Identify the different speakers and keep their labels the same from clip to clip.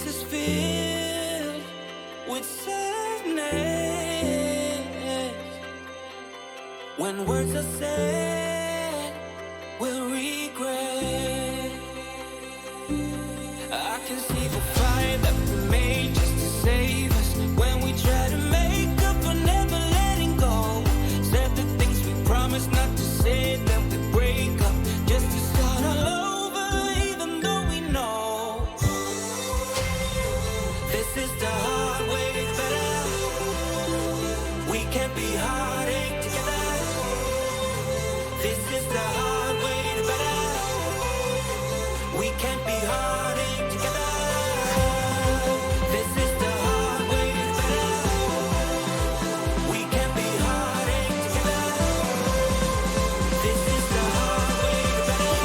Speaker 1: is filled with sadness. When words are said, we'll regret. I can see the fire that we made just to save us. When we try to make up for never letting go. Said the things we promised not to say, then we break up just to start all over, even though we know this is the hard way better. We can't be heartache together. This is the hard way better. We can't be heartache together. This is the hard way better. We can't be heartache together. This is the hard way better.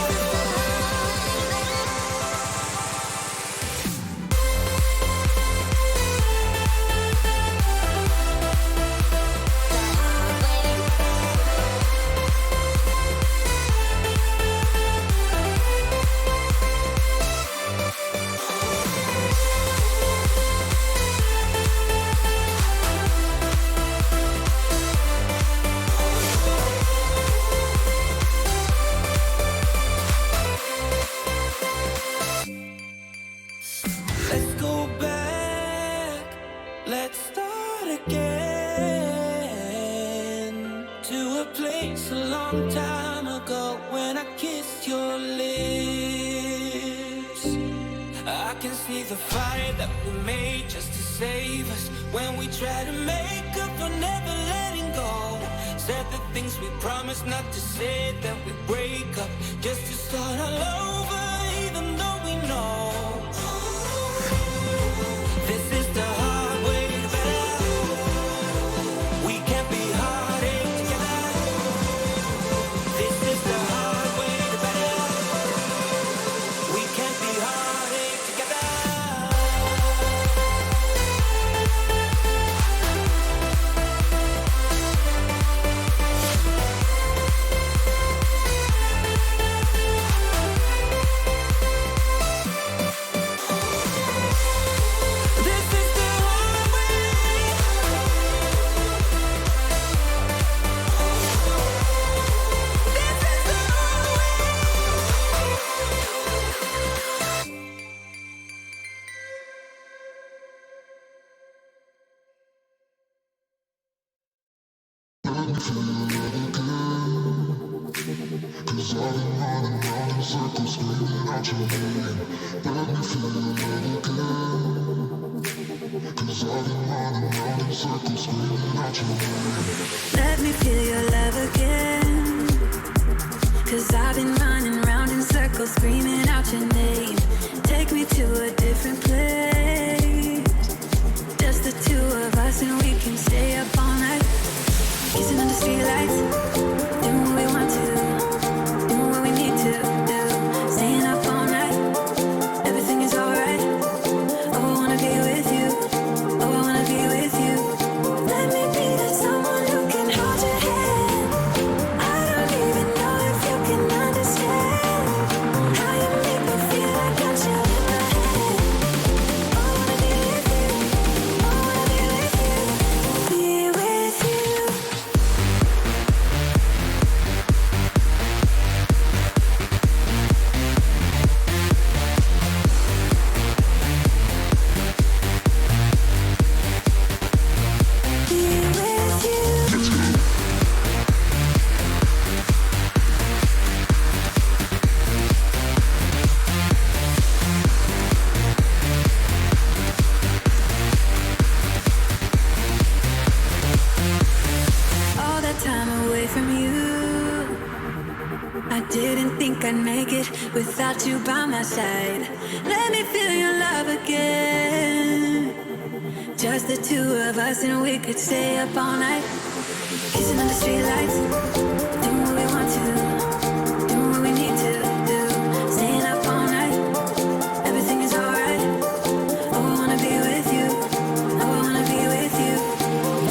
Speaker 1: Let's go back, let's start again to a place a long time ago when I kissed your lips. I can see the fire that we made just to save us. When we try to make up for never letting go. Said the things we promised not to say, then we break up just to start all over, even though we know this is the hard way better. We can't be heartache together. This is the hard way better. We can't be heartache together. This is the hard way. This is the hard way.
Speaker 2: Cause I've been running round in circles screaming out your name. Let me feel your love again. Cause I've been running round in circles screaming out your name.
Speaker 3: Let me feel your love again. Cause I've been running round in circles screaming out your name. Take me to a different place. Just the two of us and we can stay up all night. Kissing under streetlights, doing what we want to, doing what we need to do. Staying up all night, everything is alright. Oh, I wanna be with you. Oh, I wanna be with you. Let me be that someone who can hold your hand. I don't even know if you can understand how you make me feel. I got you in my hand. Oh, I wanna be with you. Oh, I wanna be with you. Be with you. Be with you. All that time away from you, I didn't think I'd make it without you by my side. Let me feel your love again. Just the two of us and we could stay up all night. Kissing under streetlights, doing what we want to, doing what we need to do. Staying up all night, everything is alright. Oh, I wanna be with you. Oh, I wanna be with you.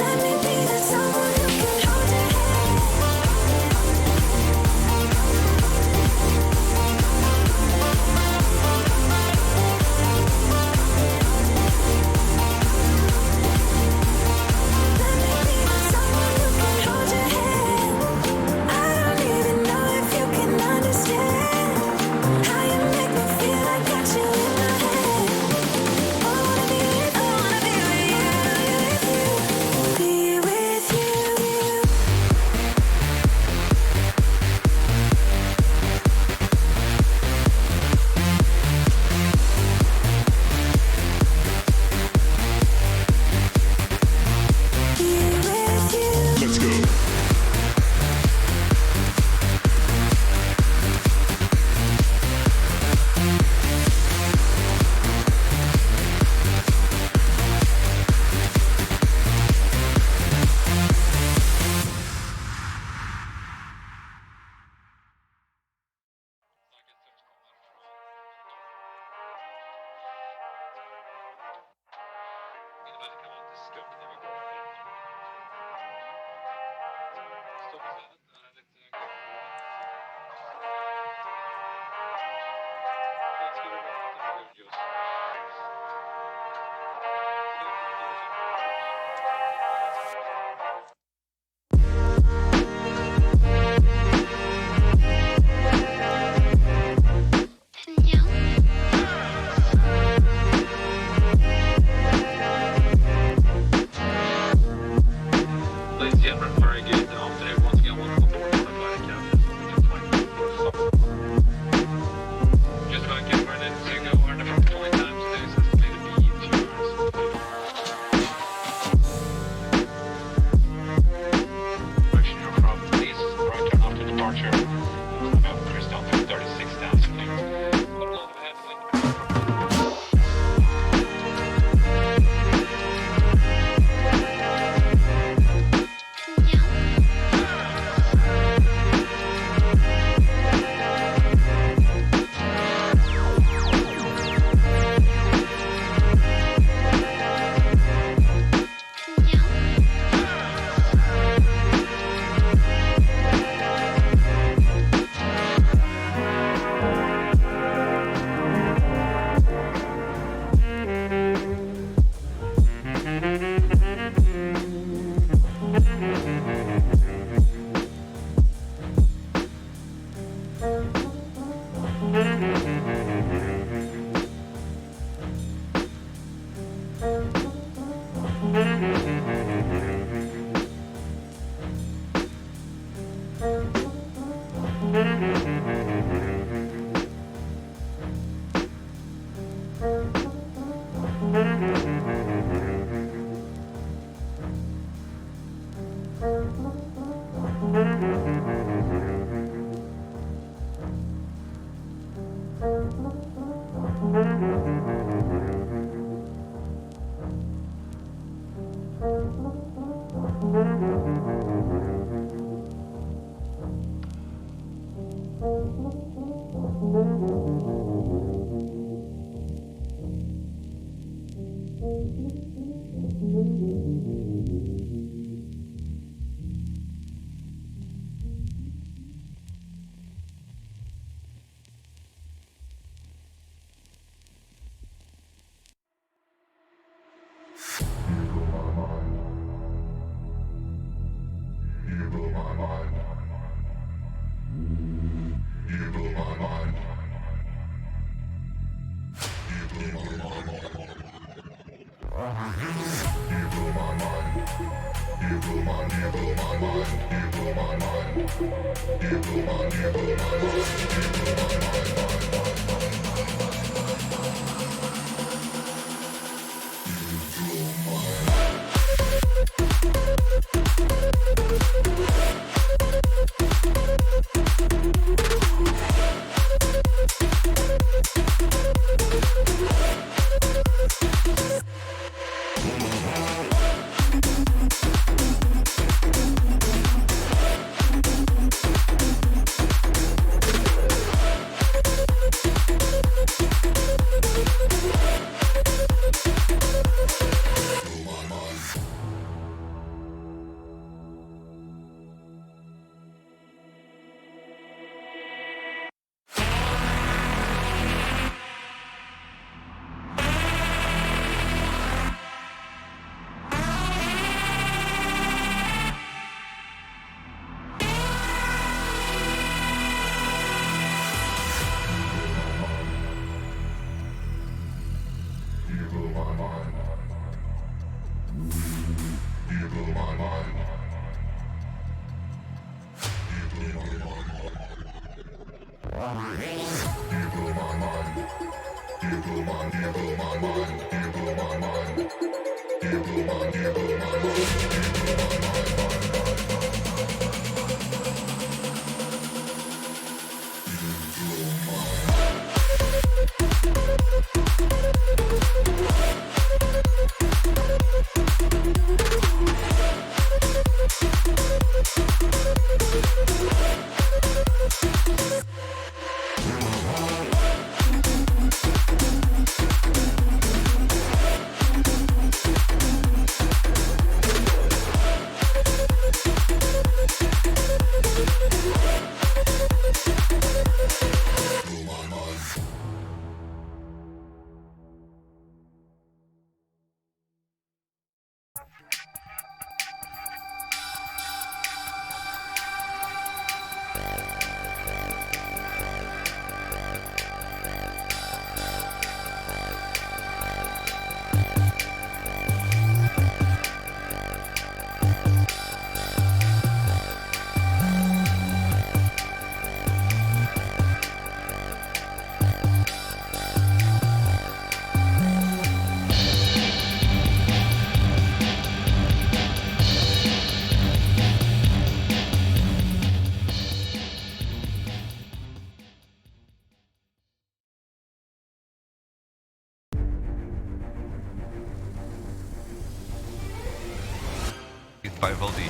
Speaker 3: Let me be that someone who can hold your hand.
Speaker 4: 5LD.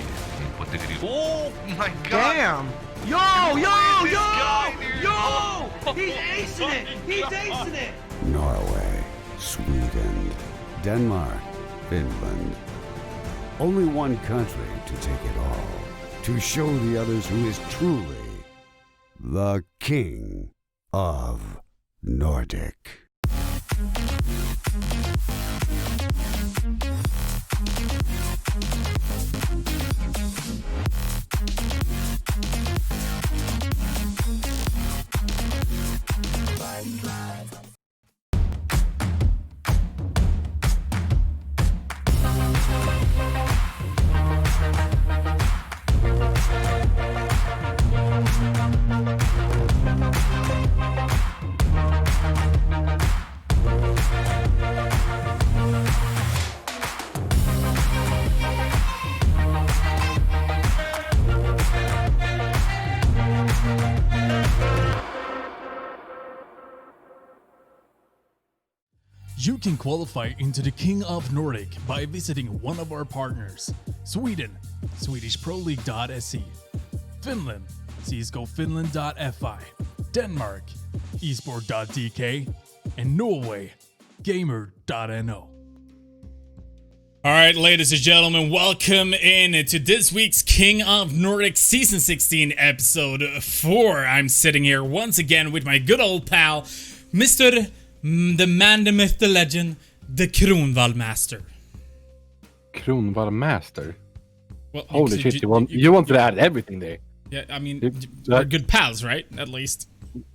Speaker 4: What the goody? Oh my god!
Speaker 5: Damn! Yo! He's acing it! He's acing it!
Speaker 6: Norway, Sweden, Denmark, Finland. Only one country to take it all. To show the others who is truly the King of Nordic.
Speaker 7: You can qualify into the King of Nordic by visiting one of our partners: Sweden, SwedishProLeague.se; Finland, CSGOFinland.fi; Denmark, Esport.dk; and Norway, Gamer.no. Alright, ladies and gentlemen, welcome in to this week's King of Nordic Season 16, Episode 4. I'm sitting here once again with my good old pal, Mr. The man, the myth, the legend, the Kronwall Master.
Speaker 8: Kronwall Master?
Speaker 7: Well,
Speaker 8: holy shit, you wanted to add everything there.
Speaker 7: Yeah, I mean, we're good pals, right? At least.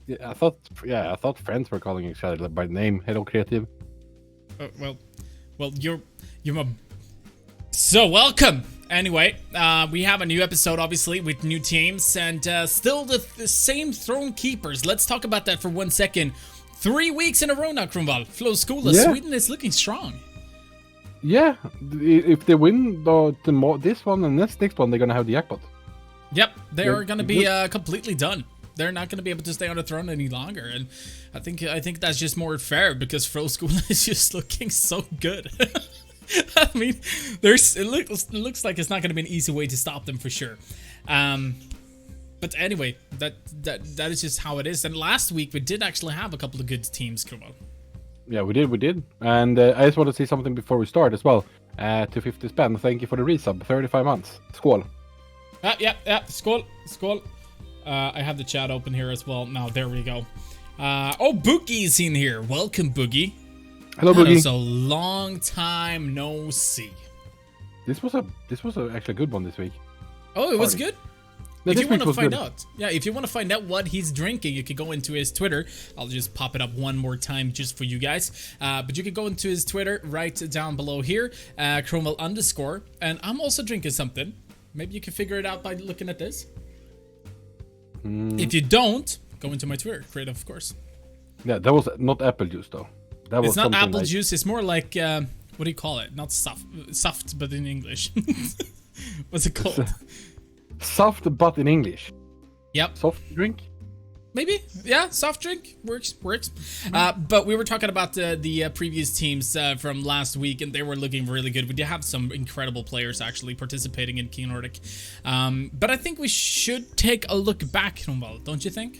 Speaker 8: Yeah, I thought friends were calling each other by name. Hello, creative.
Speaker 7: Well, you're my... So, welcome! Anyway, we have a new episode, obviously, with new teams, and still the same throne keepers. Let's talk about that for 1 second. 3 weeks in a row now, Kronwall. Flo Skola,
Speaker 8: yeah.
Speaker 7: Sweden is looking strong.
Speaker 8: Yeah, if they win this one and next one, they're gonna have the jackpot.
Speaker 7: Yep, they are gonna be completely done. They're not gonna be able to stay on the throne any longer, and I think that's just more fair because Flo Skola is just looking so good. I mean, it looks like it's not gonna be an easy way to stop them for sure. But anyway, that is just how it is. And last week we did actually have a couple of good teams come up.
Speaker 8: Yeah, we did. And I just want to say something before we start as well. To 50 spend, thank you for the resub, 35 months. Skål.
Speaker 7: Yeah. Skål. I have the chat open here as well. Now there we go. Boogie's in here. Welcome, Boogie.
Speaker 8: Hello, Boogie.
Speaker 7: It was a long time no see.
Speaker 8: This was actually a good one this week.
Speaker 7: Oh, it was good.
Speaker 8: No,
Speaker 7: if you want to find out, if you want to find out what he's drinking, you could go into his Twitter. I'll just pop it up one more time just for you guys. But you could go into his Twitter right down below here, Cromwell_, and I'm also drinking something. Maybe you can figure it out by looking at this. If you don't, go into my Twitter, creative, of course.
Speaker 8: Yeah, that was not apple juice though. That was
Speaker 7: it's not apple
Speaker 8: like...
Speaker 7: juice. It's more like what do you call it? Not soft, but in English. What's it called?
Speaker 8: Soft, but in English.
Speaker 7: Yep.
Speaker 8: Soft drink?
Speaker 7: Maybe. Yeah, soft drink. Works. But we were talking about the previous teams from last week, and they were looking really good. We did have some incredible players actually participating in King Nordic. But I think we should take a look back, don't you think?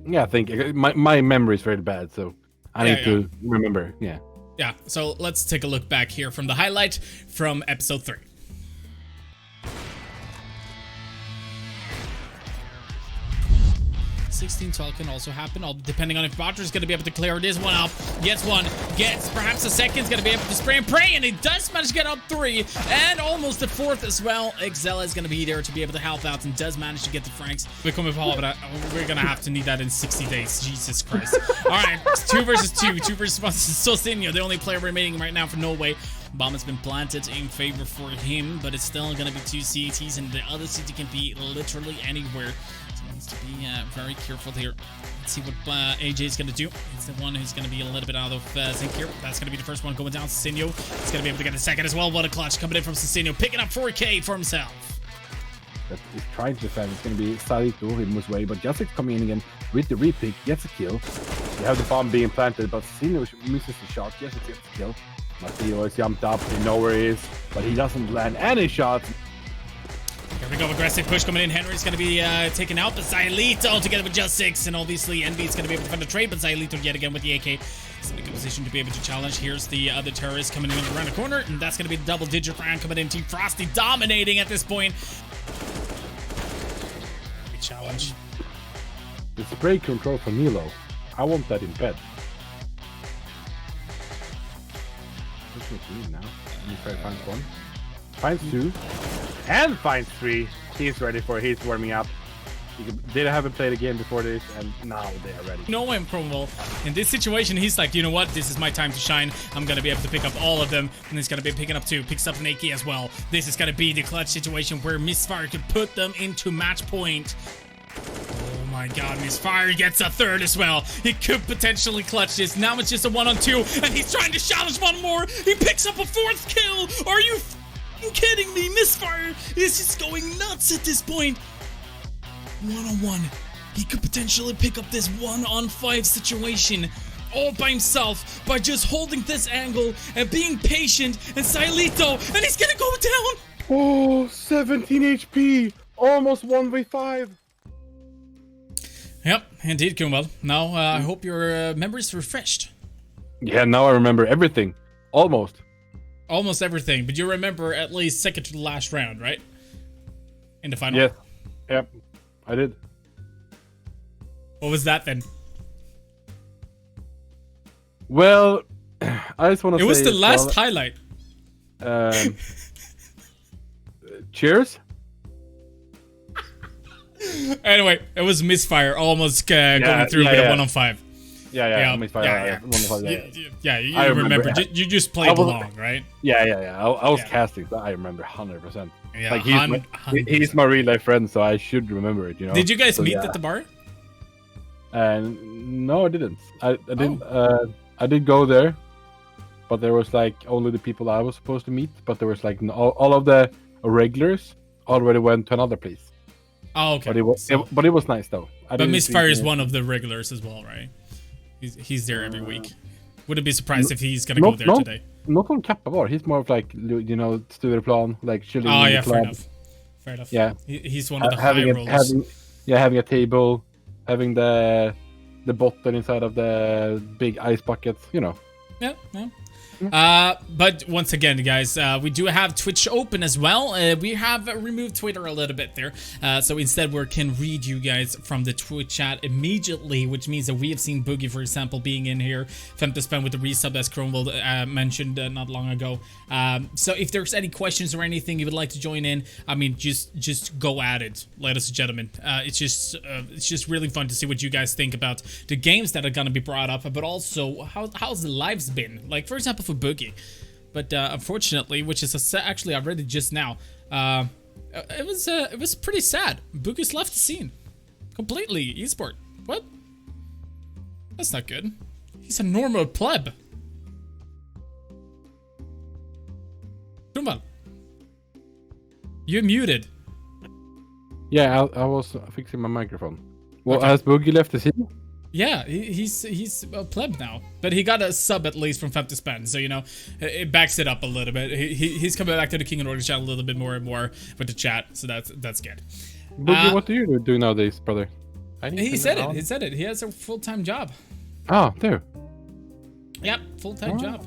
Speaker 8: Yeah, I think. My memory is very bad, so I need to remember. Yeah.
Speaker 7: Yeah, so let's take a look back here from the highlight from episode 3. 16-12 can also happen, all depending on if Botter's going to be able to clear this one up. Gets one, gets perhaps a second, going to be able to spray and pray, and he does manage to get up 3, and almost the 4th as well. Exela is going to be there to be able to help out, and does manage to get the Franks. We're going to have to need that in 60 days. Jesus Christ. All right, 2 versus 2. 2 versus 1. Sosinho, the only player remaining right now for Norway. Bomb has been planted in favor for him, but it's still going to be 2 CTs, and the other CT can be literally anywhere. Needs to be very careful here. Let's see what AJ is going to do. He's the one who's going to be a little bit out of sync here. That's going to be the first one going down. Sosinho is going to be able to get the second as well. What a clutch coming in from Sosinho, picking up 4K for himself.
Speaker 8: That is trying to defend. It's going to be Salito in his way, but Jacek's coming in again with the repick, gets a kill. You have the bomb being planted, but Sosinho misses the shot. Jacek gets the kill. Matteo has jumped up, they know where he is, but he doesn't land any shots.
Speaker 7: Here we go, aggressive push coming in. Henry's going to be taken out, but Xylito together with Just 6, and obviously Envy's going to be able to find a trade, but Xylito yet again with the AK. He's in a good position to be able to challenge. Here's the other terrorist coming in around the corner, and that's going to be the double-digit round coming in. Team Frosty dominating at this point. Big challenge.
Speaker 8: The spray control for Nilo. I want that in bed. What's it doing now? Let me try to find one. Finds 2. And finds 3. He's ready for it. He's warming up. They haven't played a game before this, and now they are ready.
Speaker 7: Know him, Cromwell. In this situation, he's like, you know what? This is my time to shine. I'm going to be able to pick up all of them. And he's going to be picking up 2. Picks up an AK as well. This is going to be the clutch situation where Misfire could put them into match point. Oh my god, Misfire gets a 3rd as well. He could potentially clutch this. Now it's just a 1-on-2, and he's trying to challenge one more. He picks up a 4th kill. Are you kidding me? Misfire is just going nuts at this point. 1-on-1. He could potentially pick up this 1-on-5 situation all by himself by just holding this angle and being patient. And Xylito, and he's gonna go down.
Speaker 8: Oh, 17 HP. Almost 1v5.
Speaker 7: Yep, indeed, Kumwell. Now, I hope your memory is refreshed.
Speaker 8: Yeah, now I remember everything. Almost.
Speaker 7: Almost everything, but you remember at least second to the last round, right? In the final.
Speaker 8: Yes. Yep. I did.
Speaker 7: What was that then?
Speaker 8: Well, I just want to say...
Speaker 7: It was the last highlight.
Speaker 8: Cheers.
Speaker 7: Anyway, it was Misfire almost going through with a 1-on-5.
Speaker 8: Yeah. Misfire.
Speaker 7: Yeah, you remember. You just played along, right?
Speaker 8: Yeah. I was casting, so I remember 100%.
Speaker 7: Yeah,
Speaker 8: like he's my real life friend, so I should remember it. You know.
Speaker 7: Did you guys meet at the bar?
Speaker 8: No, I didn't. I didn't. I did go there, but there was like only the people I was supposed to meet. But there was like all of the regulars already went to another place.
Speaker 7: Oh, okay.
Speaker 8: But it was nice though.
Speaker 7: But Misfire is one of the regulars as well, right? He's there every week. Wouldn't be surprised if he's gonna go there today.
Speaker 8: Not on Kappa Bar. He's more of like, you know, Stureplan, like chilling in the club.
Speaker 7: Fair enough.
Speaker 8: Yeah.
Speaker 7: He's one of the high rollers.
Speaker 8: Having a table, having the bottle inside of the big ice buckets, you know.
Speaker 7: Yeah. But once again, guys, we do have Twitch open as well. We have removed Twitter a little bit there. So instead we can read you guys from the Twitch chat immediately, which means that we have seen Boogie, for example, being in here. Femtospan with the resub, as Cromwell mentioned not long ago. So if there's any questions or anything you would like to join in, I mean, just go at it, ladies and gentlemen. It's just really fun to see what you guys think about the games that are gonna be brought up, but also how's the lives been. Like, for example, for Boogie, but unfortunately, which is actually I read it just now. It was pretty sad. Boogie's left the scene completely. Esport. What? That's not good. He's a normal pleb. Come on. You're muted.
Speaker 8: Yeah, I was fixing my microphone. Well, has Boogie left the scene?
Speaker 7: Yeah, he's a pleb now, but he got a sub at least from Femtospan, so you know it backs it up a little bit. He's coming back to the King of Nordic channel a little bit more and more with the chat, so that's good.
Speaker 8: Boogie, what do you do nowadays, brother?
Speaker 7: He said it. He said it. He has a full-time job.
Speaker 8: Oh, there.
Speaker 7: Yep, full-time job.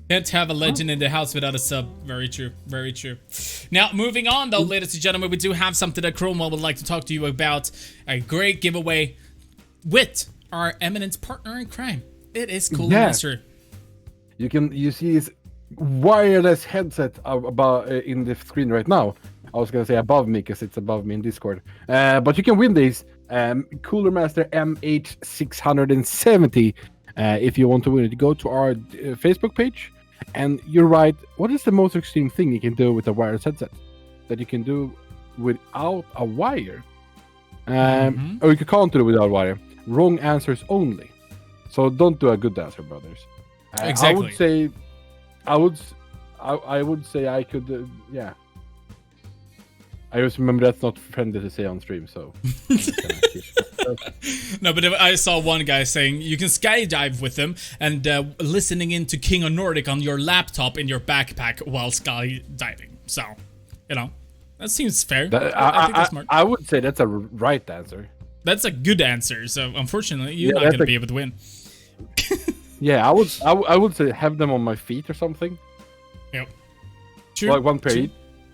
Speaker 7: Can't have a legend in the house without a sub. Very true. Very true. Now, moving on, though, ladies and gentlemen, we do have something that Cromwell would like to talk to you about. A great giveaway with our eminent partner in crime. It is Cooler Master.
Speaker 8: You see this wireless headset about in the screen right now. I was gonna say above me because it's above me in Discord. But you can win these Cooler Master MH670. If you want to win it, go to our Facebook page and you write, what is the most extreme thing you can do with a wireless headset that you can do without a wire? Or you can't do it without a wire. Wrong answers only. So don't do a good answer, brothers.
Speaker 7: Exactly.
Speaker 8: I would say I could, yeah. I just remember that's not friendly to say on stream, so.
Speaker 7: No, but I saw one guy saying you can skydive with them and listening into King of Nordic on your laptop in your backpack while skydiving. So, that seems fair. I think that's smart.
Speaker 8: I would say that's a right answer.
Speaker 7: That's a good answer. So, unfortunately, you're not going to be able to win.
Speaker 8: Yeah, I would say have them on my feet or something.
Speaker 7: Yep. True.
Speaker 8: Like one pair,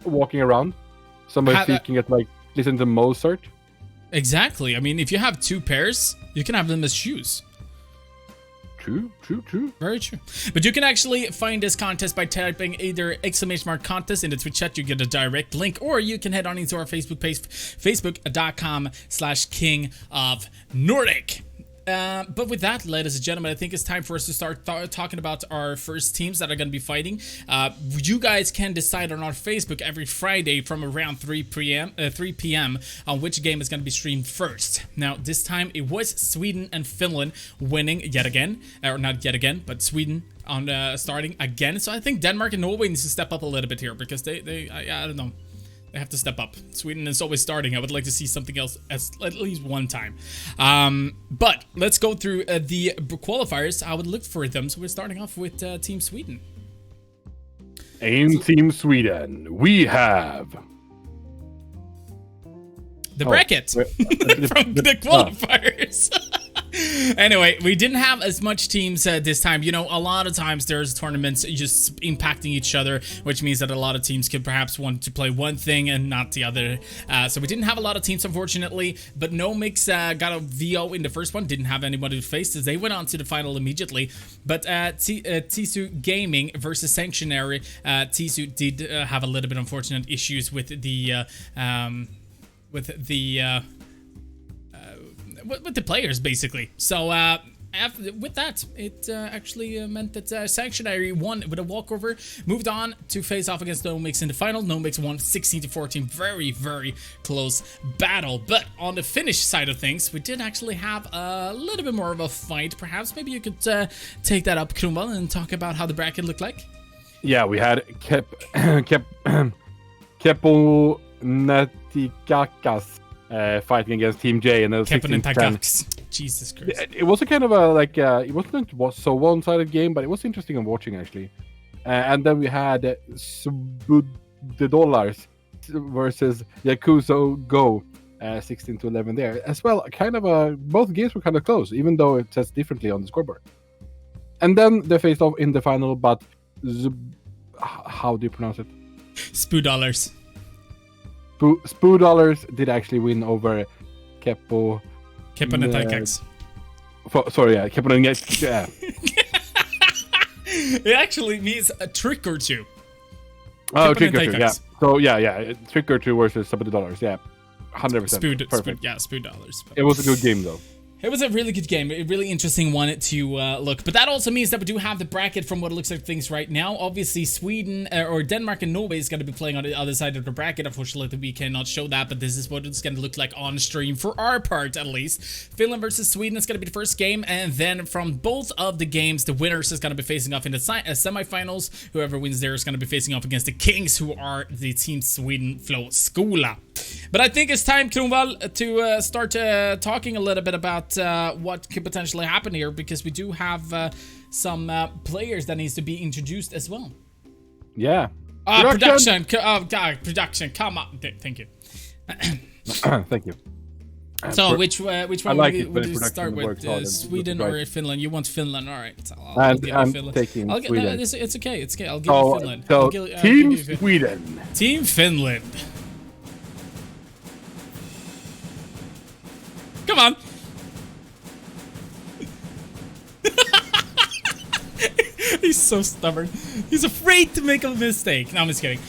Speaker 8: walking around. Somebody speaking at listen to Mozart.
Speaker 7: Exactly. I mean, if you have 2 pairs, you can have them as shoes.
Speaker 8: True.
Speaker 7: Very true. But you can actually find this contest by typing either !contest in the Twitch chat. You get a direct link, or you can head on into our Facebook page, facebook.com/King of Nordic. But with that, ladies and gentlemen, I think it's time for us to start talking about our first teams that are going to be fighting. You guys can decide on our Facebook every Friday from around 3 p.m. on which game is going to be streamed first. Now, this time it was Sweden and Finland winning yet again. Or not yet again, but Sweden on starting again. So I think Denmark and Norway needs to step up a little bit here because I don't know. They have to step up. Sweden is always starting. I would like to see something else at least one time. But let's go through the qualifiers. I would look for them. So we're starting off with Team Sweden.
Speaker 8: In Team Sweden, we have
Speaker 7: the bracket from the qualifiers. Anyway, we didn't have as much teams this time. A lot of times there's tournaments just impacting each other, which means that a lot of teams could perhaps want to play one thing and not the other. So we didn't have a lot of teams, unfortunately. But No Mix got a VO in the first one. Didn't have anybody to face as they went on to the final immediately. But Tisu Gaming versus Sanctuary, Tisu did have a little bit unfortunate issues with the with the players, basically. So with that, it actually meant that Sanctuary won with a walkover, moved on to face off against No Mix in the final. No Mix won 16-14. Very, very close battle. But on the Finnish side of things, we did actually have a little bit more of a fight. Perhaps maybe you could take that up, Krumbal, and talk about how the bracket looked like.
Speaker 8: Yeah, we had Kepo Natikakas fighting against Team J, and it was 16-10.
Speaker 7: Jesus Christ!
Speaker 8: It was a kind of a it wasn't so one-sided game, but it was interesting on watching actually. And then we had Dollars versus Yakuza Go, 16-11 there as well. Kind of both games were kind of close, even though it says differently on the scoreboard. And then they faced off in the final, but how do you pronounce it?
Speaker 7: Dollars.
Speaker 8: Dollars did actually win over Kepo
Speaker 7: Netikax.
Speaker 8: Sorry, yeah, Kepo Netikax. Yeah.
Speaker 7: It actually means a trick or two.
Speaker 8: Oh, trick or two, yeah. So yeah, trick or two versus $70, yeah, 100%. Perfect.
Speaker 7: Dollars.
Speaker 8: It was a good game though.
Speaker 7: It was a really good game, a really interesting one to look. But that also means that we do have the bracket from what it looks like things right now. Obviously, Sweden or Denmark and Norway is going to be playing on the other side of the bracket. Unfortunately, we cannot show that, but this is what it's going to look like on stream for our part, at least. Finland versus Sweden is going to be the first game, and then from both of the games, the winners is going to be facing off in the semifinals. Whoever wins there is going to be facing off against the Kings, who are the Team Sweden Flow Skola. But I think it's time, Kronwall, to start talking a little bit about what could potentially happen here, because we do have some players that needs to be introduced as well.
Speaker 8: Yeah.
Speaker 7: Production. Oh God, production. Come on. Thank you.
Speaker 8: Thank you.
Speaker 7: So which one
Speaker 8: like
Speaker 7: would you start with? Sweden or Finland? You want Finland? All right.
Speaker 8: I'm taking Sweden.
Speaker 7: It's okay. It's okay. I'll give you Finland.
Speaker 8: So Team Sweden.
Speaker 7: Team Finland. Come on. He's so stubborn. He's afraid to make a mistake. No, I'm just kidding.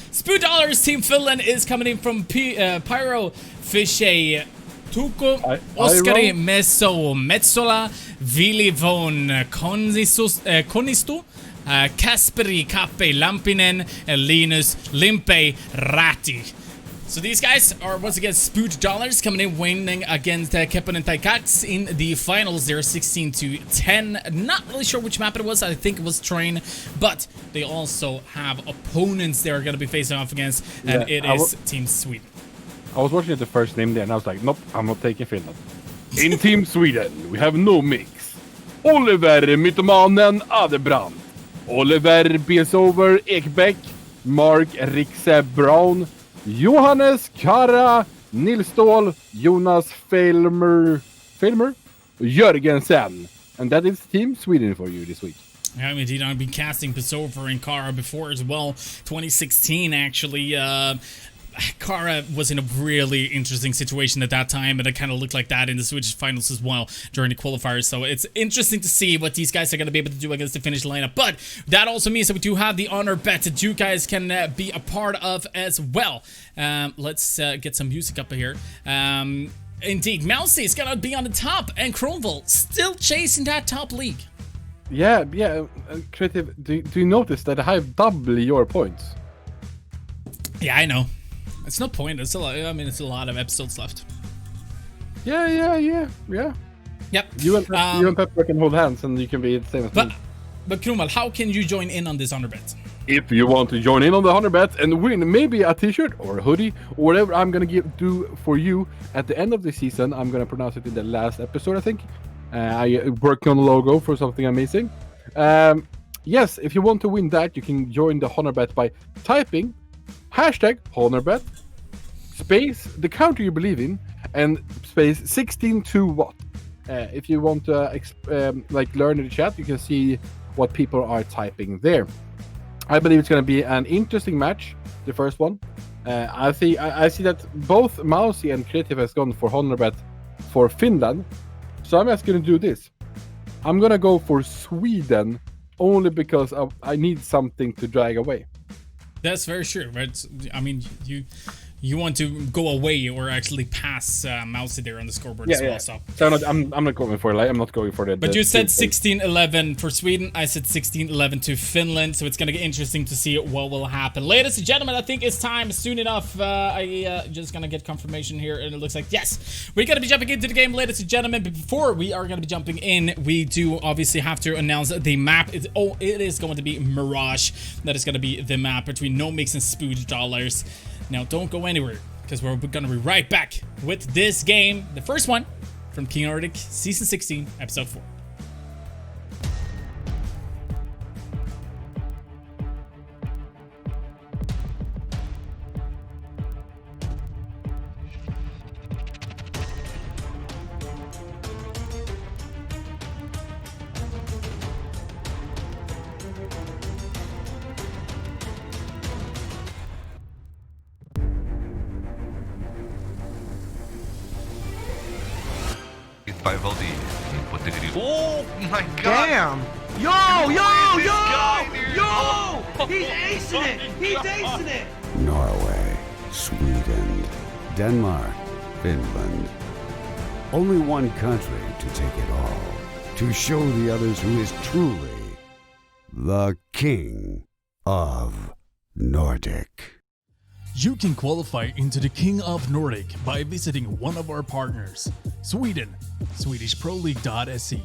Speaker 7: Dollars Team Finland is coming in from Pyro Fische Tuko, Oskari Meso Metsola, Vili von Konistu, Kasperi Kappe Lampinen, and Linus Limpe Ratti. So these guys are once again Dollars coming in winning against Keponen Taikats in the finals. They're 16-10. Not really sure which map it was. I think it was Train, but they also have opponents they're going to be facing off against, and it is Team Sweden.
Speaker 8: I was watching the first name there, and I was like, nope, I'm not taking Finland. In Team Sweden, we have No Mix, Oliver Mytomanen Adebrand, Oliver Besover Ekbäck, Mark Rixe Brown, Johannes Kara, Nils Ståhl, Jonas Felmer, Jörgensen. And that is Team Sweden for you this week.
Speaker 7: Yeah, indeed. I've been casting Passover and Kara before as well. 2016, actually. Kara was in a really interesting situation at that time, and it kind of looked like that in the Swedish finals as well during the qualifiers. So it's interesting to see what these guys are going to be able to do against the Finnish lineup. But that also means that we do have the honor bet that you guys can be a part of as well. Let's get some music up here. Indeed, Mousy is going to be on the top, and Kronville still chasing that top league.
Speaker 8: Yeah. Creative, do you notice that I have double your points?
Speaker 7: Yeah, I know. It's no point. It's a lot. I mean, it's a lot of episodes left.
Speaker 8: Yeah.
Speaker 7: Yep.
Speaker 8: You and Pepper can hold hands, and you can be the same as me.
Speaker 7: But Kronvall, how can you join in on this honor bet?
Speaker 8: If you want to join in on the honor bet and win maybe a t-shirt or a hoodie or whatever I'm gonna do for you at the end of the season, I'm gonna pronounce it in the last episode, I think. I worked on a logo for something amazing. Yes, if you want to win that, you can join the honor bet by typing #HONORBET space the country you believe in and space 16 what. If you want to learn in the chat, you can see what people are typing there. I believe it's going to be an interesting match, the first one. I see that both Mousy and Creative has gone for HONORBET for Finland. So I'm just going to do this. I'm going to go for Sweden only because I need something to drag away.
Speaker 7: That's very true, but I mean, you want to go away or actually pass Mousy there on the scoreboard as well.
Speaker 8: So I'm not going for it. I'm not going for it.
Speaker 7: But you said 16-11 for Sweden. I said 16-11 to Finland. So it's gonna get interesting to see what will happen. Ladies and gentlemen, I think it's time soon enough. I just gonna get confirmation here, and it looks like yes, we're gonna be jumping into the game, ladies and gentlemen. But before we are gonna be jumping in, we do obviously have to announce the map. It is going to be Mirage. That is gonna be the map between No Mix and Spood Dollars. Now, don't go anywhere, because we're going to be right back with this game, the first one from King Nordic, Season 16, Episode 4.
Speaker 4: By Valdi in Potegri. Oh my god!
Speaker 5: Damn! Yo! He's acing it! He's acing it!
Speaker 6: Norway, Sweden, Denmark, Finland. Only one country to take it all. To show the others who is truly the King of Nordic.
Speaker 9: You can qualify into the King of Nordic by visiting one of our partners. Sweden, SwedishProLeague.se.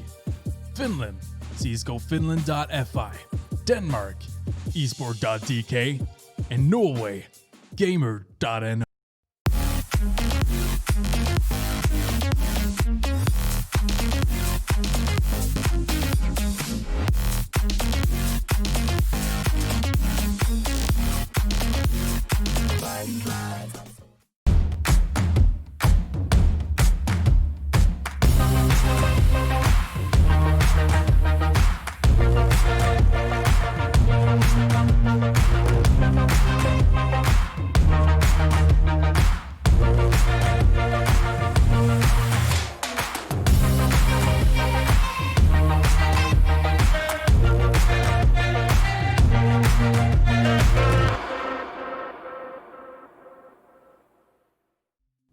Speaker 9: Finland, CSGOFinland.fi. Denmark, Esport.dk. And Norway, Gamer.no.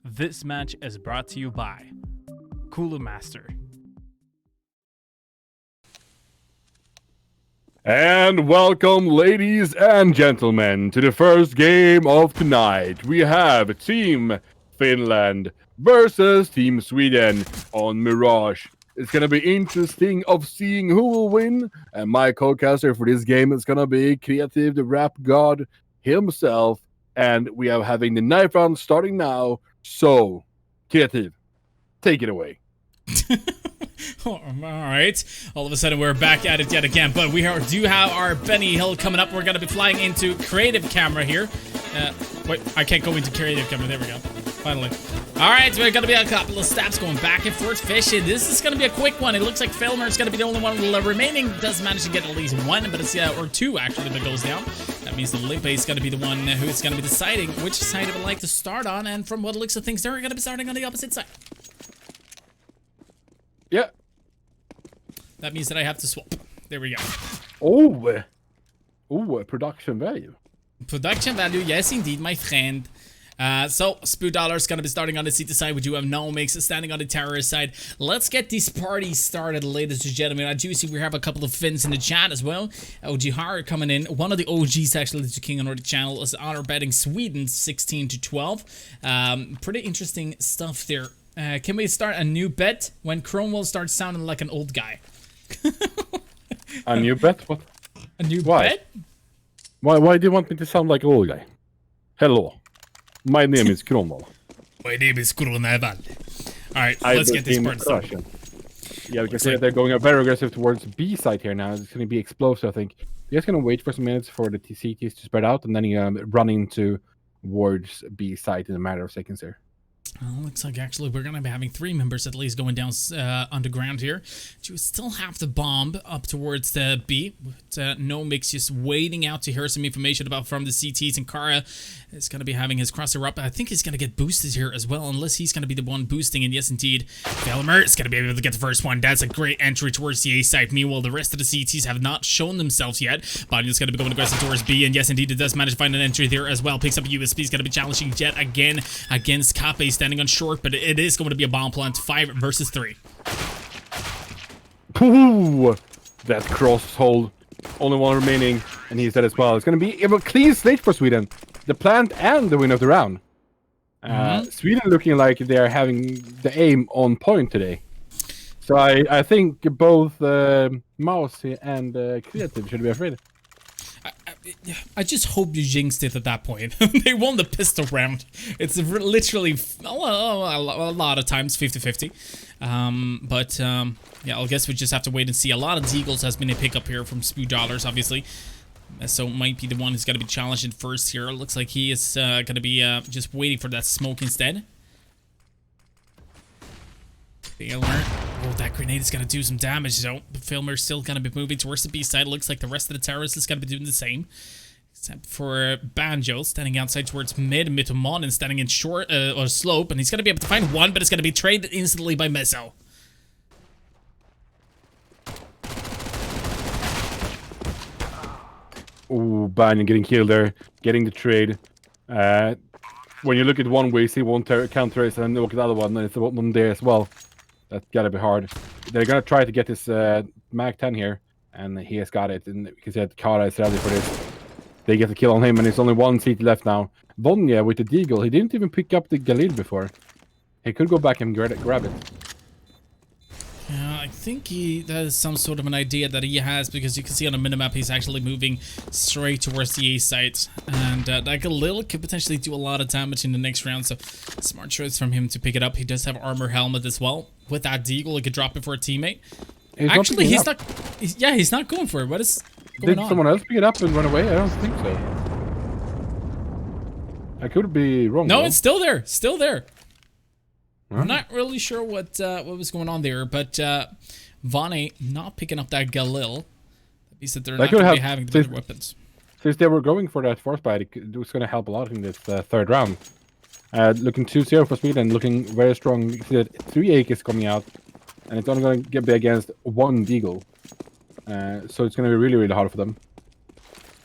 Speaker 9: This match is brought to you by Kulu Master.
Speaker 8: And welcome, ladies and gentlemen, to the first game of tonight. We have Team Finland versus Team Sweden on Mirage. It's going to be interesting of seeing who will win. And my co-caster for this game is going to be Creative, the rap god himself. And we are having the knife round starting now. So, Creative, take it away.
Speaker 7: All right. All of a sudden, we're back at it yet again. But we do have our Benny Hill coming up. We're going to be flying into creative camera here. Wait, I can't go into creative camera. There we go. Finally. All right, so we're going to be a couple of stabs going back and forth fishing. This is going to be a quick one. It looks like Filmer is going to be the only one remaining. Does manage to get at least one, but it's or two actually that goes down. That means the Limpe is going to be the one who's going to be deciding which side it would like to start on. And from what it looks of things, they're going to be starting on the opposite side.
Speaker 8: Yeah.
Speaker 7: That means that I have to swap. There we go.
Speaker 8: Oh, production value.
Speaker 7: Production value, yes indeed, my friend. So, Spoo is going to be starting on the CT side. We do have Nomix standing on the terrorist side. Let's get this party started, ladies and gentlemen. I do see we have a couple of Finns in the chat as well. OG Hara coming in. One of the OGs, actually, to King of Nordic channel is HONORBETting Sweden 16-12. Pretty interesting stuff there. Can we start a new bet when Cromwell starts sounding like an old guy?
Speaker 8: A new bet? What?
Speaker 7: A new bet?
Speaker 8: Why do you want me to sound like an old guy? Hello. My name is Cromwell.
Speaker 7: My name is Cromwell. Alright, let's get this part started.
Speaker 8: Yeah, we can see that they're going very aggressive towards B side here now. It's going to be explosive, I think. They're just going to wait for some minutes for the CTs to spread out and then run into towards B side in a matter of seconds here.
Speaker 7: Looks like actually we're going to be having 3 members at least going down underground here. You still have the bomb up towards the B. But, Nomix just waiting out to hear some information about from the CTs. And Kara is going to be having his crosser up. I think he's going to get boosted here as well, unless he's going to be the one boosting. And yes, indeed, Velmer is going to be able to get the first one. That's a great entry towards the A side. Meanwhile, the rest of the CTs have not shown themselves yet. But he's going to be going aggressive towards B. And yes, indeed, it does manage to find an entry there as well. Picks up a USB. He's going to be challenging Jet again against Kape, standing on short, but it is going to be a bomb plant. 5 versus 3.
Speaker 8: Ooh, that cross hold. Only one remaining, and he's dead as well. It's going to be a clean slate for Sweden. The plant and the win of the round. Sweden looking like they're having the aim on point today. So I think both Mousy and Creative should be afraid.
Speaker 7: I just hope you jinxed it at that point. They won the pistol round. It's literally a lot of times 50-50. Yeah, I guess we just have to wait and see. A lot of Deagles has been a pickup here from Spoo, obviously. So might be the one who's going to be challenged first here. It looks like he is going to be just waiting for that smoke instead. Oh, that grenade is going to do some damage, though. The Filmer's still going to be moving towards the B side. Looks like the rest of the terrorists is going to be doing the same. Except for Banjo, standing outside towards mid. Mythomon and standing in short or slope. And he's going to be able to find one, but it's going to be traded instantly by Meso.
Speaker 8: Ooh, Banjo getting killed there. Getting the trade. When you look at one way, you see one counter race, and then look at the other one, and it's one there as well. That's gotta be hard. They're gonna try to get this Mag 10 here, and he has got it. And because Kara is ready for this, they get the kill on him, and it's only one seat left now. Vonja with the Deagle, he didn't even pick up the Galil before. He could go back and grab it.
Speaker 7: Yeah, I think that is some sort of an idea that he has, because you can see on the minimap he's actually moving straight towards the A site, and that Galil could potentially do a lot of damage in the next round. So smart choice from him to pick it up. He does have armor helmet as well. With that Deagle, he could drop it for a teammate. Actually, he's not. Yeah, he's not going for it. What is going on?
Speaker 8: Did someone else pick it up and run away? I don't think so. I could be wrong.
Speaker 7: No,
Speaker 8: though.
Speaker 7: it's still there. Still there.
Speaker 8: Huh?
Speaker 7: I'm not really sure what was going on there, but Vane not picking up that Galil. That means that they're not going to be having the better weapons.
Speaker 8: Since they were going for that force bite, it was going to help a lot in this third round. Looking 2-0 for Sweden, looking very strong. You see that 3 AKs coming out, and it's only going to be against 1 Deagle. So it's going to be really, really hard for them.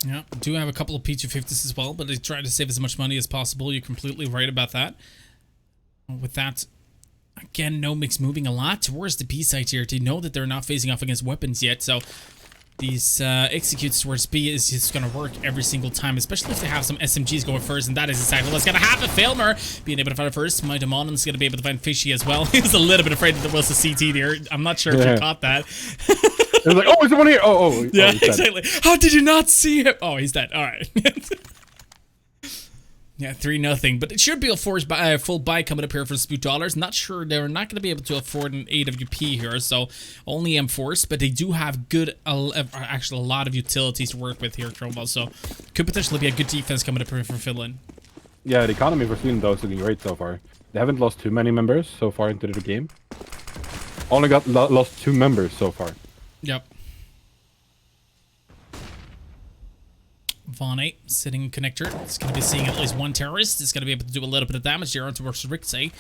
Speaker 7: Yeah, do have a couple of P250s as well, but they try to save as much money as possible. You're completely right about that. With that, again, Nomix moving a lot towards the B site here. They know that they're not facing off against weapons yet, so these executes towards B is just going to work every single time, especially if they have some SMGs going first, and that is exactly what's going to happen. Filmer being able to find it first. My Demon is going to be able to find Fishy as well. He was a little bit afraid that there was a CT there. I'm not sure if you caught that.
Speaker 8: It was like, oh, is there one here? Oh,
Speaker 7: yeah, exactly. How did you not see him? Oh, he's dead. All right. Yeah, Yeah, 3-0, but it should be a full buy coming up here for $2. Not sure they're not going to be able to afford an AWP here, so only M-Force, but they do have good, actually a lot of utilities to work with here, Cromwell, so could potentially be a good defense coming up here for Finland.
Speaker 8: Yeah, the economy for Sweden though is looking great so far. They haven't lost too many members so far into the game. Only got lost 2 members so far.
Speaker 7: Yep. Von 8 sitting in connector. It's going to be seeing at least one terrorist. It's going to be able to do a little bit of damage here towards Rixey.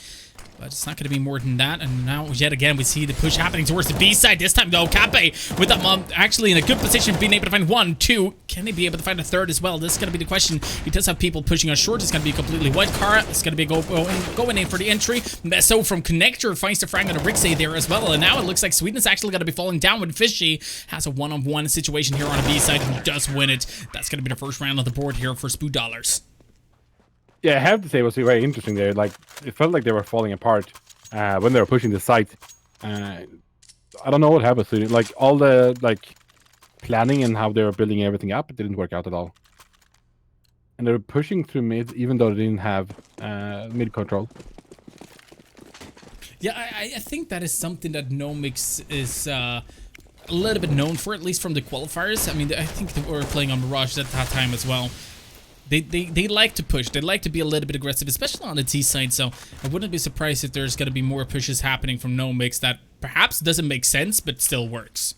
Speaker 7: But it's not going to be more than that. And now, yet again, we see the push happening towards the B side. This time, though, Kape with that mom actually in a good position, being able to find 1, 2. Can he be able to find a third as well? This is going to be the question. He does have people pushing on short. It's going to be completely white. Kara is going to be going in for the entry. So from connector, finds the frag on a Rixey there as well. And now it looks like Sweden is actually going to be falling down when Fishy has a one-on-one situation here on a B side and does win it. That's going to be the first round on the board here for $2.
Speaker 8: Yeah, I have to say it was very interesting there. Like, it felt like they were falling apart when they were pushing the site. I don't know what happened to it. Like, all the planning and how they were building everything up, it didn't work out at all. And they were pushing through mid, even though they didn't have mid control.
Speaker 7: Yeah, I think that is something that Nomix is a little bit known for, at least from the qualifiers. I mean, I think they were playing on Mirage at that time as well. They like to push. They like to be a little bit aggressive, especially on the T side. So I wouldn't be surprised if there's going to be more pushes happening from Nomix that perhaps doesn't make sense, but still works.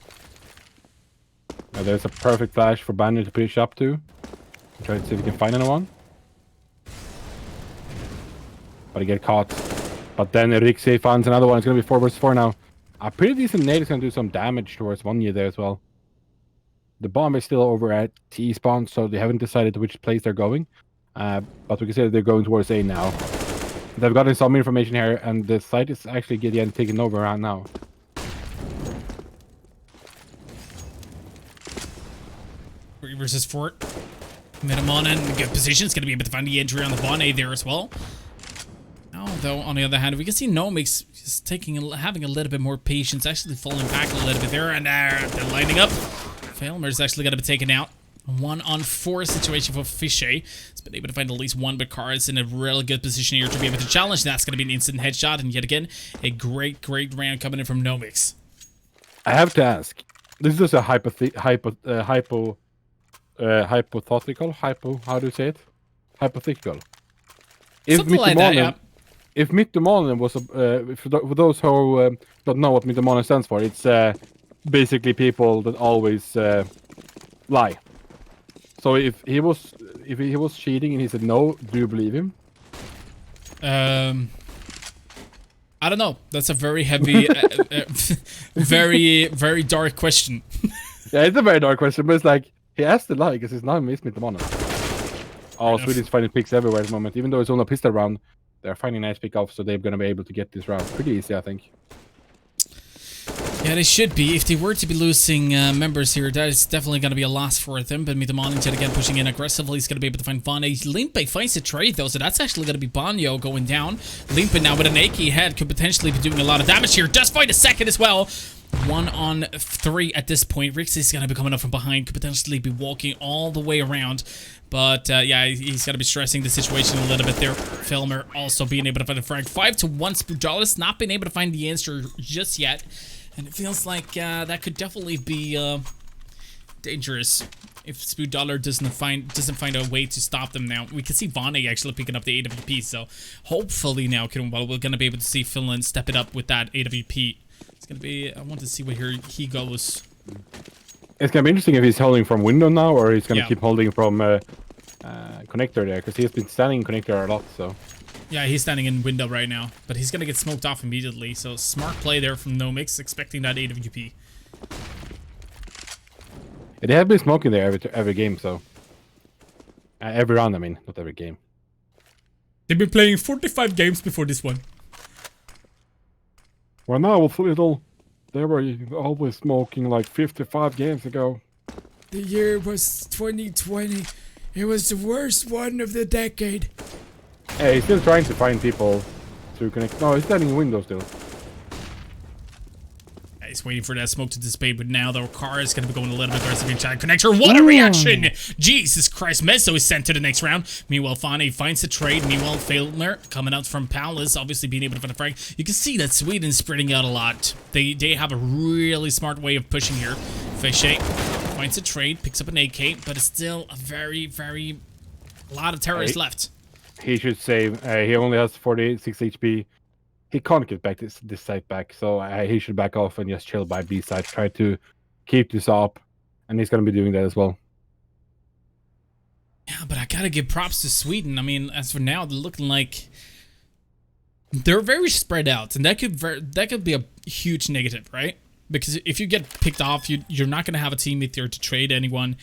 Speaker 8: There's a perfect flash for Banner to push up to. Try to see if he can find anyone. But he get caught. But then Rixey finds another one. It's going to be 4 versus 4 now. A pretty decent nade is going to do some damage towards one year there as well. The bomb is still over at T spawn, so they haven't decided which place they're going. But we can say that they're going towards A now. They've gotten some information here, and the site is actually getting taken over right now.
Speaker 7: 3 versus 4. Minimon in good position. It's going to be able to find the entry on the Von A there as well. Now, though, on the other hand, we can see Nomix just having a little bit more patience, actually falling back a little bit there, and they're lining up. Failmer's actually going to be taken out. 1-on-4 situation for Fishy. He's been able to find at least one, but Kara is in a really good position here to be able to challenge. That's going to be an instant headshot, and yet again, a great round coming in from Nomix.
Speaker 8: I have to ask. This is just a hypothetical. How do you say it? Hypothetical. If
Speaker 7: something like that, yeah.
Speaker 8: If Mythomanen was for those who don't know what Mythomanen stands for, it's basically people that always lie. So if he was cheating and he said no, do you believe him?
Speaker 7: I don't know. That's a very heavy, very dark question.
Speaker 8: Yeah, it's a very dark question, but it's like he has to lie because his name is Mythomanen. Oh, Sweden's finding picks everywhere at the moment. Even though it's only a pistol round, they're finding nice pick-offs, so they're going to be able to get this round pretty easy, I think.
Speaker 7: Yeah, they should be. If they were to be losing members here, that is definitely going to be a loss for them. But Mythomanen again pushing in aggressively. He's going to be able to find Vane. Limpe finds a trade, though, so that's actually going to be Banyo going down. Limpe now with an AK head could potentially be doing a lot of damage here. Does find a second as well. 1-on-3 at this point. Rixey's going to be coming up from behind. Could potentially be walking all the way around. But, yeah, he's going to be stressing the situation a little bit there. Filmer also being able to find a frag. 5-1 Spoodalis. Not being able to find the answer just yet. And it feels like that could definitely be dangerous if Spoodollar doesn't find a way to stop them now. We can see Vane actually picking up the AWP, so hopefully now, we're going to be able to see Finland step it up with that AWP. It's going to be, I want to see where he goes.
Speaker 8: It's going to be interesting if he's holding from window now, or he's going to keep holding from connector there, because he's been standing in connector a lot, so...
Speaker 7: Yeah, he's standing in window right now, but he's going to get smoked off immediately, so smart play there from Nomix, expecting that AWP.
Speaker 8: Yeah, they have been smoking there every game, so... every round, I mean, not every game.
Speaker 7: They've been playing 45 games before this one.
Speaker 8: Well, now with little... They were always smoking like 55 games ago.
Speaker 10: The year was 2020. It was the worst one of the decade.
Speaker 8: Hey, he's still trying to find people to connect. No, he's standing in window still.
Speaker 7: He's waiting for that smoke to dissipate, but now the car is going to be going a little bit aggressive inside connector. What a reaction! Jesus Christ, Mezzo is sent to the next round. Meanwhile, Fane finds the trade. Meanwhile, Failmer coming out from Palace, obviously being able to find a frag. You can see that Sweden's spreading out a lot. They have a really smart way of pushing here. Fishay finds a trade, picks up an AK, but it's still a very a lot of terrorists left.
Speaker 8: He should save. He only has 46 HP. He can't get back this site back, so he should back off and just chill by B side. Try to keep this up, and he's going to be doing that as well.
Speaker 7: Yeah, but I gotta give props to Sweden. I mean, as for now, they're looking like they're very spread out, and that could be a huge negative, right? Because if you get picked off, you're not gonna have a teammate there to trade anyone.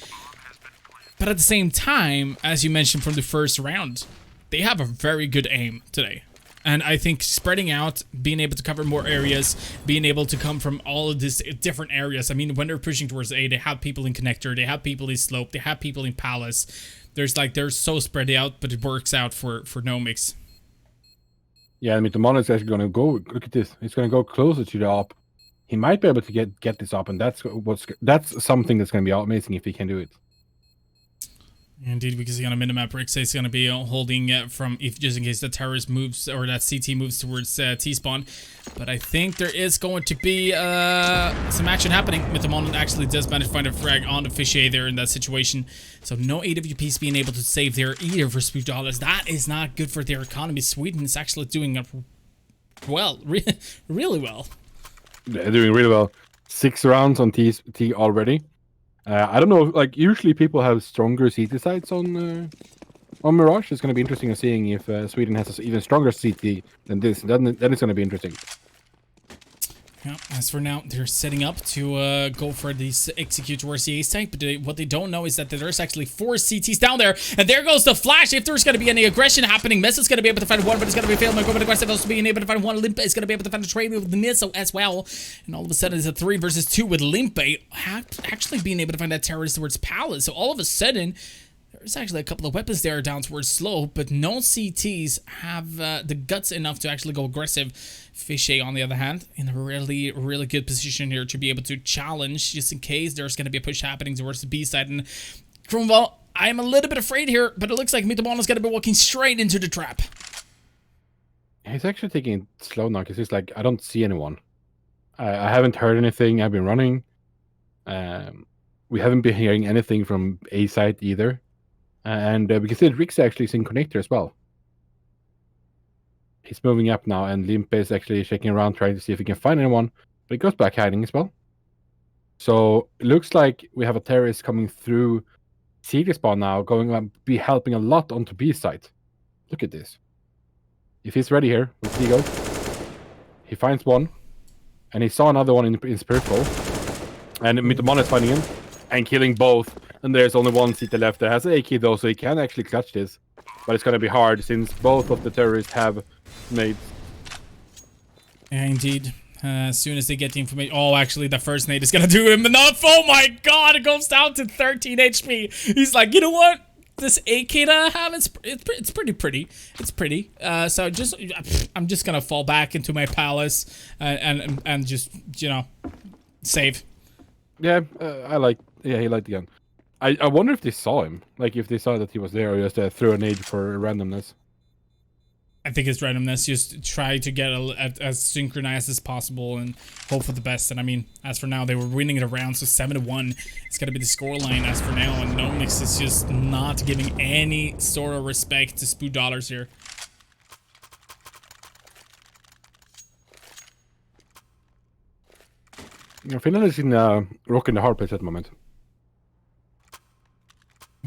Speaker 7: But at the same time, as you mentioned from the first round, they have a very good aim today. And I think spreading out, being able to cover more areas, being able to come from all of these different areas. I mean, when they're pushing towards A, they have people in Connector, they have people in Slope, they have people in Palace. They're so spread out, but it works out for Nomix.
Speaker 8: Yeah, I mean, the Mono is actually going to go, look at this, it's going to go closer to the op. He might be able to get this up, and that's something that's going to be amazing if he can do it.
Speaker 7: Indeed, because on a minimap, Rixay is going to be holding from, if just in case the terrorist moves, or that CT moves towards T-spawn. But I think there is going to be some action happening. Mythamon actually does manage to find a frag on the Fishy there in that situation. So no AWPs being able to save there either for $. That is not good for their economy. Sweden is actually doing well, really well.
Speaker 8: They're doing really well. 6 rounds on T already. I don't know, like, usually people have stronger CT sites on Mirage. It's going to be interesting to seeing if Sweden has an even stronger CT than this. Then it's going to be interesting.
Speaker 7: Yeah, as for now, they're setting up to go for this execute towards the A site, but what they don't know is that there's actually 4 CTs down there, and there goes the flash. If there's going to be any aggression happening, Messa's going to be able to find one, but it's going to be failed. Going aggressive, also being able to find one. Limpe is going to be able to find a trade with the Misso as well, and all of a sudden it's a 3 versus 2 with Limpe actually being able to find that terrorist towards Palace. So all of a sudden, there's actually a couple of weapons there down towards Slow, but no CTs have the guts enough to actually go aggressive. Fishy, on the other hand, in a really good position here to be able to challenge, just in case there's going to be a push happening towards the B side. And Kronwall, I'm a little bit afraid here, but it looks like Mythamon is going to be walking straight into the trap.
Speaker 8: He's actually taking it slow now, because he's like, I don't see anyone. I haven't heard anything. I've been running. We haven't been hearing anything from A side either. And we can see that Rix actually is in connector as well. He's moving up now, and Limpe is actually checking around, trying to see if he can find anyone. But he goes back hiding as well. So it looks like we have a terrorist coming through CD spawn now, going to be helping a lot onto B side. Look at this. If he's ready here, let's see he goes. He finds one, and he saw another one in peripheral. And Mythamon is finding him and killing both. And there's only one CT left that has an AK though, so he can actually clutch this. But it's going to be hard since both of the terrorists have nades.
Speaker 7: Yeah, indeed. As soon as they get the information... Oh, actually, the first nade is going to do him enough. Oh my god, it goes down to 13 HP. He's like, you know what? This AK that I have, it's pretty. It's pretty. So I'm just going to fall back into my palace and just, you know, save.
Speaker 8: Yeah, he liked the gun. I wonder if they saw him. Like, if they saw that he was there, or just threw a nade for randomness.
Speaker 7: I think it's randomness. Just try to get as synchronized as possible and hope for the best. And I mean, as for now, they were winning the round, so 7-1. It's going to be the scoreline as for now. And Nomix is just not giving any sort of respect to $. Here.
Speaker 8: Finland is in rocking the hard place at the moment.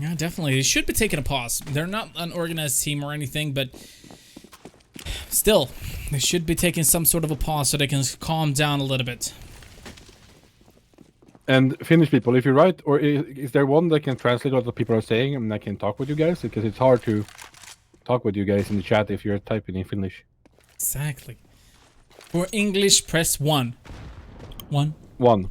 Speaker 7: Yeah, definitely. They should be taking a pause. They're not an organized team or anything, but still, they should be taking some sort of a pause so they can calm down a little bit.
Speaker 8: And Finnish people, if you write, or is there one that can translate what the people are saying and I can talk with you guys? Because it's hard to talk with you guys in the chat if you're typing in Finnish.
Speaker 7: Exactly. For English, press 1. 1.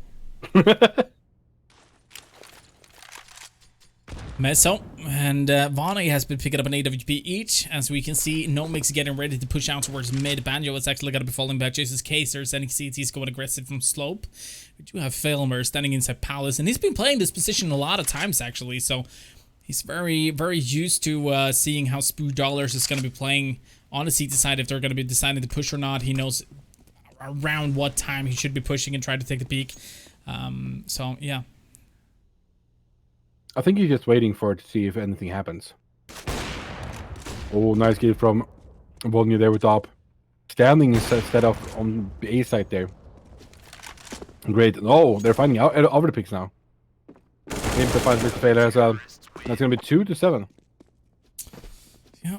Speaker 7: Meso and Vonnie has been picking up an AWP each. As we can see, Nomix getting ready to push out towards mid. Banjo is actually going to be falling back. Jesus Kaser sending CTs going aggressive from slope. We do have Filmer standing inside Palace, and he's been playing this position a lot of times actually, so he's very, very used to seeing how SWEDISH is going to be playing on the CT side, if they're going to be deciding to push or not. He knows around what time he should be pushing and try to take the peak. So yeah.
Speaker 8: I think he's just waiting for it to see if anything happens. Oh, nice kill from Volney there with top. Standing instead of on the A side there. Great. Oh, they're finding out over the picks now. Aim to find this failure as well. That's going to be 2-7.
Speaker 7: Yeah,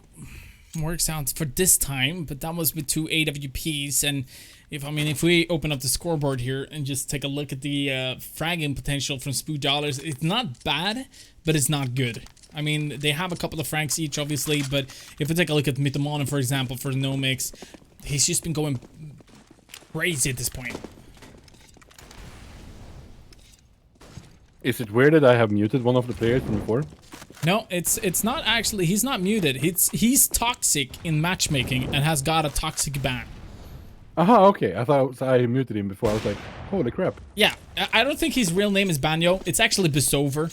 Speaker 7: works out for this time, but that was with 2 AWPs. And if we open up the scoreboard here and just take a look at the fragging potential from SWEDISH, it's not bad, but it's not good. I mean, they have a couple of frags each, obviously, but if we take a look at Mythomonon, for example, for Nomix, he's just been going crazy at this point.
Speaker 8: Is it weird that I have muted one of the players from before?
Speaker 7: No, it's not actually. He's not muted. He's toxic in matchmaking and has got a toxic ban.
Speaker 8: Aha, okay. I thought I muted him before. I was like, holy crap.
Speaker 7: Yeah, I don't think his real name is Banyo. It's actually Bisover.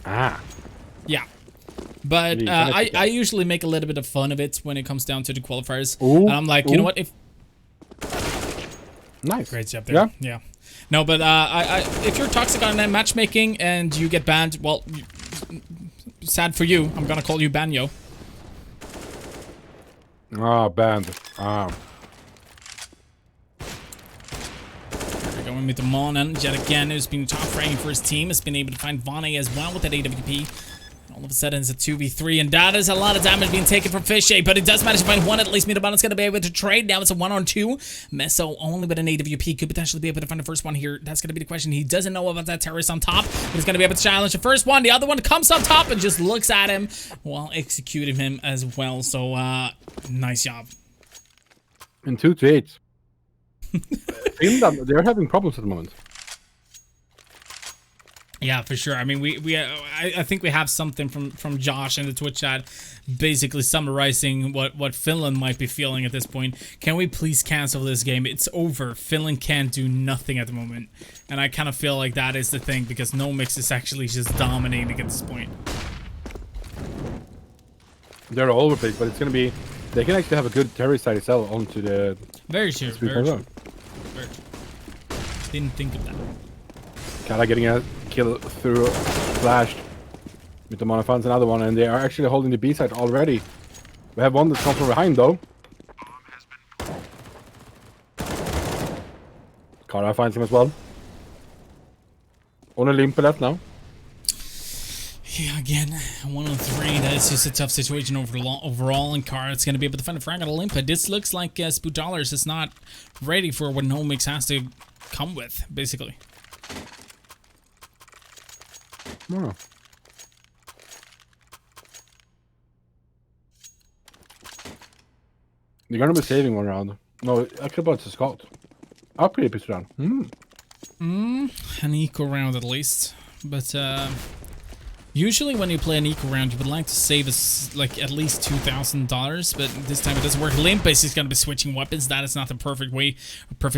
Speaker 8: Ah.
Speaker 7: Yeah. But I usually make a little bit of fun of it when it comes down to the qualifiers.
Speaker 8: Ooh,
Speaker 7: and I'm like, you know what?
Speaker 8: Nice.
Speaker 7: Great job there. Yeah. No, but if you're toxic on that matchmaking and you get banned, well, sad for you. I'm gonna call you Banyo.
Speaker 8: Ah, banned. Ah.
Speaker 7: We're going with the Monon. Jet again, who's been top fragging for his team, has been able to find Vonnie as well with that AWP. All of a sudden, it's a 2v3, and that is a lot of damage being taken from Fishy, but it does manage to find one. At least Mythomonon's going to be able to trade. Now it's a 1-on-2. Meso only with an AWP could potentially be able to find the first one here. That's going to be the question. He doesn't know about that terrorist on top, but he's going to be able to challenge the first one. The other one comes on top and just looks at him while executing him as well. So, nice job.
Speaker 8: And 2-8. Finland, they're having problems at the moment.
Speaker 7: Yeah, for sure. I mean, I think we have something from Josh in the Twitch chat, basically summarizing what Finland might be feeling at this point. Can we please cancel this game? It's over. Finland can't do nothing at the moment, and I kind of feel like that is the thing, because Nomix is actually just dominating at this point.
Speaker 8: They're all over the place, but it's gonna be. They can actually have a good terrorist side itself onto the.
Speaker 7: Very true. Very true. Didn't think of that.
Speaker 8: Kala getting a kill through flashed. Mythomonon finds another one, and they are actually holding the B side already. We have one that's come from behind though. Kara finds him as well. Only Limpa left now.
Speaker 7: Yeah, again, 1-on-3. That's just a tough situation overall, and Kara's going to be able to find a frag on Olympia. This looks like SWEDISH is not ready for what Nomix has to come with, basically.
Speaker 8: Oh. You're gonna be saving one round. No, I could about to scout. Upgrade pitch round.
Speaker 7: An eco round at least. But usually when you play an eco round, you would like to save us like at least $2,000, but this time it doesn't work. Limpus is gonna be switching weapons. That is not the perfect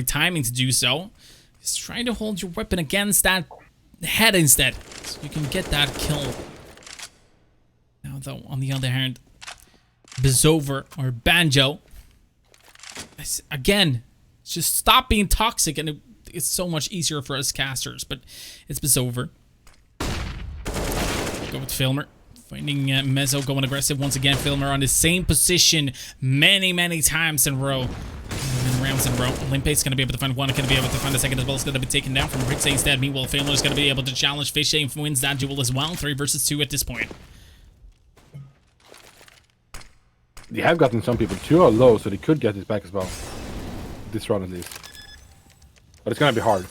Speaker 7: timing to do so. Just trying to hold your weapon against that head instead, so you can get that kill. Now though, on the other hand, Bisover or Banjo, again, just stop being toxic, and it's so much easier for us casters. But it's Bisover. Go with Filmer, finding Meso going aggressive once again. Filmer on the same position many times in a row. Rounds in a row. Limpe's going to be able to find one. Going to be able to find a second as well. It's going to be taken down from Rixay instead. Meanwhile, Filmer's going to be able to challenge Fishy and wins that duel as well. 3 versus 2 at this point.
Speaker 8: They have gotten some people. 2 are low, so they could get this back as well. This round at least. But it's going to be hard.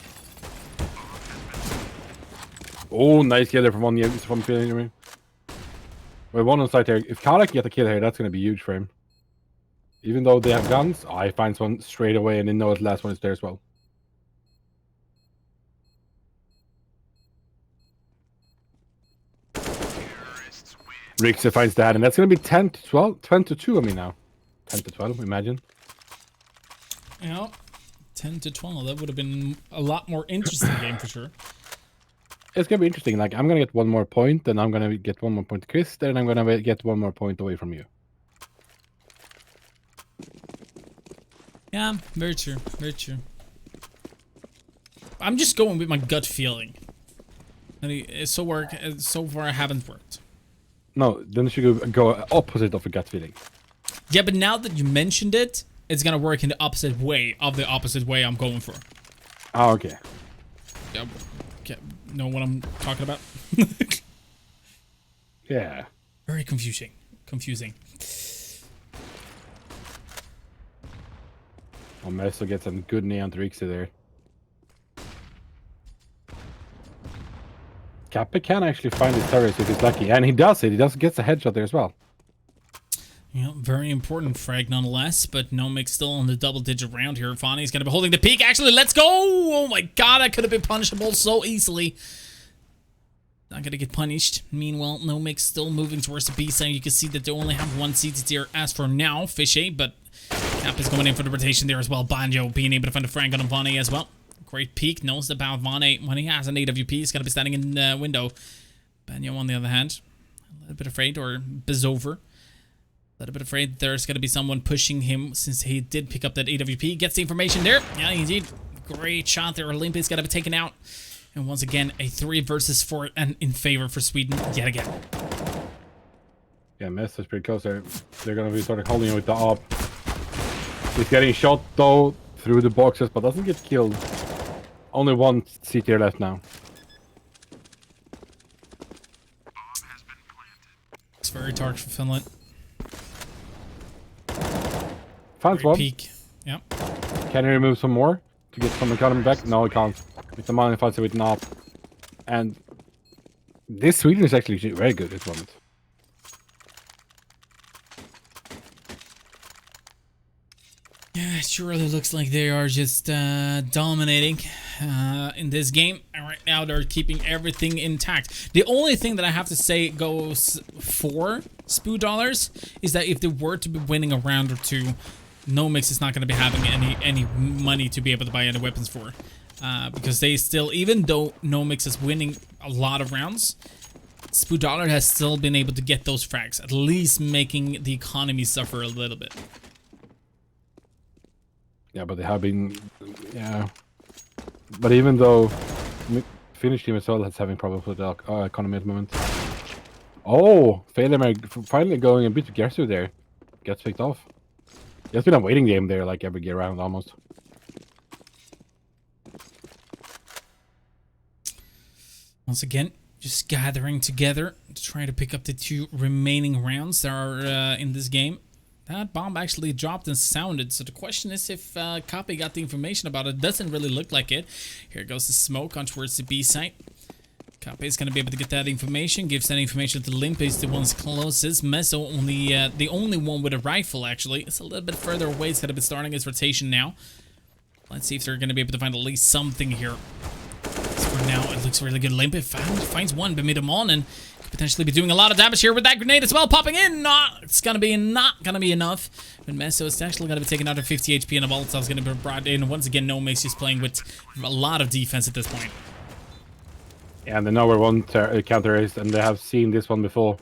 Speaker 8: Oh, nice kill there from one from Finnish. Well, one on side there. If Kala can get the kill here, that's going to be huge for him. Even though they have guns, he finds one straight away, and they know the last one is there as well. Rixer finds that, and that's going to be 10 to 12, 10 to 2, I mean now. 10 to 12, imagine.
Speaker 7: Yeah, 10 to 12. That would have been a lot more interesting game for sure.
Speaker 8: It's going to be interesting. Like, I'm going to get 1 more point, then I'm going to get 1 more point to Chris, then I'm going to get 1 more point away from you.
Speaker 7: Yeah, very true. Very true. I'm just going with my gut feeling. And so far, I haven't worked.
Speaker 8: No, then you should go opposite of a gut feeling.
Speaker 7: Yeah, but now that you mentioned it, it's gonna work in the opposite way of the opposite way I'm going for.
Speaker 8: Oh, okay.
Speaker 7: Yeah, know what I'm talking about?
Speaker 8: Yeah.
Speaker 7: Very confusing.
Speaker 8: Oh, Meso gets some good neon to Rixie there. Kappa can actually find his turrets if he's lucky, and he does it. He gets a headshot there as well.
Speaker 7: Yeah, very important frag nonetheless, but Nomic's still on the double-digit round here. Fonny's gonna be holding the peak. Actually, let's go! Oh my god, that could have been punishable so easily. Not gonna get punished. Meanwhile, Nomic's still moving towards the B side. You can see that they only have 1 CT tier as for now, Fishy, but Cap is going in for the rotation there as well. Banjo being able to find a frag on Vonnie as well. Great peek, knows about Vonnie. When he has an AWP, he's gonna be standing in the window. Banjo, on the other hand, a little bit afraid, or Bizover. A little bit afraid there's going to be someone pushing him since he did pick up that AWP. Gets the information there. Yeah, indeed. Great shot there. Olympus got to be taken out. And once again, a 3 versus 4 and in favor for Sweden yet again.
Speaker 8: Yeah, Mess is pretty close there. They're going to be sort of holding it with the op. He's getting shot though through the boxes, but doesn't get killed. Only 1 CT left now.
Speaker 7: It's very dark for Finland.
Speaker 8: Finds one.
Speaker 7: Peak. Yep.
Speaker 8: Can he remove some more to get some economy back? No, he can't. With the money fights with an op. And this Sweden is actually very good at this moment.
Speaker 7: Yeah, it surely looks like they are just dominating in this game. And right now they're keeping everything intact. The only thing that I have to say goes for Spoo Dollars is that if they were to be winning a round or two, Nomix is not going to be having any money to be able to buy any weapons for. Because they still, even though Nomix is winning a lot of rounds, Spoo Dollar has still been able to get those frags, at least making the economy suffer a little bit.
Speaker 8: Yeah, but they have been, yeah. But even though Finnish team as well is having problems with the economy at the moment. Oh, finally going a bit aggressive there. Gets picked off. There's been a waiting game there, like every gear round almost.
Speaker 7: Once again, just gathering together to try to pick up the 2 remaining rounds that are in this game. That bomb actually dropped and sounded, so the question is if Kapi got the information about it. Doesn't really look like it. Here goes the smoke on towards the B site. Kapi is going to be able to get that information, gives that information to Limpis, the ones closest. Meso, the only one with a rifle, actually. It's a little bit further away. It's going to be starting his rotation now. Let's see if they're going to be able to find at least something here. So for now, it looks really good. Limpis finds one, but made him on, and could potentially be doing a lot of damage here with that grenade as well. Popping in, it's going to be not going to be enough. But Meso is actually going to be taking out 50 HP, and a Volta is going to be brought in. Once again, Nomix is playing with a lot of defense at this point.
Speaker 8: Yeah, and they know where one counter is, and they have seen this one before.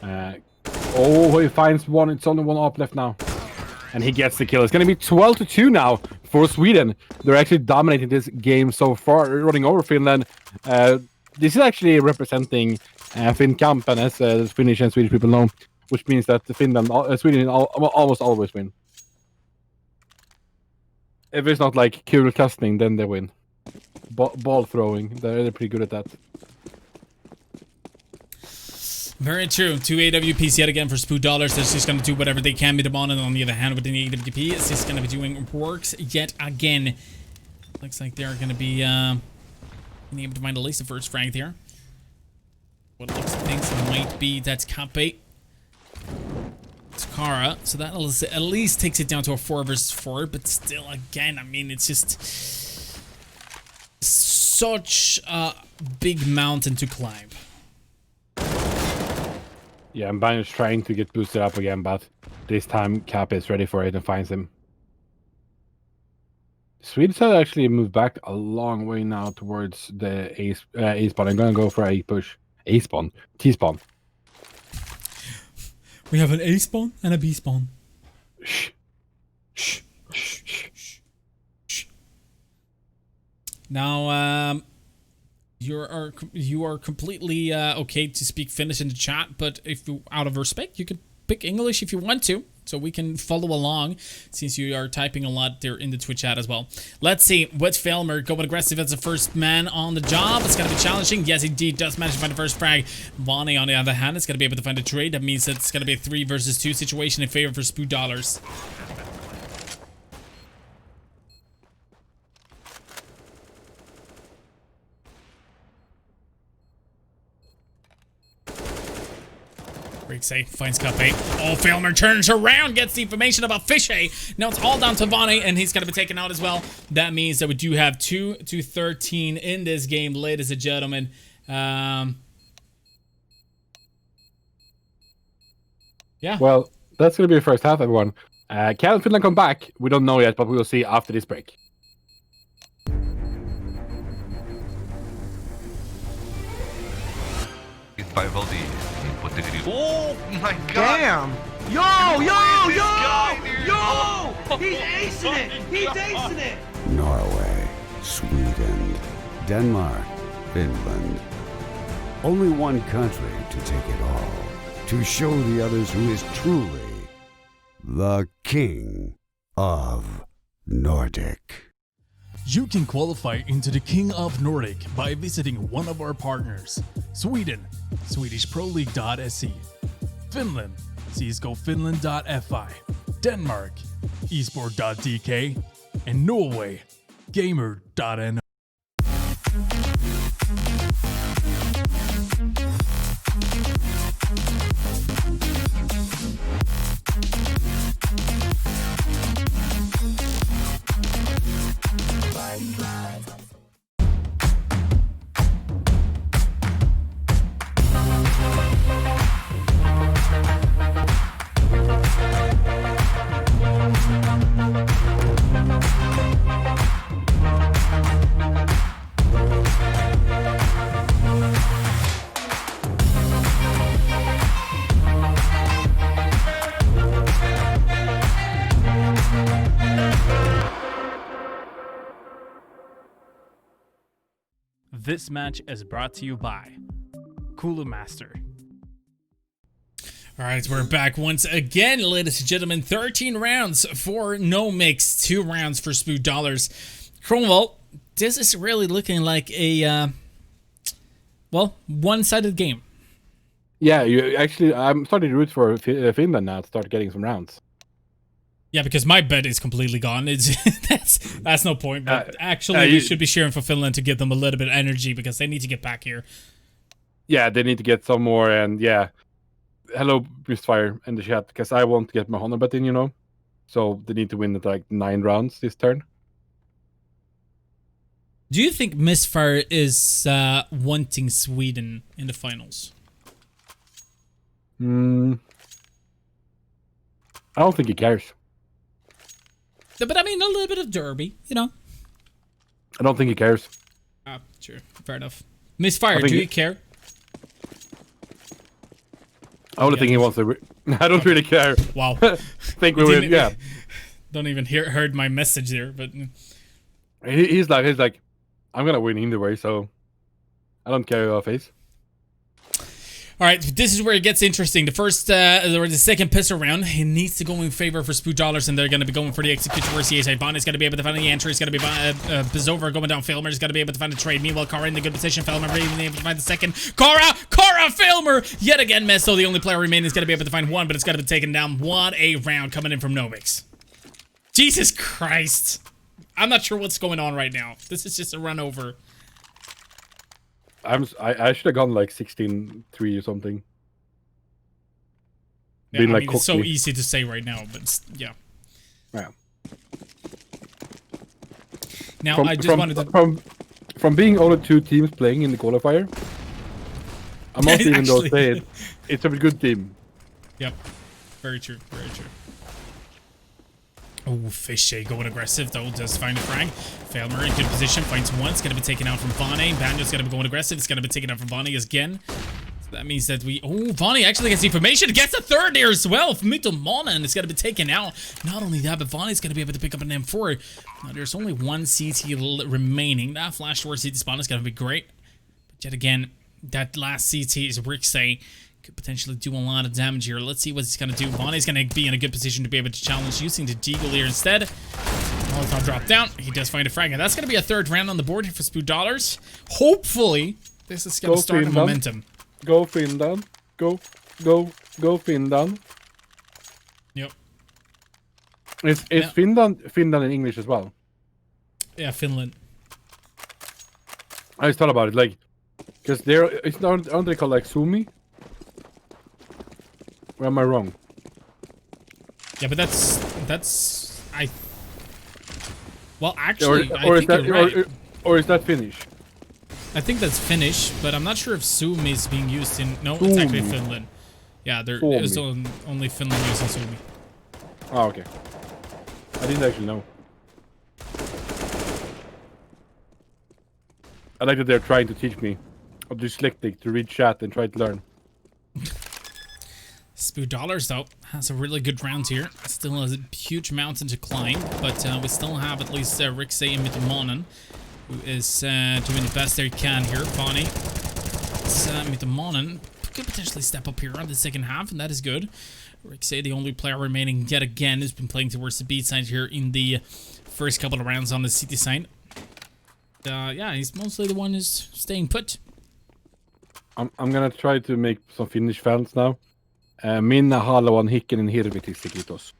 Speaker 8: Oh, he finds one. It's only 1 op left now. And he gets the kill. It's going to be 12-2 now for Sweden. They're actually dominating this game so far, running over Finland. This is actually representing Finnkamp, and as Finnish and Swedish people know, which means that Sweden almost always win. If it's not like Kul casting, then they win. Ball throwing, they're pretty good at that.
Speaker 7: Very true. 2 AWPs yet again for Spoo Dollars. They're just going to do whatever they can with the on, and on the other hand, with the AWP, it's just going to be doing works yet again. Looks like they're going to be able to find at least the first frag there. What looks like things might be that's Kape. It's Kara, so that at least takes it down to a 4 versus 4, but still, again, I mean, it's just such a big mountain to climb.
Speaker 8: Yeah, and Banner's trying to get boosted up again, but this time Cap is ready for it and finds him. Swedes have actually moved back a long way now towards the A spawn. I'm gonna go for A push. A spawn. T spawn.
Speaker 10: We have an A spawn and a B spawn.
Speaker 8: Shh. Shh. Shh. Shh.
Speaker 7: Shh. Now, you are completely okay to speak Finnish in the chat, but if you, out of respect, you could pick English if you want to, so we can follow along, since you are typing a lot there in the Twitch chat as well. Let's see, what's Filmer going aggressive as the first man on the job? It's gonna be challenging. Yes, indeed, does manage to find the first frag. Vonnie, on the other hand, is gonna be able to find a trade. That means it's gonna be a 3 versus 2 situation in favor for Spoo Dollars. Breaks A, finds Cup A. Oh, Filmer turns around, gets the information about Fish A. Now it's all down to Vonnie, and he's going to be taken out as well. That means that we do have 2-13 in this game, ladies and gentlemen. Yeah.
Speaker 8: Well, that's going to be the first half, everyone. Can Finland come back? We don't know yet, but we will see after this break.
Speaker 4: By Voldy. Oh my god!
Speaker 5: Damn! Yo! He's acing it! He's acing it!
Speaker 6: Norway, Sweden, Denmark, Finland. Only one country to take it all. To show the others who is truly the king of Nordic.
Speaker 9: You can qualify into the King of Nordic by visiting one of our partners. Sweden, SwedishProLeague.se. Finland, CSGOFinland.fi. Denmark, esport.dk. And Norway, Gamer.no. This match is brought to you by Cooler Master.
Speaker 7: All right, we're back once again, ladies and gentlemen. 13 rounds for No Mix, 2 rounds for Spoo Dollars. Cromwell, this is really looking like a, well, one-sided game.
Speaker 8: Yeah, I'm starting to root for Finland now to start getting some rounds.
Speaker 7: Yeah, because my bet is completely gone. It's that's no point. But actually, you should be cheering for Finland to give them a little bit of energy because they need to get back here.
Speaker 8: Yeah, they need to get some more, and yeah. Hello, Mistfire in the chat, because I want to get my HONORBET in, you know. So they need to win at like 9 rounds this turn.
Speaker 7: Do you think Misfire is wanting Sweden in the finals?
Speaker 8: I don't think he cares.
Speaker 7: But I mean, a little bit of derby, you know.
Speaker 8: I don't think he cares.
Speaker 7: Sure, fair enough. Misfire, do you care?
Speaker 8: I only think he wants to. I don't really care.
Speaker 7: Wow.
Speaker 8: Think we win. Yeah.
Speaker 7: Don't even heard my message there, but
Speaker 8: he's like, I'm gonna win either way, so I don't care about face.
Speaker 7: All right, this is where it gets interesting. The first, or the second pistol round, it needs to go in favor for Spoo Dollars, and they're going to be going for the execution versus the A side. Bond is going to be able to find the entry. It's going to be Bizova going down. Filmer is going to be able to find the trade. Meanwhile, Kara in the good position. Filmer being able to find the second. Kara, Filmer, yet again missed. So the only player remaining is going to be able to find one, but it's going to be taken down. 1A round coming in from Novix. Jesus Christ. I'm not sure what's going on right now. This is just a run over.
Speaker 8: I should have gone like 16-3 or something.
Speaker 7: Yeah, I mean, it's so easy to say right now, but yeah.
Speaker 8: Yeah.
Speaker 7: Now I just wanted to
Speaker 8: from being only 2 teams playing in the qualifier, I must even though
Speaker 7: Actually.
Speaker 8: say it. It's a good team.
Speaker 7: Yep. Very true. Very true. Oh, Fishy going aggressive though. Does find a frag. Failmer in good position. Finds one. It's going to be taken out from Vonnie. Banyo's going to be going aggressive. It's going to be taken out from Vonnie again. So that means that we... Oh, Vonnie actually gets information. Gets a third there as well. Mythomona, and it's going to be taken out. Not only that, but Vonnie's going to be able to pick up an M4. Now, there's only one CT remaining. That flash towards CT spawn is going to be great. But yet again, that last CT is Rixay. Could potentially do a lot of damage here. Let's see what he's going to do. Vonnie's going to be in a good position to be able to challenge using the Deagle here instead. Molotov drop down. He does find a frag. And that's going to be a third round on the board here for $2. Hopefully, this is going to start a momentum.
Speaker 8: Go Finland. Go Finland.
Speaker 7: Yep.
Speaker 8: Is Finland in English as well?
Speaker 7: Yeah, Finland.
Speaker 8: I just thought about it, like, because aren't they called like Sumi? Or am I wrong?
Speaker 7: Yeah, but that's well, actually, I think you're right.
Speaker 8: Or is that Finnish?
Speaker 7: I think that's Finnish, but I'm not sure if Sumi is being used in... No, it's actually Finland. Yeah, there is only Finland using Sumi.
Speaker 8: Oh, okay. I didn't actually know. I like that they're trying to teach me. I'm dyslexic to read chat and try to learn.
Speaker 7: $2 though has a really good round here. Still has a huge mountain to climb, but we still have at least Rixay and Mythomonen, who is doing the best they can here. Bonnie, Mythomonen could potentially step up here on the second half, and that is good. Rixay, the only player remaining yet again, has been playing towards the B side here in the first couple of rounds on the city side. Yeah, he's mostly the one who's staying put.
Speaker 8: I'm gonna try to make some Finnish fans now. Minna haluan Hikkinen hirvitiksi, kiitos.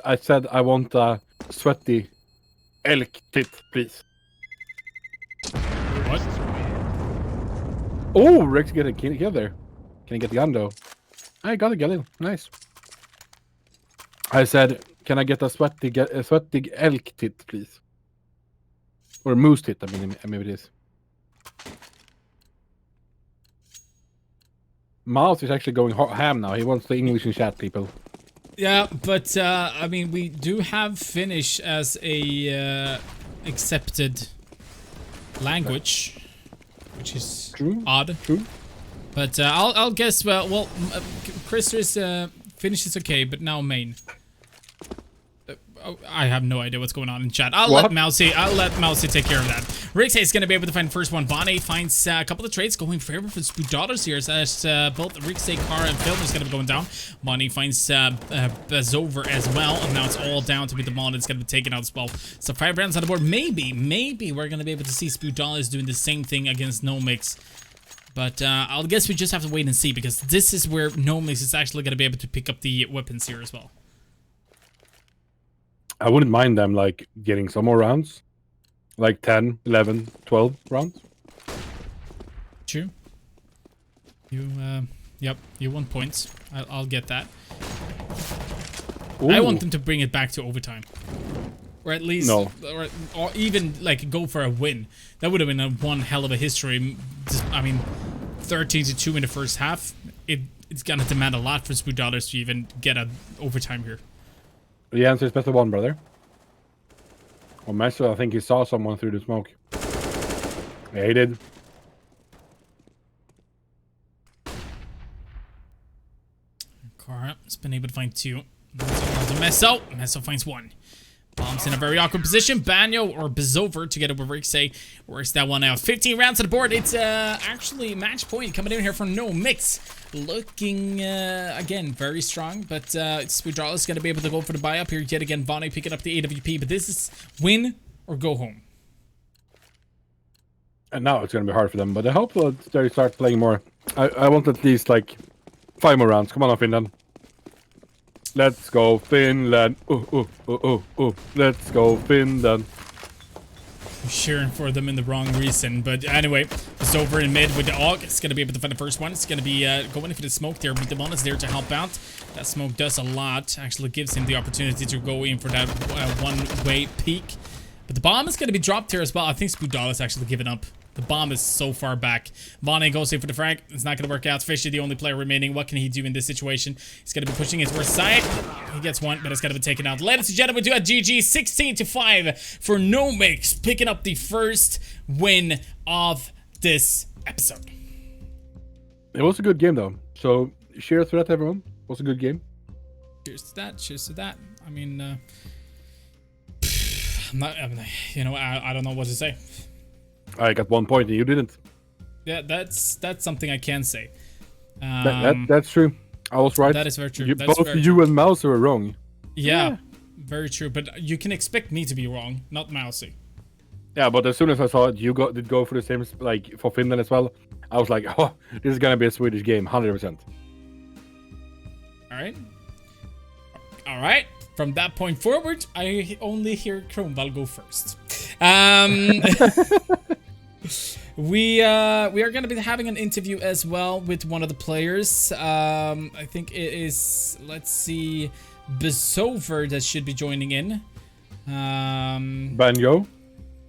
Speaker 8: I said I want a sweaty elk tit, please.
Speaker 7: What?
Speaker 8: Oh, Rex get a kill there. Can I get the gun though? I got a gun. Nice. I said, can I get a sweaty elk tit, please? Or moose tit, I mean, maybe it is. Mouse is actually going ham now. He wants the English in chat, people.
Speaker 7: Yeah, but I mean, we do have Finnish as a accepted language, which is odd.
Speaker 8: True.
Speaker 7: But I'll guess. Well, Krister's Finnish is okay, but now main. I have no idea what's going on in chat. I'll let Mousy take care of that. Rixay is going to be able to find the first one. Bonnie finds a couple of trades going favor for $2 here as both Rixay, Kara, and Film is going to be going down. Bonnie finds Bazover as well, and now it's all down to be the Mon. It's going to be taken out as well. So 5 rounds on the board. Maybe we're going to be able to see $2 doing the same thing against Nomix. But I'll guess we just have to wait and see, because this is where Nomix is actually going to be able to pick up the weapons here as well.
Speaker 8: I wouldn't mind them, like, getting some more rounds. Like 10, 11, 12 rounds.
Speaker 7: True. Yep, you want points. I'll get that.
Speaker 8: Ooh.
Speaker 7: I want them to bring it back to overtime. Or at least...
Speaker 8: No.
Speaker 7: Or even, like, go for a win. That would have been one hell of a history. I mean, 13-2 in the first half. It's gonna demand a lot for $2 to even get an overtime here.
Speaker 8: The answer is best of one, brother. Or Messer, I think he saw someone through the smoke. Yeah, he did.
Speaker 7: Kara has been able to find 2. Meso. Meso finds 1. Bombs in a very awkward position. Banyo or Bazover together with Rixay works that one out. 15 rounds on the board. It's actually match point coming in here for Nomix. Looking, again, very strong, but SWEDISH is going to be able to go for the buy-up here yet again. Bonnie picking up the AWP, but this is win or go home.
Speaker 8: And now it's going to be hard for them, but I hope they start playing more. I want at least, like, 5 more rounds. Come on, Finland. Let's go, Finland. Let's go, Finland.
Speaker 7: I'm cheering for them in the wrong reason, but anyway, it's over in mid with the AUG. It's going to be able to find the first one. It's going to be going for the smoke there, but the one is there to help out. That smoke does a lot. Actually gives him the opportunity to go in for that one-way peek. But the bomb is going to be dropped here as well. I think Spoodal is actually giving up. The bomb is so far back. Vonne goes in for the frag. It's not going to work out. Fishy, the only player remaining. What can he do in this situation? He's going to be pushing his worst side. He gets one, but it's going to be taken out. Ladies and gentlemen, we do a GG 16-5 for Nomix, picking up the first win of this episode.
Speaker 8: It was a good game, though. So, cheers for that, everyone. It was a good game.
Speaker 7: Cheers to that. Cheers to that. I mean, I don't know what to say.
Speaker 8: I got 1 point and you didn't.
Speaker 7: Yeah, that's something I can say.
Speaker 8: That's true. I was right.
Speaker 7: That is very true.
Speaker 8: Both you and Mouse were wrong.
Speaker 7: Yeah, very true. But you can expect me to be wrong, not Mousy.
Speaker 8: Yeah, but as soon as I saw it, you did go for the same, like, for Finland as well. I was like, oh, this is gonna be a Swedish game, 100%.
Speaker 7: All right. From that point forward, I only hear Kronwall go first. We are going to be having an interview as well with one of the players. I think it is, let's see, Besover that should be joining in.
Speaker 8: Banjo?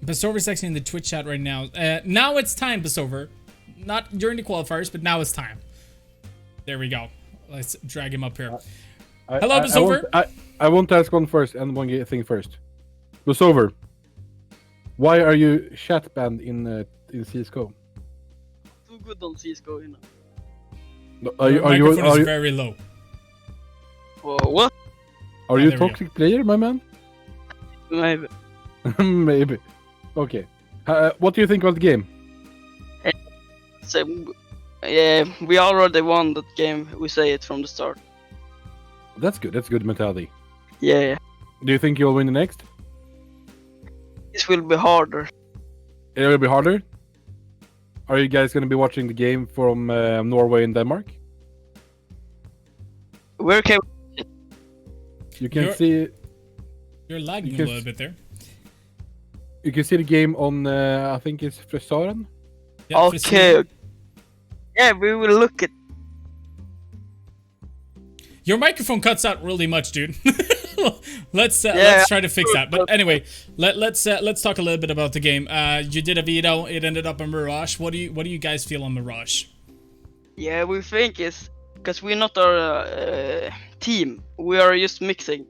Speaker 7: Besover is actually in the Twitch chat right now. Now it's time, Besover. Not during the qualifiers, but now it's time. There we go. Let's drag him up here. Hello, Besover.
Speaker 8: I want to ask one first and one thing first. Besover, why are you chat banned in CS:GO?
Speaker 11: Too good on CS:GO, you know.
Speaker 8: Are you
Speaker 7: microphone is very low.
Speaker 11: What?
Speaker 8: Are you a toxic player, my man?
Speaker 11: Maybe.
Speaker 8: Maybe. Okay. What do you think about the game?
Speaker 11: So, yeah, we already won that game. We say it from the start.
Speaker 8: That's good. That's good mentality.
Speaker 11: Yeah.
Speaker 8: Do you think you'll win the next?
Speaker 11: This will be harder.
Speaker 8: It will be harder? Are you guys going to be watching the game from Norway and Denmark?
Speaker 11: Where can
Speaker 8: you can see...
Speaker 7: You're lagging a little bit there.
Speaker 8: You can see the game on, I think it's Frisaren?
Speaker 7: Yeah,
Speaker 11: okay. Yeah, we will look at...
Speaker 7: Your microphone cuts out really much, dude. Let's try to fix that. But anyway, let's talk a little bit about the game. You did a veto. It ended up in Mirage. What do you guys feel on Mirage?
Speaker 11: Yeah, we think it's because we're not our team. We are just mixing.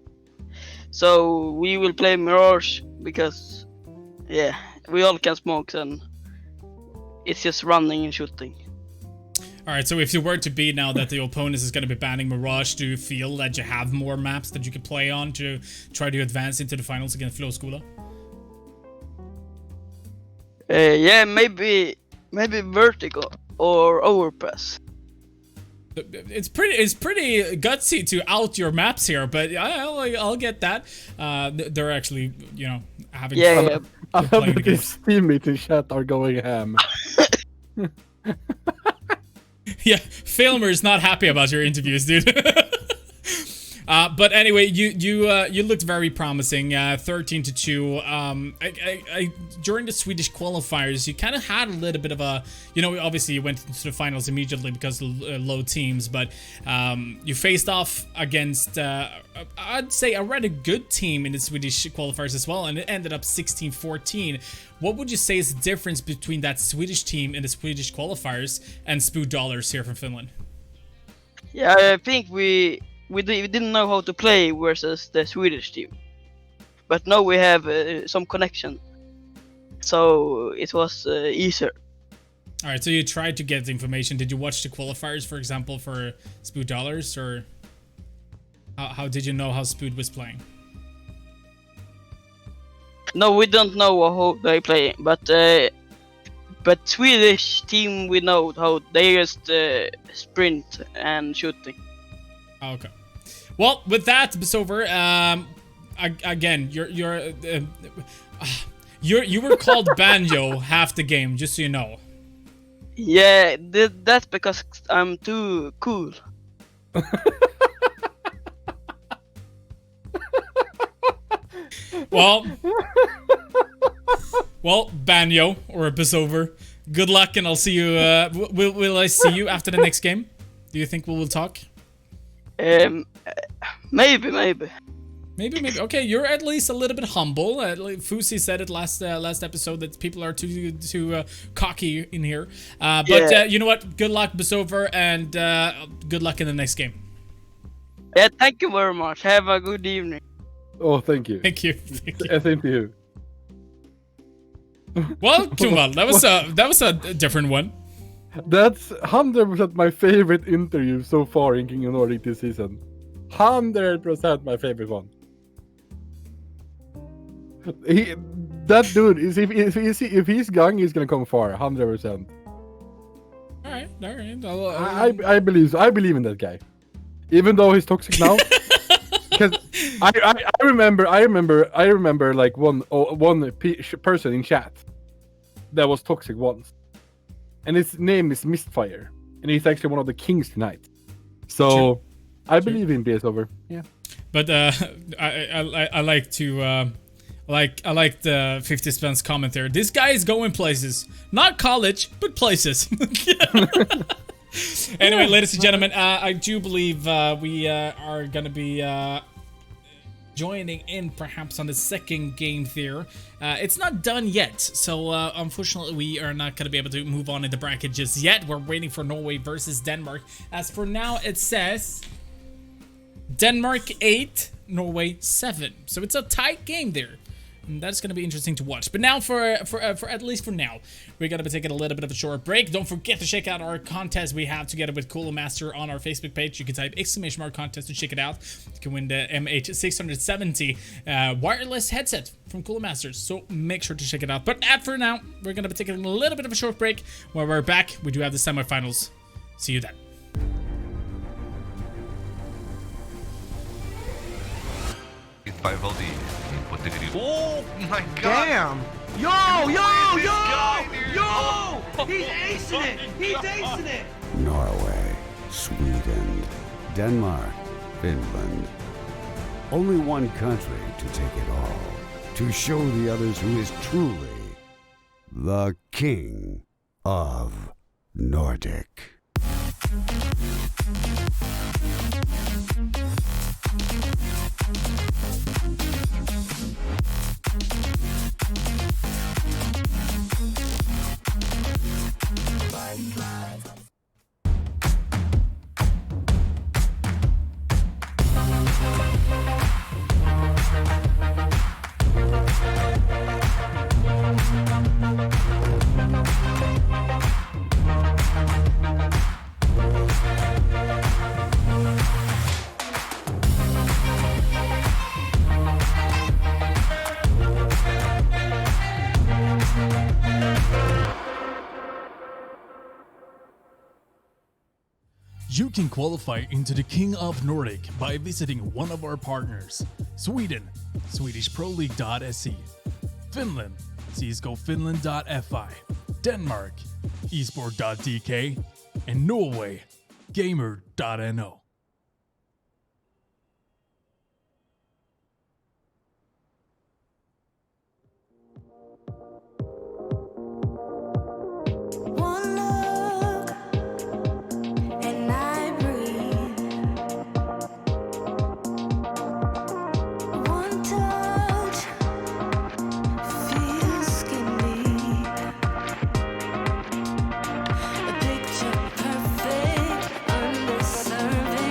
Speaker 11: So we will play Mirage because we all can smoke and it's just running and shooting.
Speaker 7: Alright, so if you were to be now that the opponent is going to be banning Mirage, do you feel that you have more maps that you can play on to try to advance into the finals against Flowskola?
Speaker 11: Yeah, maybe Vertigo or Overpass.
Speaker 7: It's pretty gutsy to out your maps here, but I'll get that. They're actually, having fun.
Speaker 8: I love that his teammates in chat are going ham.
Speaker 7: Yeah, Filmer's not happy about your interviews, dude. But anyway, you looked very promising. 13-2. During the Swedish qualifiers, you kind of had a little bit of a, obviously you went into the finals immediately because of low teams, but you faced off against, I'd say, a rather good team in the Swedish qualifiers as well, and it ended up 16-14. What would you say is the difference between that Swedish team in the Swedish qualifiers and Spoodallers here from Finland?
Speaker 11: Yeah, I think we didn't know how to play versus the Swedish team, but now we have some connection, so it was easier.
Speaker 7: All right, so you tried to get the information. Did you watch the qualifiers, for example, for Spoodallers, or how did you know how Spood was playing?
Speaker 11: No, we don't know how they play, but Swedish team we know how they just sprint and shooting.
Speaker 7: Okay. Well, with that, Besover, again, you were called Banjo half the game, just so you know.
Speaker 11: Yeah, that's because I'm too cool.
Speaker 7: Well, Banjo or Besover, good luck, and I'll see you. Will I see you after the next game? Do you think we will talk?
Speaker 11: Maybe.
Speaker 7: Maybe. Okay, you're at least a little bit humble. Fusi said it last episode that people are too cocky in here. But you know what? Good luck, Basover, and good luck in the next game.
Speaker 11: Yeah, thank you very much. Have a good evening.
Speaker 8: Oh, thank you.
Speaker 7: Thank you.
Speaker 8: Same to you.
Speaker 7: Well, Kumal, that was a different one.
Speaker 8: That's 100% my favorite interview so far in King of Nordic this season. 100% my favorite one. That dude is if he's young, he's gonna come far. 100%.
Speaker 7: All right.
Speaker 8: I believe in that guy, even though he's toxic now. Because I remember like one person in chat that was toxic once, and his name is Mistfire, and he's actually one of the kings tonight. So I believe in BSover. Yeah.
Speaker 7: But I like to. I like the 50 Spence comment there. This guy is going places. Not college, but places. Anyway, ladies and gentlemen, I do believe we are going to be joining in perhaps on the second game there. It's not done yet, so unfortunately we are not going to be able to move on in the bracket just yet. We're waiting for Norway versus Denmark. As for now, it says Denmark 8, Norway 7. So it's a tight game there. And that's going to be interesting to watch. But now, for at least for now, we're going to be taking a little bit of a short break. Don't forget to check out our contest we have together with Cooler Master on our Facebook page. You can type !contest to check it out. You can win the MH670 wireless headset from Cooler Masters. So make sure to check it out. But for now, we're going to be taking a little bit of a short break. When we're back, we do have the semifinals. See you then.
Speaker 4: Oh my god!
Speaker 5: Damn! Yo! He's acing it! He's acing it!
Speaker 6: Norway, Sweden, Denmark, Finland. Only one country to take it all. To show the others who is truly the King of Nordic.
Speaker 9: You can qualify into the King of Nordic by visiting one of our partners. Sweden, SwedishProLeague.se. Finland, CSGOFinland.fi. Denmark, Esport.dk. And Norway, Gamer.no.
Speaker 3: Perfect, underserved.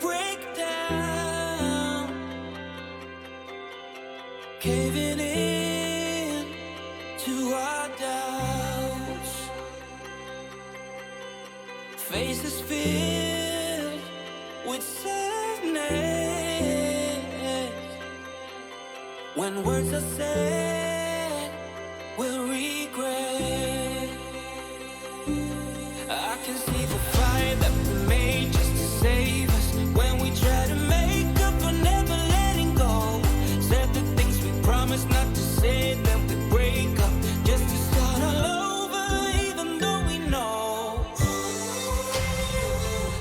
Speaker 1: break down, caving in to our doubts. Faces filled with sadness. When words are said, we'll regret. I can see the fire that we made just to save us. When we try to make up for never letting go. Said the things we promised not to say, then we break up just to start all over, even though we know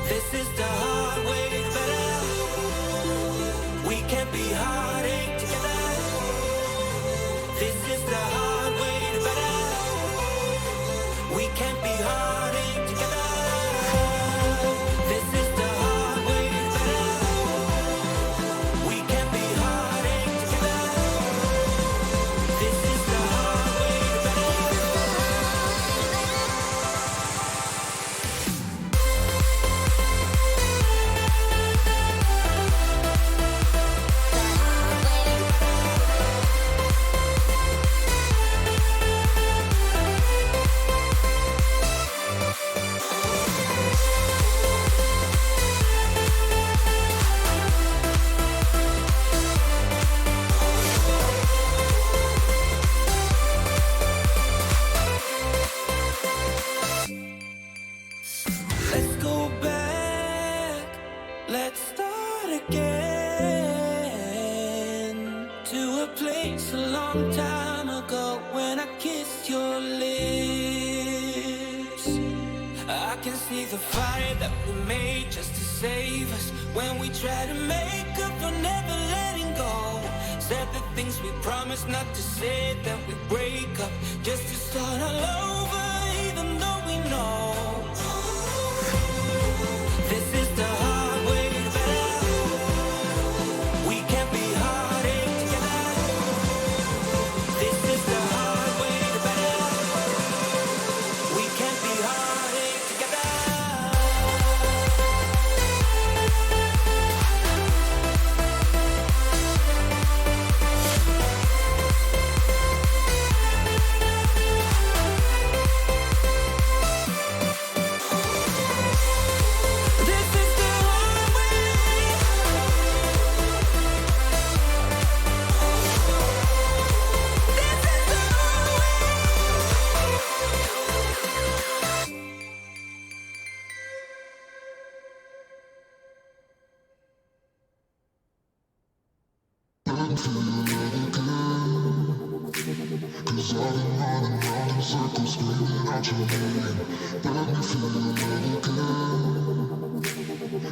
Speaker 1: this is the hard way better. We can't be heartache together. This is the hard way better. We can't be heartache together. This is the hard way better. We can't be heartache together. This is the hard way better. Let's go back, let's start again to a place a long time ago when I kissed your lips. I can see the fire that we made just to save us. When we try to make up for never letting go. Said the things we promised not to say, then we break up just to start all over, even though we know this is the hard way better. We can't be heartache together. This is the hard way better. We can't be heartache together. This is the hard way. This is the hard way.
Speaker 2: Beg for your love again. Cause I've been running round in circles screaming out your name. Beg me for your love again.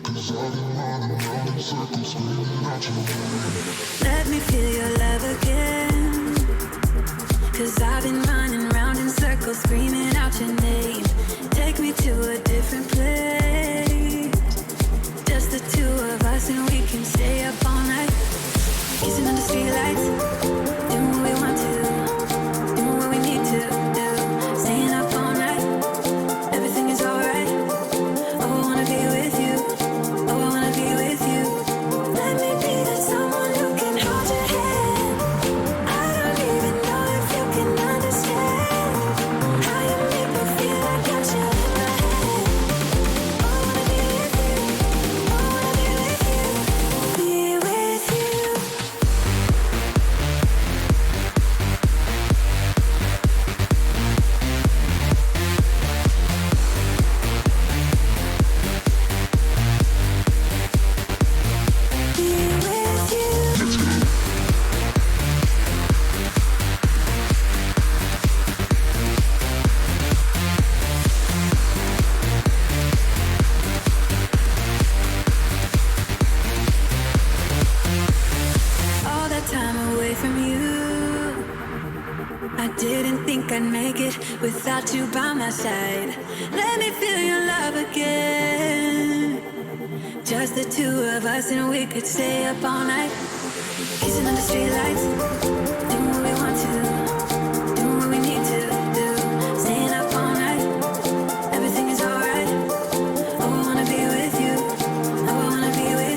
Speaker 2: Cause I've been running round in circles screaming out your name.
Speaker 3: Let me feel your love again. Cause I've been running round in circles screaming out your name. Take me to a different place. Just the two of us and we can stay up all night. Kissing under streetlights, doing what we want to, doing what we need to do. Staying up all night, everything is alright. Oh, I wanna be with you. Oh, I wanna be with you. Let me be the someone who can hold your hand. I don't even know if you can understand how you make me feel like I'm chill in my head. Oh, I wanna be with you. Oh, I wanna be with you. Be with you. Be with you. All that time away from you, I didn't think I'd make it without you by my side. Let me feel your love again. Just the two of us and we could stay up all night. Kissing under streetlights, doing what we want to, doing what we need to do. Staying up all night, everything is alright. Oh, I wanna be with you. Oh, I wanna be with you.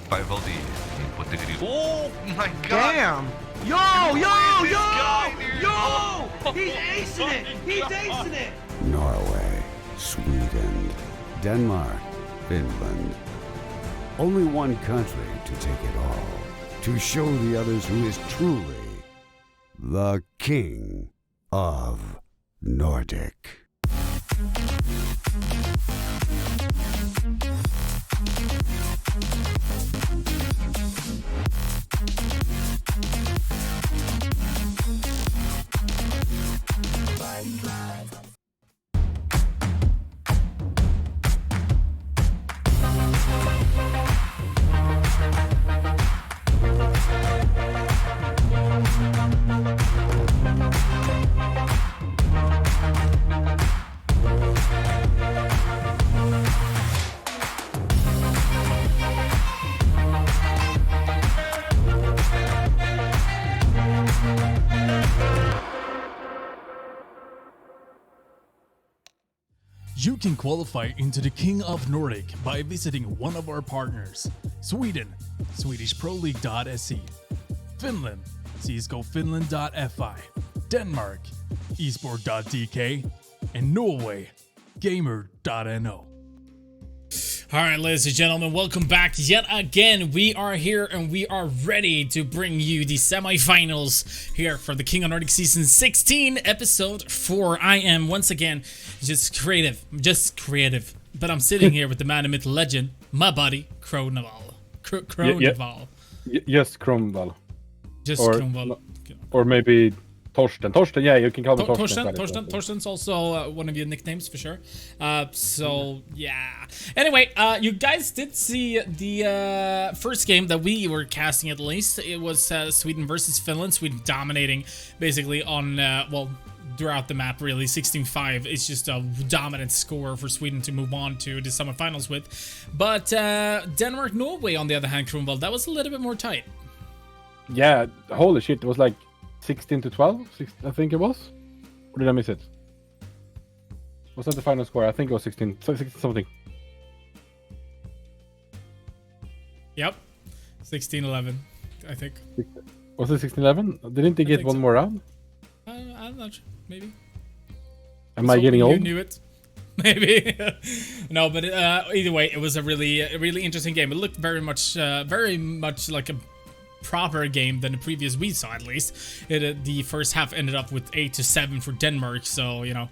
Speaker 4: 5LD. Put the grid. Oh my god!
Speaker 5: Damn! Yo! He's acing it! He's acing it!
Speaker 6: Norway, Sweden, Denmark, Finland. Only one country to take it all. To show the others who is truly the king of Nordic.
Speaker 9: You can qualify into the King of Nordic by visiting one of our partners. Sweden, SwedishProLeague.se. Finland, CSGOFinland.fi. Denmark, esport.dk. And Norway, gamer.no.
Speaker 7: All right, ladies and gentlemen, welcome back yet again. We are here and we are ready to bring you the semifinals here for the King of Nordic Season 16, Episode 4. I am, once again, just creative. But I'm sitting here with the man, the myth, legend, my buddy, Kronval. Kronval.
Speaker 8: Yes, Kronval.
Speaker 7: Just Kronval.
Speaker 8: Or maybe Torsten, yeah, you can call me Torsten.
Speaker 7: Torsten's also one of your nicknames for sure. So yeah. Anyway, you guys did see the first game that we were casting. At least it was Sweden versus Finland. Sweden dominating basically on throughout the map. Really, 16-5. It's just a dominant score for Sweden to move on to the semifinals with. But Denmark, Norway, on the other hand, Kronval, that was a little bit more tight.
Speaker 8: Yeah, holy shit! It was like 16-12, I think it was. Or did I miss it? Was that the final score? I think it was 16 something.
Speaker 7: Yep, 16-11, I think.
Speaker 8: Was it 16-11? Didn't they get one
Speaker 7: so.
Speaker 8: more round?
Speaker 7: I'm not sure. Maybe.
Speaker 8: Am I getting old?
Speaker 7: You knew it. Maybe. No, but either way, it was a really interesting game. It looked very much like a proper game than the previous we saw, at least. The first half ended up with 8-7 for Denmark, so, you know,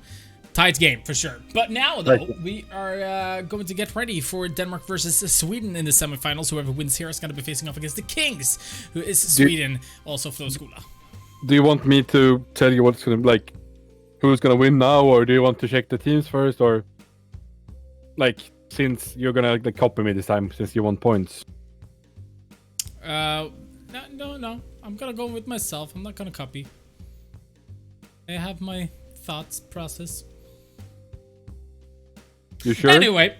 Speaker 7: tight game for sure. But now, though, we are going to get ready for Denmark versus Sweden in the semifinals. Whoever wins here is going to be facing off against the Kings, who is Sweden, also Flowskola.
Speaker 8: Do you want me to tell you what's going to, like, who's going to win now, or do you want to check the teams first, or, like, since you're going to copy me this time, since you want points?
Speaker 7: No. I'm gonna go with myself. I'm not gonna copy. I have my thoughts process.
Speaker 8: You sure?
Speaker 7: Anyway,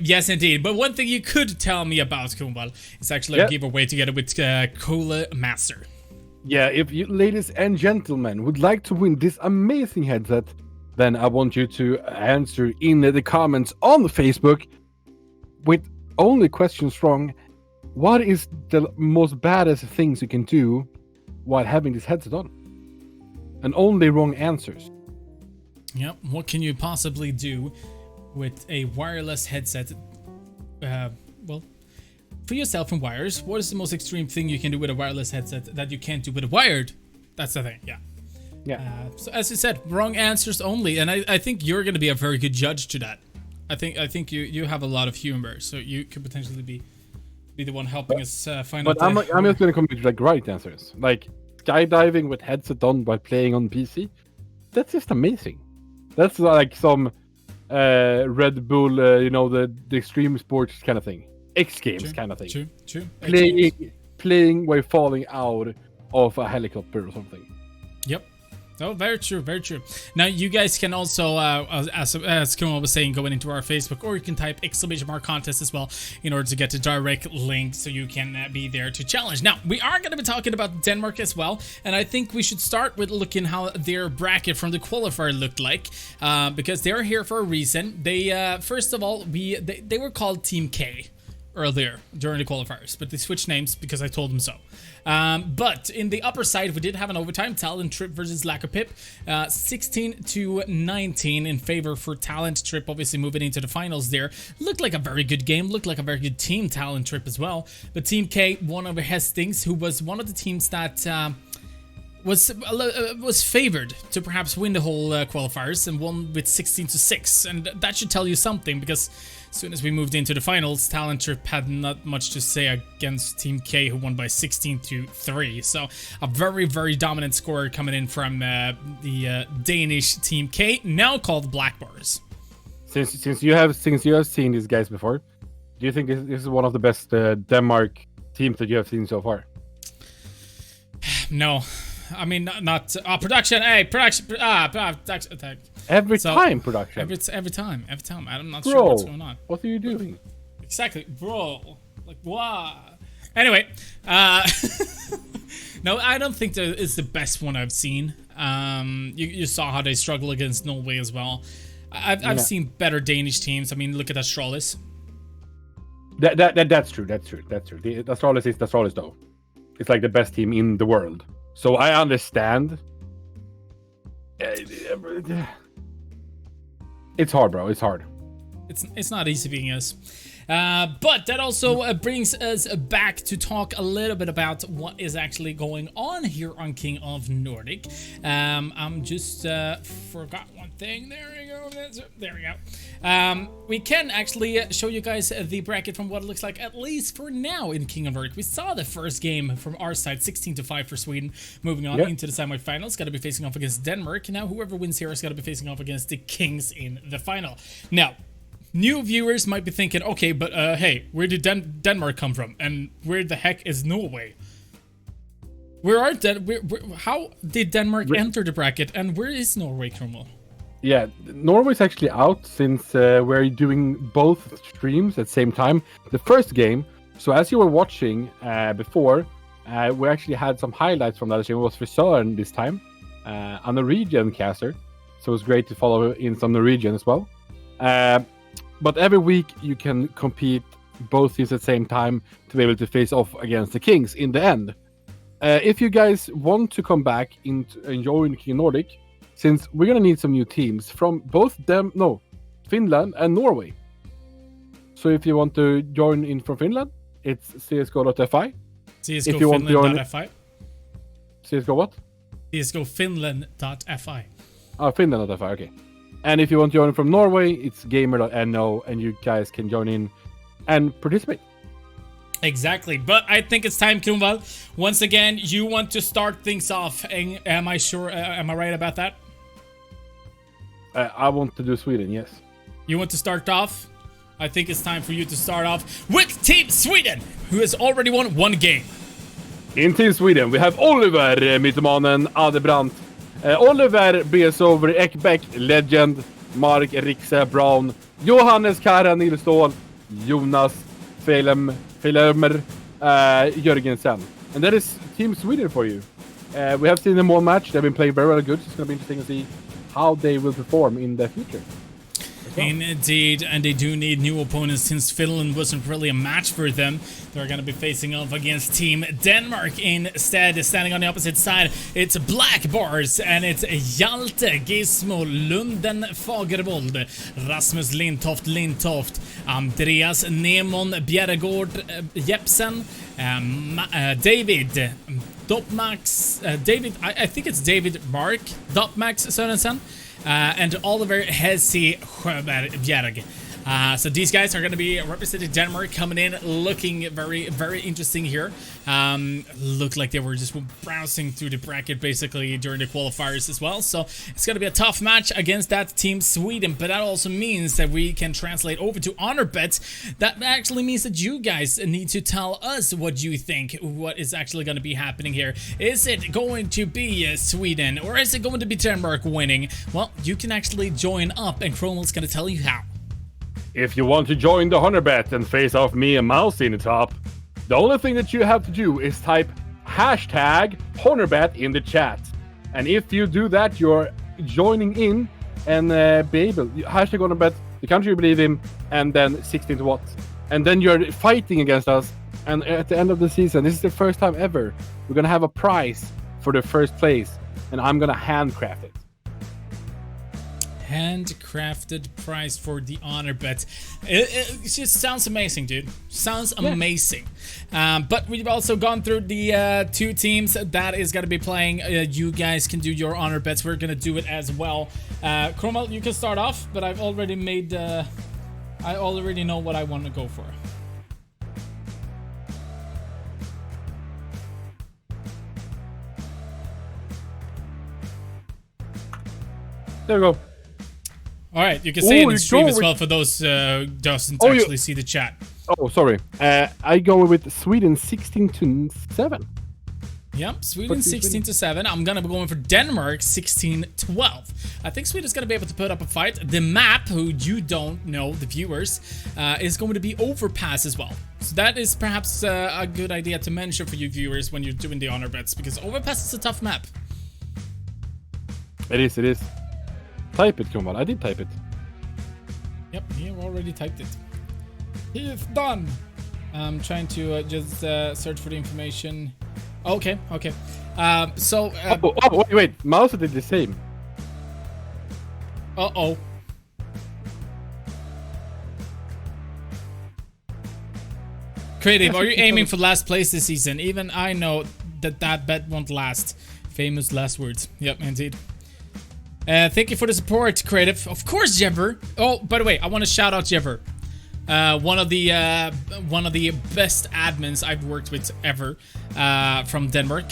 Speaker 7: yes indeed. But one thing you could tell me about Kronval is actually a giveaway together with Cola Master.
Speaker 8: Yeah, if you, ladies and gentlemen, would like to win this amazing headset, then I want you to answer in the comments on Facebook with only questions wrong. What is the most baddest things you can do while having this headset on? And only wrong answers.
Speaker 7: Yep. What can you possibly do with a wireless headset? Well, for yourself and wires, what is the most extreme thing you can do with a wireless headset that you can't do with a wired? That's the thing. Yeah. So as you said, wrong answers only, and I think you're going to be a very good judge to that. I think you have a lot of humor, so you could potentially be the one helping us find out.
Speaker 8: But I'm just going to come with like right answers. Like skydiving with headset on while playing on PC. That's just amazing. That's like some Red Bull, the extreme sports kind of thing. X Games kind of thing.
Speaker 7: True.
Speaker 8: Playing while falling out of a helicopter or something.
Speaker 7: Yep. Oh, very true. Now, you guys can also, as Kumo was saying, go into our Facebook, or you can type !contest as well in order to get the direct link so you can be there to challenge. Now, we are going to be talking about Denmark as well, and I think we should start with looking how their bracket from the qualifier looked like, because they're here for a reason. They, first of all, they were called Team K earlier during the qualifiers, but they switched names because I told them so. But in the upper side, we did have an overtime. Talent Trip versus Lacopip. 16-19 in favor for Talent Trip, obviously moving into the finals there. Looked like a very good game. Looked like a very good team, Talent Trip as well. But Team K won over Hastings, who was one of the teams that was favored to perhaps win the whole qualifiers and won with 16-6. And that should tell you something, because as soon as we moved into the finals, Talent Trip had not much to say against Team K, who won by 16-3. So a very, very dominant score coming in from the Danish Team K, now called Black Bars.
Speaker 8: Since you have seen these guys before, do you think this is one of the best Denmark teams that you have seen so far?
Speaker 7: No. I mean, not production. Hey, production.
Speaker 8: Every time production.
Speaker 7: Every time. I'm not sure what's going on.
Speaker 8: What are you doing?
Speaker 7: Exactly, bro. Like, wow. Anyway, no, I don't think that is the best one I've seen. You saw how they struggle against Norway as well. I've seen better Danish teams. I mean, look at Astralis.
Speaker 8: That's true. The Astralis is the Astralis, though. It's like the best team in the world. So I understand. It's hard, bro. It's hard.
Speaker 7: It's not easy being us. But that also brings us back to talk a little bit about what is actually going on here on King of Nordic. I'm just forgot one thing. There we go. We can actually show you guys the bracket from what it looks like, at least for now, in King of Nordic. We saw the first game from our side, 16-5 for Sweden. Moving on into the semifinals, got to be facing off against Denmark. Now, whoever wins here is got to be facing off against the Kings in the final. Now, new viewers might be thinking, okay, but hey, where did Denmark come from? And where the heck is Norway? How did Denmark enter the bracket? And where is Norway, Cromwell?
Speaker 8: Yeah, Norway's actually out since we're doing both streams at the same time. The first game, so as you were watching before, we actually had some highlights from that stream. It was for Søren this time, a Norwegian caster. So it was great to follow in some Norwegian as well. But every week you can compete both teams at the same time to be able to face off against the Kings in the end. If you guys want to come back and join King Nordic, since we're going to need some new teams from both Finland and Norway. So if you want to join in from Finland, it's csgo.fi.
Speaker 7: csgofinland.fi.
Speaker 8: CSGO what?
Speaker 7: csgofinland.fi.
Speaker 8: Oh, Finland.fi, okay. And if you want to join from Norway, it's gamer.no, and you guys can join in and participate.
Speaker 7: Exactly, but I think it's time, Kronwall. Once again, you want to start things off. Am I sure? Am I right about that?
Speaker 8: I want to do Sweden, yes.
Speaker 7: You want to start off? I think it's time for you to start off with Team Sweden, who has already won one game.
Speaker 8: In Team Sweden, we have Oliver, mytomanen Adebrandt. Oliver BS over Ekbäck, Legend, Mark Rixe Brown, Johannes Kara Nilstål, Jonas Felmer Jörgensen. And that is Team Sweden for you. We have seen them one match. They've been playing very, very good. It's going to be interesting to see how they will perform in the future.
Speaker 7: Indeed, and they do need new opponents since Finland wasn't really a match for them. They're going to be facing off against Team Denmark instead. Standing on the opposite side, it's Black Bars, and it's Hjalte Gizmo Lunden Fagervold, Rasmus Lindtoft, Andreas Nemon Bjerregård Jepsen, David Dopmax, I think it's David Mark Dopmax Sørensen. And Oliver Hesse Sjöberg Bjerg. So these guys are going to be representing Denmark, coming in looking very, very interesting here. Looked like they were just browsing through the bracket basically during the qualifiers as well. So it's going to be a tough match against that Team Sweden. But that also means that we can translate over to HONORBET. That actually means that you guys need to tell us what you think, what is actually going to be happening here. Is it going to be Sweden, or is it going to be Denmark winning? Well, you can actually join up, and Cromwell's going to tell you how.
Speaker 8: If you want to join the HONORBET and face off me and Mousy in the top, the only thing that you have to do is type hashtag HONORBET in the chat. And if you do that, you're joining in and be able, hashtag HONORBET, the country you believe in, and then 16 to what? and then you're fighting against us. And at the end of the season, this is the first time ever we're gonna have a prize for the first place, and I'm gonna handcraft it.
Speaker 7: Handcrafted prize for the honor bet. It just sounds amazing, dude. Sounds amazing. But we've also gone through the 2 teams that is going to be playing. You guys can do your honor bets. We're going to do it as well. Cromwell, you can start off, but I've already made... I already know what I want to go for.
Speaker 8: There we go.
Speaker 7: All right, you can say it in stream as well for those doesn't actually see the chat.
Speaker 8: Oh, sorry. I go with Sweden 16-7.
Speaker 7: Yep, Sweden 16-7. I'm gonna be going for Denmark 16-12. I think Sweden's gonna be able to put up a fight. The map, who you don't know, the viewers, is going to be Overpass as well. So that is perhaps a good idea to mention for you viewers when you're doing the honor bets, because Overpass is a tough map.
Speaker 8: It is. Type it, Kumal. I did type it.
Speaker 7: Yep, you already typed it. He's done. I'm trying to just search for the information. Okay.
Speaker 8: Wait. Mouse did the same.
Speaker 7: Uh-oh. Creative, are you aiming for last place this season? Even I know that bet won't last. Famous last words. Yep, indeed. Thank you for the support, Creative. Of course, Jever. Oh, by the way, I want to shout out Jever. One of the best admins I've worked with ever from Denmark.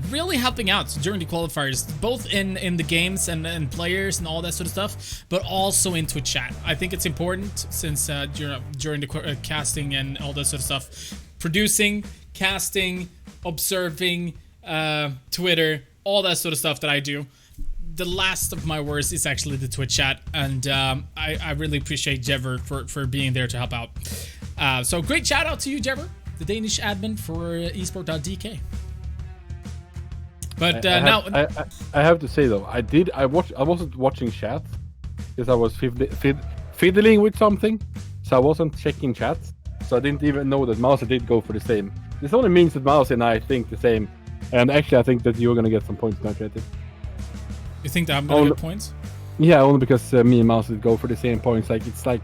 Speaker 7: Really helping out during the qualifiers, both in the games and players and all that sort of stuff, but also in Twitch chat. I think it's important since during the casting and all that sort of stuff, producing, casting, observing, Twitter, all that sort of stuff that I do. The last of my words is actually the Twitch chat, and I really appreciate Jever for being there to help out. So great shout out to you, Jever, the Danish admin for esport.dk. But now
Speaker 8: I have to say though, I wasn't watching chat because I was fiddling with something, so I wasn't checking chat, so I didn't even know that Mouse did go for the same. This only means that Mouse and I think the same, and actually I think that you're gonna get some points now, Creative.
Speaker 7: You think that I'm gonna get points?
Speaker 8: Yeah, only because me and Mouse would go for the same points. Like it's like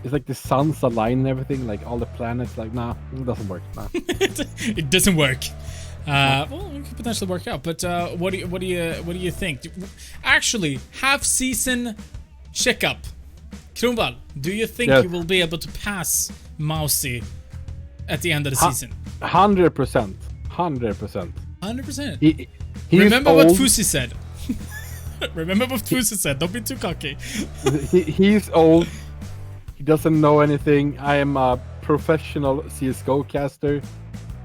Speaker 8: the suns align and everything. Like all the planets. Like nah, it doesn't work. Nah.
Speaker 7: It doesn't work. Well, it could potentially work out. But what do you think? Actually, half season checkup. Kronwall, do you think you will be able to pass Mousy at the end of the season?
Speaker 8: 100%. 100%.
Speaker 7: 100%. Remember what Fusi said. Remember what Fusi said. Don't be too cocky.
Speaker 8: He's old. He doesn't know anything. I am a professional CSGO caster.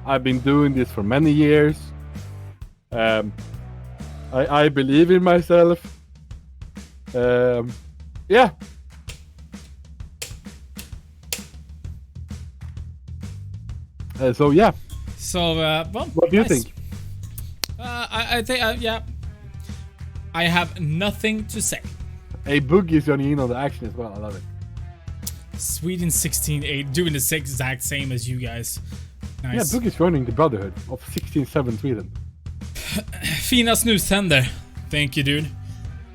Speaker 8: I've been doing this for many years. I believe in myself. Yeah. So yeah.
Speaker 7: So well,
Speaker 8: what do you think?
Speaker 7: I think yeah. I have nothing to say.
Speaker 8: Hey, Boogie's joining in on the action as well. I love it.
Speaker 7: Sweden 16-8, doing the exact same as you guys. Nice.
Speaker 8: Yeah, Boogie's joining the Brotherhood of 16-7 Sweden.
Speaker 7: Fina snuständer. Thank you, dude.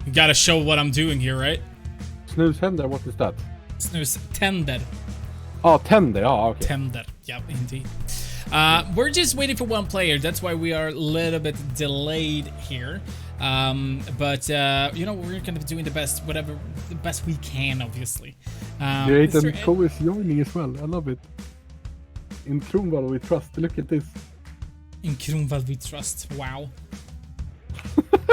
Speaker 7: You gotta show what I'm doing here, right?
Speaker 8: Snuständer, what is that?
Speaker 7: Snuständer.
Speaker 8: Oh, tänder. Oh, okay.
Speaker 7: Tänder. Yeah, indeed. We're just waiting for one player. That's why we are a little bit delayed here. But you know, we're gonna be doing the best we can, obviously.
Speaker 8: Great, and Co is joining as well. I love it. In Kronwall we trust. Look at this.
Speaker 7: In Kronwall we trust. Wow.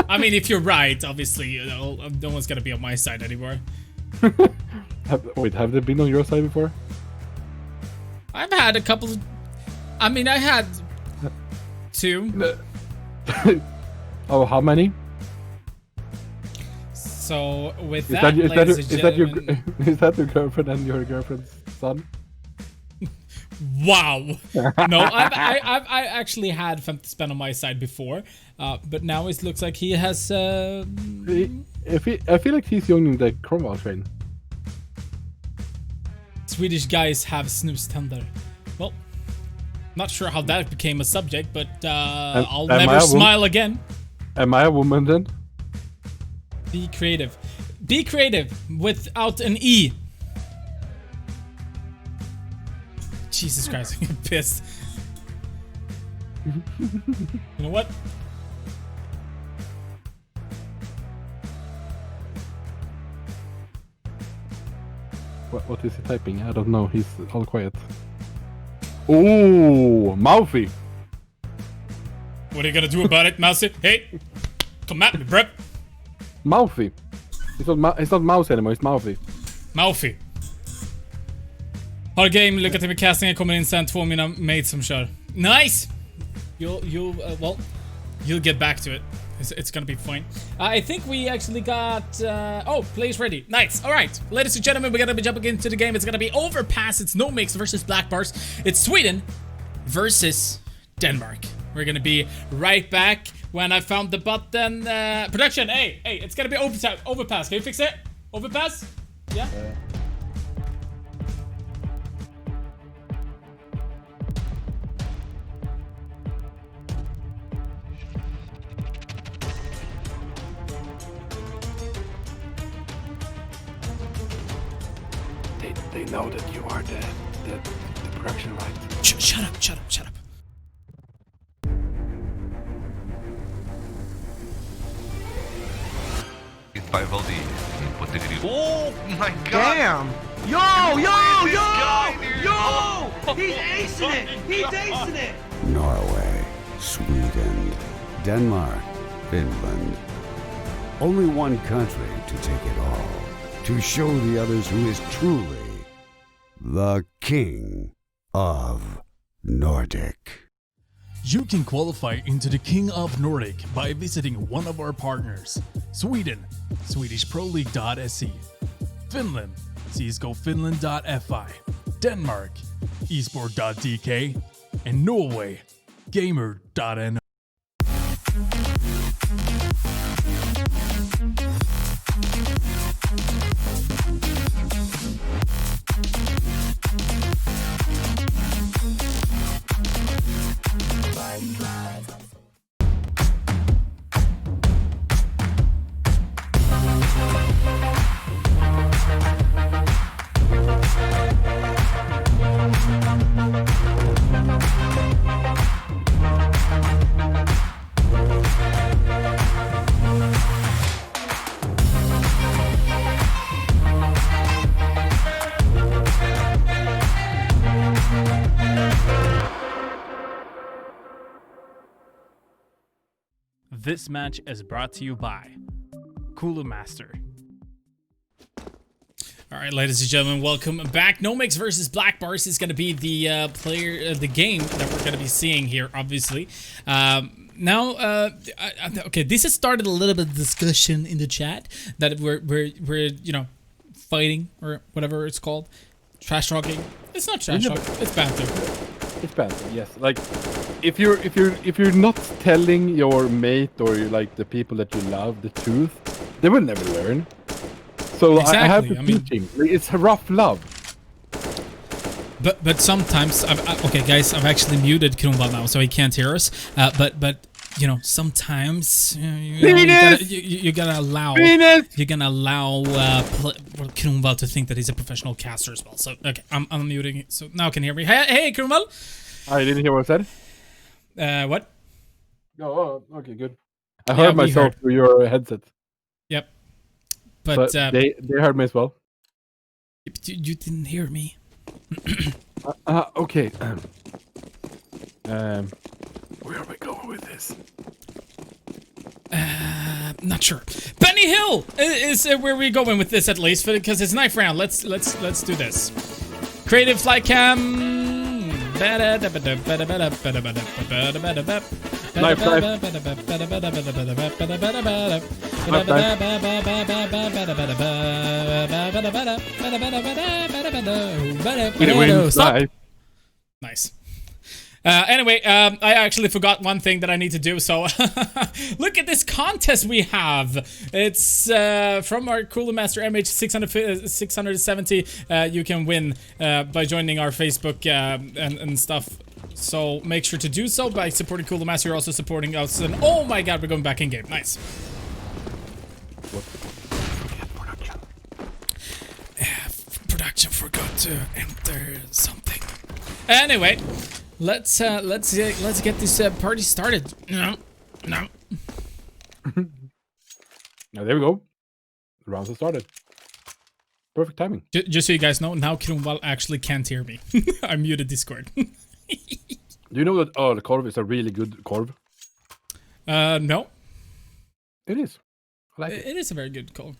Speaker 7: I mean, if you're right, obviously, no one's gonna be on my side anymore.
Speaker 8: Have they been on your side before?
Speaker 7: I've had a couple of... I mean, I had 2.
Speaker 8: Oh, how many?
Speaker 7: So with
Speaker 8: Is
Speaker 7: that,
Speaker 8: is that your girlfriend and your girlfriend's son?
Speaker 7: Wow. No, I actually had fun to spend on my side before, but now it looks like he has.
Speaker 8: I feel like he's joining the Cromwell train.
Speaker 7: Swedish guys have snooze tender. Well, not sure how that became a subject, but I'll never smile again.
Speaker 8: Am I a woman then?
Speaker 7: Be creative. Be creative without an E. Jesus Christ, I'm pissed. You know what?
Speaker 8: What is he typing? I don't know. He's all quiet. Oh, mouthy.
Speaker 7: What are you gonna do about it, Mousy? Hey, come at me, bruh.
Speaker 8: Mouthy. It's not mouse anymore. It's mouthy.
Speaker 7: Mouthy. Har game, lycka till med castingen, kommer in sen 2 av mina mates som kör. Nice! You'll get back to it. It's gonna be fine. I think we actually got... players ready. Nice. All right. Ladies and gentlemen, we're gonna be jumping into the game. It's gonna be Overpass. It's No Mix versus Black Bars. It's Sweden versus Denmark. We're gonna be right back when I found the button. Production, hey, it's gonna be Overpass. Can you fix it? Overpass? Yeah?
Speaker 8: They know that you are the production, right?
Speaker 7: Shut up.
Speaker 4: Hit by volley. Put the grip. Oh my god!
Speaker 5: Damn! Yo! He's acing it! He's acing it!
Speaker 6: Norway, Sweden, Denmark, Finland. Only one country to take it all. To show the others who is truly the King of Nordic.
Speaker 9: You can qualify into the King of Nordic by visiting one of our partners. Sweden, SwedishProLeague.se. Finland, CSGOFinland.fi. Denmark, esport.dk. And Norway, gamer.no. This match is brought to you by Cooler Master.
Speaker 7: All right, ladies and gentlemen, welcome back. No Mix versus Black Bars is going to be the the game that we're going to be seeing here, obviously. Okay, this has started a little bit of discussion in the chat that we're fighting or whatever it's called, trash talking. It's not trash talk. It's banter.
Speaker 8: It's banter, yes. Like, if you're not telling your mate or like the people that you love the truth, they will never learn. So exactly. I have to teach him. It's a rough love.
Speaker 7: But sometimes, okay, guys, I've actually muted Kronwall now, so he can't hear us. But sometimes you gotta allow Kronwall to think that he's a professional caster as well. So okay, I'm muting. So now can you hear me? Hey, Kronwall.
Speaker 8: I didn't hear what I said.
Speaker 7: What?
Speaker 8: Oh, okay, good. I heard myself through your headset.
Speaker 7: Yep. But
Speaker 8: they heard me as well.
Speaker 7: You didn't hear me.
Speaker 8: Okay. Where are we going with this?
Speaker 7: Not sure. Benny Hill is where we're going with this, at least, because it's knife round. Let's do this. Creative flight cam. Knife.
Speaker 8: Stop.
Speaker 7: Nice. Anyway, I actually forgot one thing that I need to do, so look at this contest we have. It's from our Cooler Master MH670. You can win by joining our Facebook and stuff. So make sure to do so by supporting Cooler Master. You're also supporting us. And oh my god, we're going back in game. Nice. Production forgot to enter something. Anyway. Let's get this party started. No.
Speaker 8: Now there we go. The rounds have started. Perfect timing.
Speaker 7: Just so you guys know, now Kronwall actually can't hear me. I muted Discord.
Speaker 8: Do you know that the Corv is a really good Corv?
Speaker 7: No.
Speaker 8: It is. I like it.
Speaker 7: It is a very good call.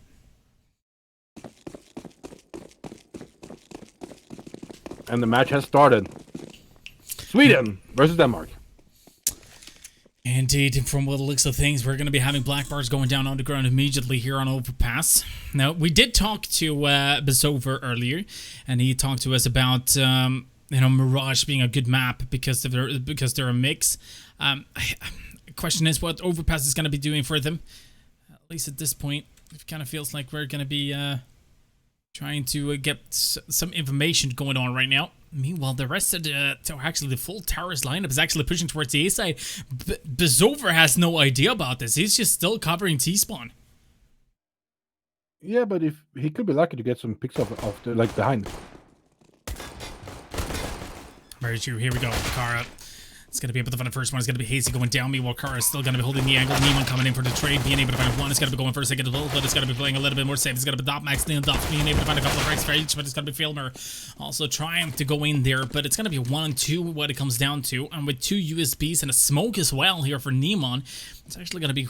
Speaker 8: And the match has started. Sweden versus Denmark.
Speaker 7: Indeed, from what it looks of things, we're going to be having black bars going down underground immediately here on Overpass. Now, we did talk to Bezover earlier, and he talked to us about Mirage being a good map because they're a mix. The question is what Overpass is going to be doing for them. At least at this point, it kind of feels like we're going to be trying to get some information going on right now. Meanwhile, the rest of the full Towers lineup is actually pushing towards the A side. Bezover has no idea about this. He's just still covering T-spawn.
Speaker 8: Yeah, but if he could be lucky to get some picks of the behind.
Speaker 7: Very true. Here we go. Kara. It's going to be able to find the first one. It's going to be Hazy going down. Meanwhile, Kara is still going to be holding the angle. Neiman coming in for the trade. Being able to find one. It's going to be going for a second as well, but it's going to be playing a little bit more safe. It's going to be Dot Max, Leon Dot being able to find a couple of breaks for each, but it's going to be Filmer also trying to go in there, but it's going to be 1-2 what it comes down to. And with 2 USBs and a smoke as well here for Neiman, it's actually going to be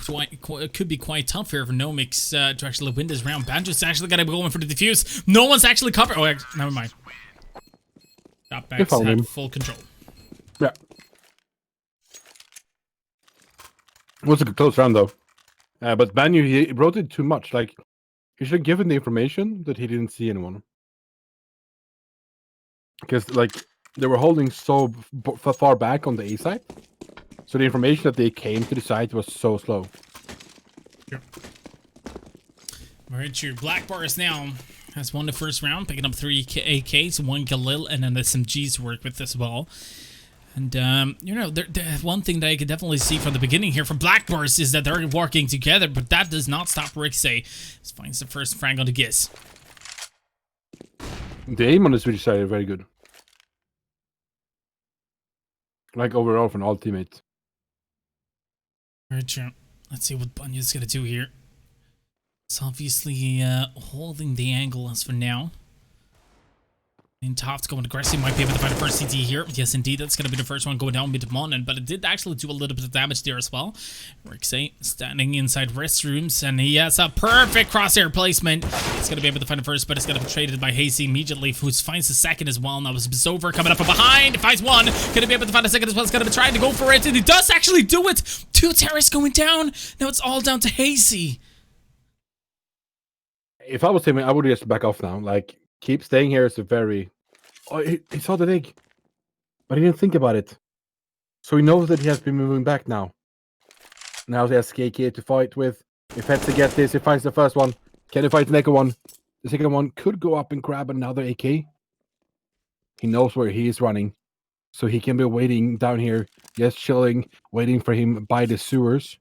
Speaker 7: could be quite tough here for Nomix to actually win this round. Banjo's actually going to be going for the defuse. No one's actually covered. Oh, never mind. Dot Max had full control.
Speaker 8: Yeah. It was a close round, though. But Banyu, he wrote it too much. Like, he should have given the information that he didn't see anyone. Because, like, they were holding so far back on the A side. So the information that they came to the side was so slow.
Speaker 7: Yep. Very true. Black Bars now has won the first round, picking up 3 AKs, 1 Galil, and then SMGs to work with as well. And, one thing that I could definitely see from the beginning here from Black Bars is that they're working together, but that does not stop Rixay. Finds the first frag on the Giz.
Speaker 8: The aim on the Swedish side is very good. Like, overall from all teammates.
Speaker 7: Very true. Let's see what Bunya's going to do here. It's obviously holding the angle as for now. And Toft's going aggressive, might be able to find the first CT here. Yes, indeed, that's going to be the first one going down mid Monin, but it did actually do a little bit of damage there as well. Rixay standing inside restrooms, and he has a perfect crosshair placement. It's going to be able to find the first, but it's going to be traded by Hazy immediately, who finds the second as well. Now it's Bezover coming up from behind, finds one. Going to be able to find the second as well. It's going to be trying to go for it, and he does actually do it. 2 terrorists going down. Now it's all down to Hazy.
Speaker 8: If I was him, I would just back off now. Like, keep staying here is a very... Oh, he saw the dig, but he didn't think about it. So he knows that he has been moving back now. Now he has KK to fight with. If he has to get this, he finds the first one. Can he fight the second one? The second one could go up and grab another AK. He knows where he is running. So he can be waiting down here, just chilling, waiting for him by the sewers.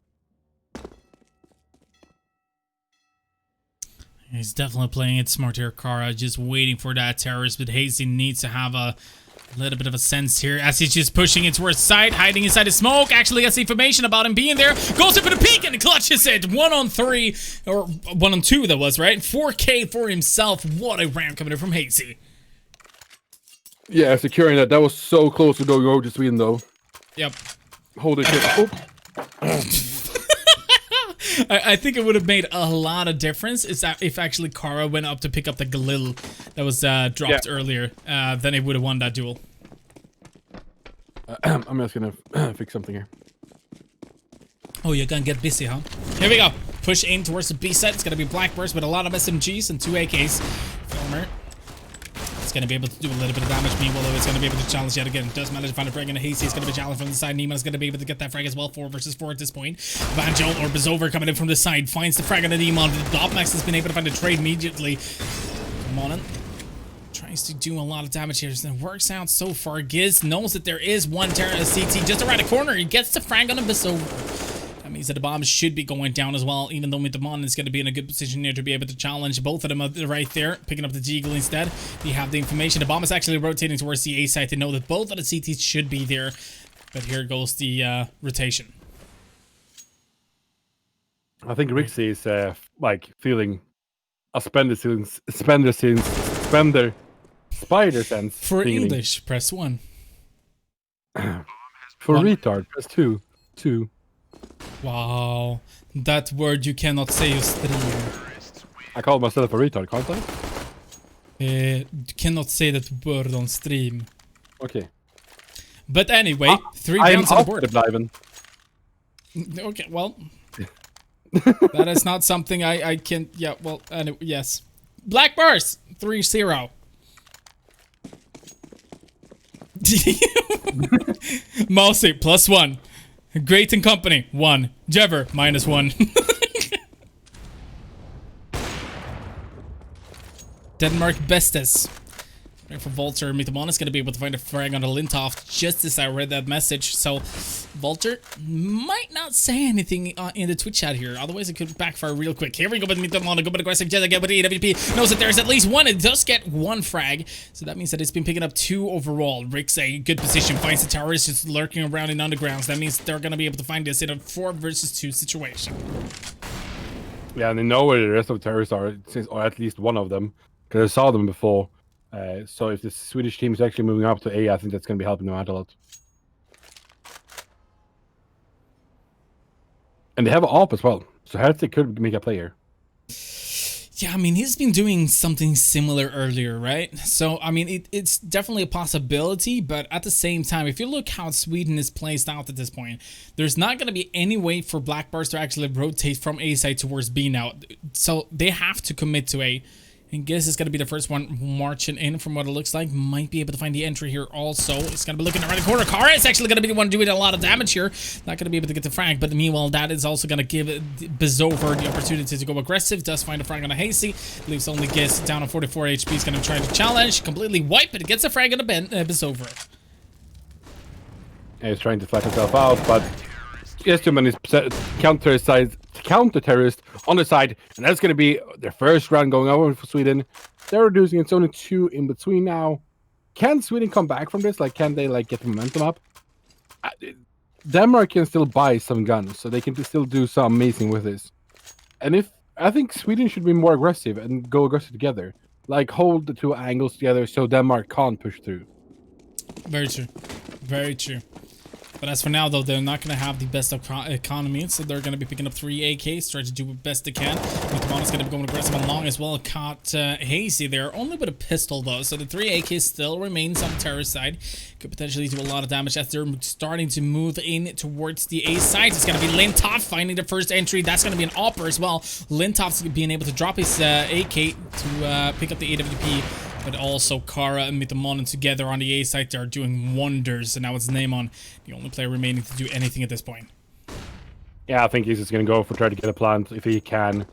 Speaker 7: He's definitely playing it smart here, Kara, just waiting for that terrorist, but Hazy needs to have a little bit of a sense here as he's just pushing it towards side, hiding inside the smoke, actually gets information about him being there, goes in for the peek and clutches it. 1-on-3, or 1-on-2 that was, right? 4K for himself. What a round coming in from Hazy.
Speaker 8: Yeah, securing that. That was so close to going over to Sweden, though.
Speaker 7: Yep.
Speaker 8: Holy shit. Oh.
Speaker 7: I think it would have made a lot of difference if actually Kara went up to pick up the Galil that was dropped earlier. Then he would have won that duel.
Speaker 8: I'm just gonna fix something here.
Speaker 7: Oh, you're gonna get busy, huh? Here we go. Push in towards the B set. It's gonna be Black Burst with a lot of SMGs and 2 AKs. Filmer It's going to be able to do a little bit of damage. Meanwhile, though, it's going to be able to challenge yet again. Does manage to find a frag, and Hasty is going to be challenged from the side. Neiman is going to be able to get that frag as well. 4 versus 4 at this point. Banjo or Bezover coming in from the side. Finds the frag on the Demon. The Dopmax has been able to find a trade immediately. Come on in. Tries to do a lot of damage here. It works out so far. Giz knows that there is one Terra CT just around the corner. He gets the frag on a Bezover. That means that the bomb should be going down as well, even though Mythomon is going to be in a good position here to be able to challenge both of them right there, picking up the Deagle instead. We have the information. The bomb is actually rotating towards the A side to know that both of the CTs should be there. But here goes the rotation.
Speaker 8: I think Rixie is like feeling a spider sense.
Speaker 7: For English, press 1.
Speaker 8: For retard, press 2. 2.
Speaker 7: Wow, that word you cannot say on stream.
Speaker 8: I call myself a retard, can't I?
Speaker 7: You cannot say that word on stream.
Speaker 8: Okay.
Speaker 7: But anyway, 3 rounds on the board. Okay, well, that is not something I can. Yeah, well, anyway, yes. Black bars 3-0. Mousy +1. Great and Company 1. Jever -1. Denmark Bestes. Right for Volter. Mythomon is going to be able to find a frag on the Lintoff just as I read that message. So Volter might not say anything in the Twitch chat here. Otherwise, it could backfire real quick. Here we go with Mythomon. A good bit aggressive. Just again with the AWP. Knows that there's at least one. It does get 1 frag. So that means that it's been picking up 2 overall. Rick's a good position. Finds the towers just lurking around in undergrounds. That means they're going to be able to find this in a 4 versus 2 situation.
Speaker 8: Yeah, and they know where the rest of the terrorists are, or at least one of them, because I saw them before. So if the Swedish team is actually moving up to A, I think that's going to be helping them out a lot. And they have an AWP as well, so Herzig could make a player.
Speaker 7: Yeah, I mean, he's been doing something similar earlier, right? So, I mean, it's definitely a possibility, but at the same time, if you look how Sweden is placed out at this point, there's not going to be any way for Black Bars to actually rotate from A side towards B now. So they have to commit to A. And Giz is going to be the first one marching in from what it looks like. Might be able to find the entry here also. It's going to be looking around the corner. Kara is actually going to be the one doing a lot of damage here. Not going to be able to get the frag, but meanwhile, that is also going to give Bezover the opportunity to go aggressive. Does find a frag on a Hasty. Leaves only Giz down on 44 HP. He's going to try to challenge. Completely wipe it. Gets a frag on a Bezover.
Speaker 8: He's trying to flat himself out, but he has too many counter-terrorists on the side, and that's going to be their first round going over for Sweden. They're reducing. It's only 2 in between now. Can Sweden come back from this? Like, can they get the momentum up? Denmark can still buy some guns, so they can still do some amazing with this. And I think Sweden should be more aggressive and go aggressive together, like hold the 2 angles together so Denmark can't push through.
Speaker 7: Very true. Very true. But as for now, though, they're not going to have the best economy, so they're going to be picking up 3 AKs, try to do the best they can. Mythomon is going to be going aggressive and long as well. Caught Hazy there, only with a pistol, though, so the 3 AKs still remains on the terrorist side. Could potentially do a lot of damage as they're starting to move in towards the A side. It's going to be Lintoff finding the first entry. That's going to be an AWPer as well. Lintoff's being able to drop his AK to pick up the AWP. But also Kara and Mythomon together on the A side, they're doing wonders. And now it's Neymon, the only player remaining to do anything at this point.
Speaker 8: Yeah, I think he's just gonna go for try to get a plant if he can.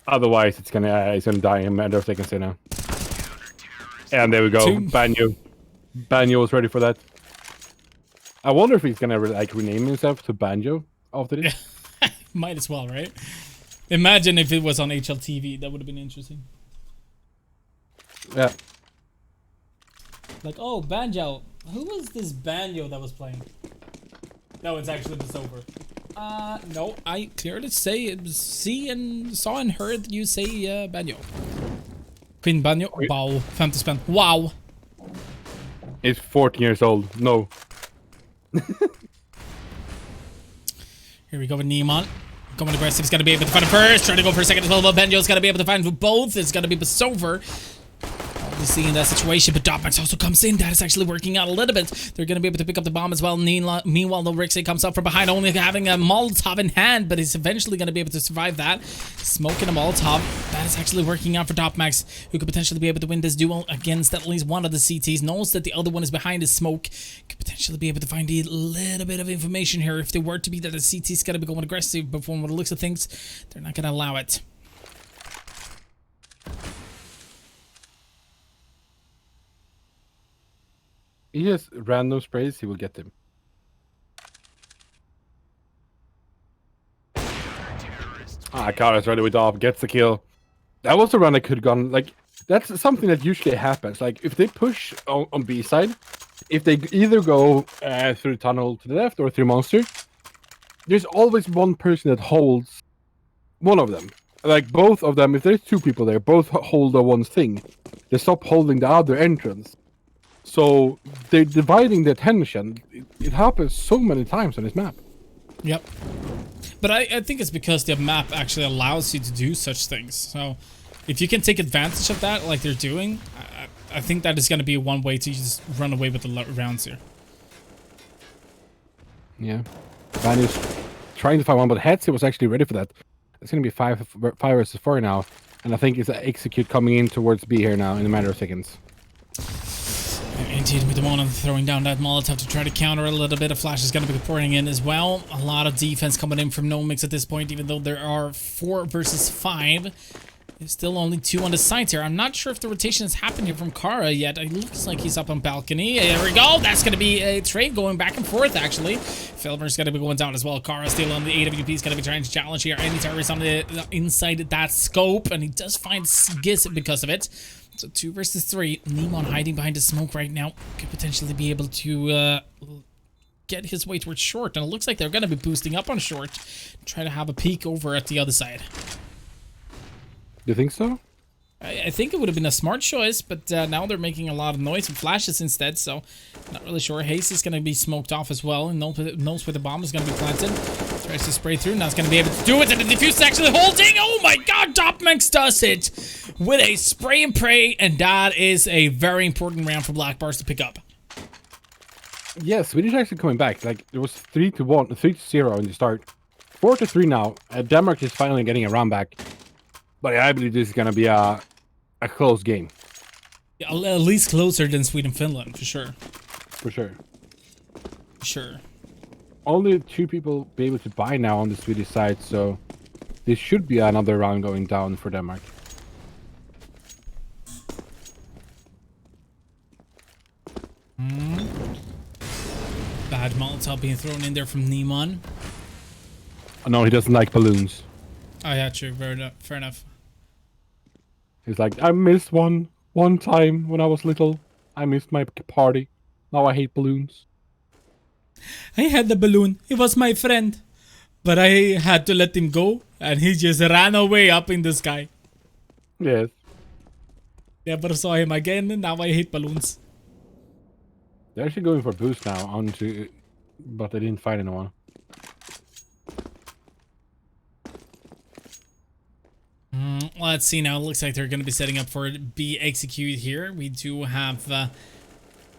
Speaker 8: Otherwise, he's gonna die in a matter of seconds now. And there we go, Banyo. Banyo was ready for that. I wonder if he's gonna rename himself to Banjo after this.
Speaker 7: Might as well, right? Imagine if it was on HLTV, that would have been interesting.
Speaker 8: Yeah.
Speaker 7: Like, oh, Banjo. Who was this Banjo that was playing? No, it's actually Bezover. No, I clearly say it was saw and heard you say Banjo. Queen Banjo. Wow. 50 spent. Wow.
Speaker 8: He's 14 years old. No.
Speaker 7: Here we go with Neymon. Going aggressive. He's going to be able to find it first. Trying to go for a second as well. But Banjo's going to be able to find both. It's going to be Bezover. You see in that situation, but Dopmax also comes in. That is actually working out a little bit. They're going to be able to pick up the bomb as well. Meanwhile, the Rixey comes up from behind, only having a Molotov in hand, but he's eventually going to be able to survive that. Smoking a Molotov. That is actually working out for Dopmax, who could potentially be able to win this duel against at least one of the CTs. Knows that the other one is behind his smoke. Could potentially be able to find a little bit of information here. If they were to be that the CT is going to be going aggressive, but from what it looks of things, they're not going to allow it.
Speaker 8: He just random sprays, he will get them. Kara's ready with off, gets the kill. That was the run that could have gone, like, that's something that usually happens. Like, if they push on B side, if they either go through tunnel to the left or through monster, there's always one person that holds one of them. Like, both of them, if there's two people there, both hold the one thing. They stop holding the other entrance. So they're dividing the attention. It happens so many times on this map.
Speaker 7: Yep. But I think it's because the map actually allows you to do such things. So if you can take advantage of that like they're doing, I think that is going to be one way to just run away with the rounds here. Yeah.
Speaker 8: Van is trying to find one, but Hetze was actually ready for that. It's going to be 5 versus 4 now. And I think it's an execute coming in towards B here now in a matter of seconds.
Speaker 7: Indeed, with the one throwing down that Molotov to try to counter a little bit. A flash is going to be pouring in as well. A lot of defense coming in from Nomix at this point, even though there are 4 versus 5. There's still only 2 on the site here. I'm not sure if the rotation has happened here from Kara yet. It looks like he's up on balcony. There we go. That's going to be a trade going back and forth, actually. Filmer's going to be going down as well. Kara still on the AWP. Is going to be trying to challenge here. Any terrorists on the inside that scope. And he does find Giz because of it. So 2 versus 3. Neemon hiding behind the smoke right now. Could potentially be able to get his way towards short. And it looks like they're going to be boosting up on short. Try to have a peek over at the other side.
Speaker 8: You think so?
Speaker 7: I think it would have been a smart choice, but now they're making a lot of noise and flashes instead, so not really sure. Haze is going to be smoked off as well, and knows where the bomb is going to be planted. Tries to spray through, now it's going to be able to do it, and the defuse is actually holding. Oh my god, Dopmax does it with a spray and pray, and that is a very important round for Black Bars to pick up.
Speaker 8: Yeah, Swedish actually coming back. Like, there was 3-0 in the start. 4-3 now. Denmark is finally getting a round back. But I believe this is going to be a close game.
Speaker 7: Yeah, at least closer than Sweden-Finland, for sure.
Speaker 8: For sure.
Speaker 7: Sure.
Speaker 8: Only 2 people be able to buy now on the Swedish side, so this should be another round going down for Denmark.
Speaker 7: Bad Molotov being thrown in there from Neemon.
Speaker 8: Oh, no, he doesn't like balloons.
Speaker 7: Oh yeah, true. Fair enough.
Speaker 8: He's like, I missed one time when I was little. I missed my party. Now I hate balloons.
Speaker 7: I had the balloon. He was my friend. But I had to let him go. And he just ran away up in the sky.
Speaker 8: Yes.
Speaker 7: Never saw him again. And now I hate balloons.
Speaker 8: They're actually going for boost now. But they didn't find anyone.
Speaker 7: Let's see now. It looks like they're going to be setting up for B execute here. We do have,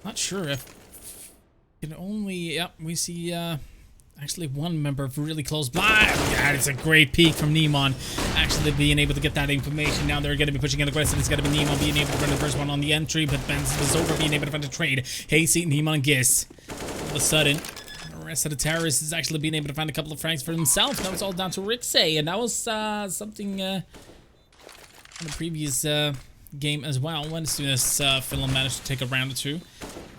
Speaker 7: not sure if can only, yep, we see actually one member of really close by. God, it's a great peek from Neemon. Actually being able to get that information. Now they're going to be pushing in aggressive. It's going to be Neemon being able to run the first one on the entry, but Benz is over being able to find a trade. Hasty, Neemon, and Giz. All of a sudden, the rest of the terrorists is actually being able to find a couple of frags for himself. Now it's all down to Rixey, and that was something in the previous game as well. When as soon as Finland managed to take a round or 2,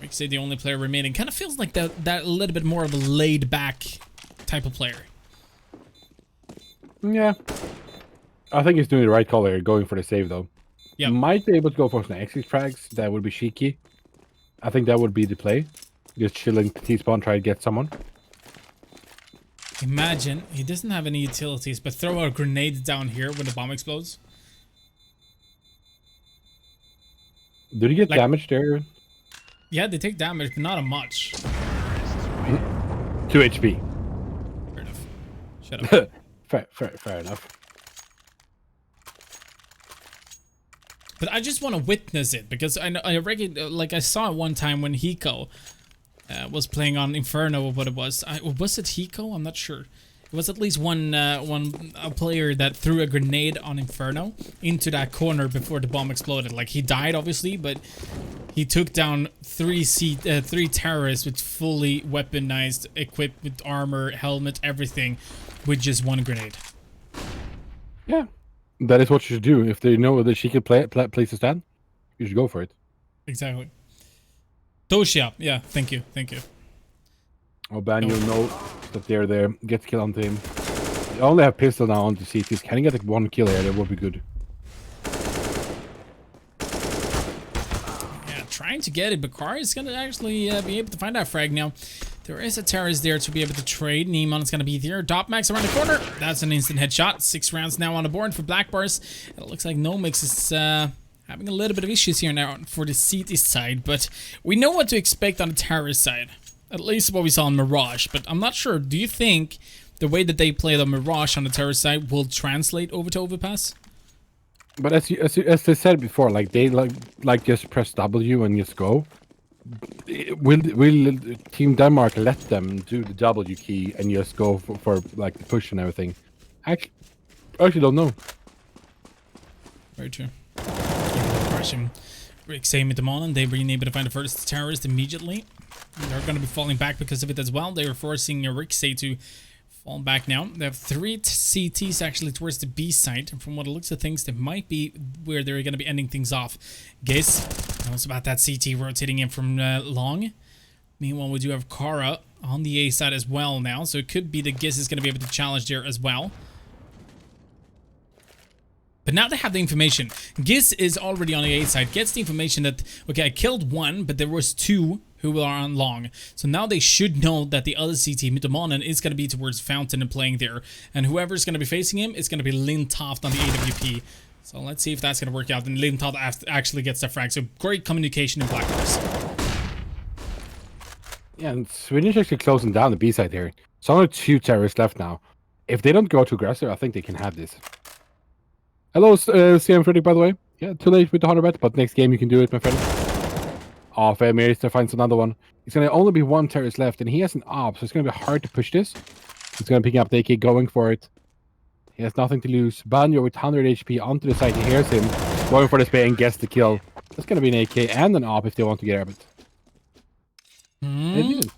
Speaker 7: Rixey, the only player remaining, kind of feels like that little bit more of a laid-back type of player.
Speaker 8: Yeah, I think he's doing the right call here, going for the save though.
Speaker 7: Yeah,
Speaker 8: might be able to go for some exit frags. That would be cheeky. I think that would be the play. Just chilling T-spawn, try to get someone.
Speaker 7: Imagine he doesn't have any utilities, but throw a grenade down here when the bomb explodes.
Speaker 8: Did he get damage there?
Speaker 7: Yeah, they take damage, but not a much.
Speaker 8: 2 HP.
Speaker 7: Fair enough. Shut up.
Speaker 8: fair enough.
Speaker 7: But I just want to witness it because I know I saw it one time when Hiko was playing on Inferno or what it was. Was it Hiko? I'm not sure. It was at least one player that threw a grenade on Inferno into that corner before the bomb exploded. Like, he died obviously, but he took down three terrorists with fully weaponized, equipped with armor, helmet, everything, with just one grenade.
Speaker 8: Yeah, that is what you should do. If they know that she can place a stand, you should go for it.
Speaker 7: Exactly. Toshia, yeah, thank you.
Speaker 8: Oh, Ben, you'll know that they're there. Get the kill onto him. They only have pistol now onto CTs. Can you get like 1 kill here? That would be good.
Speaker 7: Yeah, trying to get it, but Kari is going to actually be able to find that frag now. There is a terrorist there to be able to trade. Neemon is going to be there. Dopmax around the corner. That's an instant headshot. 6 rounds now on the board for Black Bars. It looks like Nomix is having a little bit of issues here now for the CT side, but we know what to expect on the terrorist side. At least what we saw on Mirage, but I'm not sure. Do you think the way that they played on Mirage on the terrorist side will translate over to Overpass?
Speaker 8: But as they said before, like they like just press W and just go. Will Team Denmark let them do the W key and just go for like the push and everything? I actually don't know.
Speaker 7: Very true. Rushing Rick same with them on, and they've been able to find the first terrorist immediately. They're going to be falling back because of it as well. They were forcing Rixay to fall back now. They have 3 CTs actually towards the B side. And from what it looks of things, they might be where they're going to be ending things off. Giz knows about that CT rotating in from long. Meanwhile, we do have Kara on the A side as well now. So it could be that Giz is going to be able to challenge there as well. But now they have the information. Giz is already on the A side. Gets the information that, okay, I killed 1, but there was 2 who are on long. So now they should know that the other CT, Mitomonen, is going to be towards Fountain and playing there. And whoever's going to be facing him is going to be Lintoft on the AWP. So let's see if that's going to work out. And Lintoft actually gets the frag. So great communication in Black Bars.
Speaker 8: Yeah, and Swedish actually closing down the B side here. So only 2 terrorists left now. If they don't go too aggressive, I think they can have this. Hello, CM Fredrik, by the way. Yeah, too late with the HONORBET, but next game you can do it, my friend. Oh, Fair managed to find another one. It's going to only be 1 terrorist left, and he has an AWP, so it's going to be hard to push this. He's going to pick up the AK, going for it. He has nothing to lose. Banjo with 100 HP onto the side. He hears him, going for the spray and gets the kill. That's going to be an AK and an AWP if they want to get it. They didn't.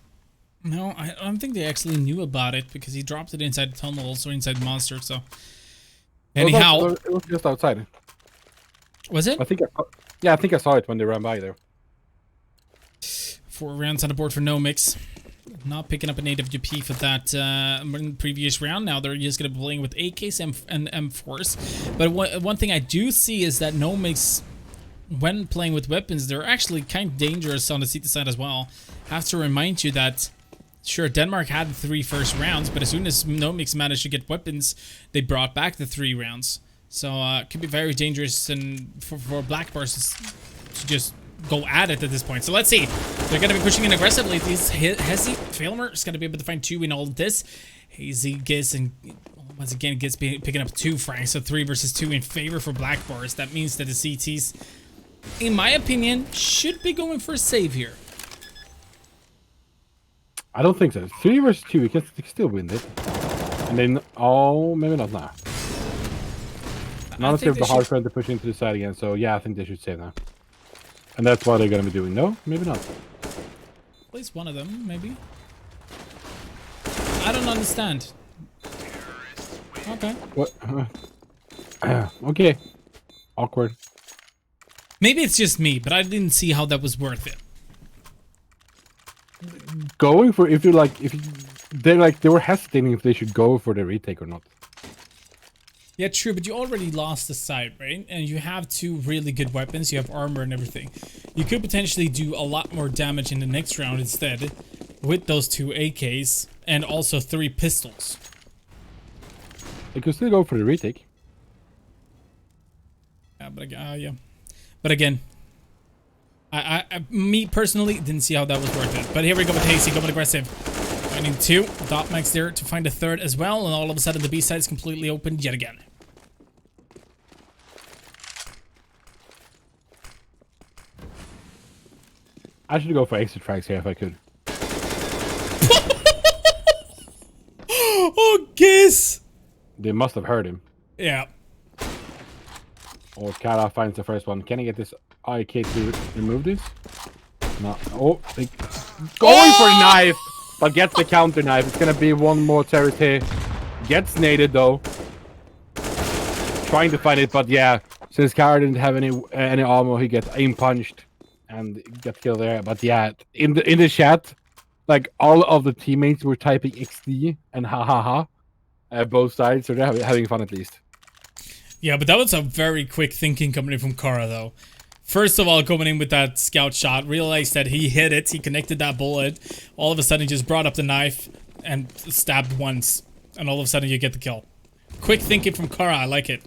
Speaker 7: No, I don't think they actually knew about it because he dropped it inside the tunnel, also inside Monster, so... Anyhow...
Speaker 8: It was just outside.
Speaker 7: Was it?
Speaker 8: I think I saw it when they ran by there.
Speaker 7: 4 rounds on the board for Nomix. Not picking up an AWP for that previous round. Now they're just going to be playing with AKs and M4s. But one thing I do see is that Nomix, when playing with weapons, they're actually kind of dangerous on the CT side as well. Have to remind you that, sure, Denmark had the 3 first rounds, but as soon as Nomix managed to get weapons, they brought back the 3 rounds. So it could be very dangerous and for Black Bars to just go at it at this point. So let's see. They're going to be pushing in aggressively. These Hezi, Filmer is going to be able to find 2 in all of this. Hazy, Giz, and once again, Giz picking up 2 frags. So 3 versus 2 in favor for Black Bars. That means that the CTs, in my opinion, should be going for a save here.
Speaker 8: I don't think so. 3 versus 2, we can still win it. And then, oh, maybe not now. Now it's the hard friend to push into the side again. So yeah, I think they should save now. And that's what they're going to be doing. No, maybe not.
Speaker 7: At least one of them, maybe. I don't understand. Okay.
Speaker 8: What? Okay. Awkward.
Speaker 7: Maybe it's just me, but I didn't see how that was worth it.
Speaker 8: Going for they were hesitating if they should go for the retake or not.
Speaker 7: Yeah, true, but you already lost the side, right? And you have 2 really good weapons. You have armor and everything. You could potentially do a lot more damage in the next round instead with those 2 AKs and also 3 pistols.
Speaker 8: They could still go for the retake.
Speaker 7: Yeah, but again, me personally didn't see how that was worth it. But here we go with Hasty going aggressive. Finding 2. Dotmax there to find a 3rd as well, and all of a sudden the B side is completely open yet again.
Speaker 8: I should go for exit tracks here if I could.
Speaker 10: Oh, kiss!
Speaker 8: They must have heard him.
Speaker 7: Yeah.
Speaker 8: Or Kara finds the first one. Can I get this IK to remove this? No. Oh, going for a knife, but gets the counter knife. It's gonna be one more terrorist here. Gets naded though. Trying to find it, but yeah, since Kara didn't have any armor, he gets aim punched and gets killed there. But yeah, in the chat, like all of the teammates were typing XD and ha ha ha, both sides, so they're having fun at least.
Speaker 7: Yeah, but that was a very quick thinking coming in from Kara, though. First of all, coming in with that scout shot, realized that he hit it, he connected that bullet. All of a sudden, he just brought up the knife and stabbed once. And all of a sudden, you get the kill. Quick thinking from Kara, I like it.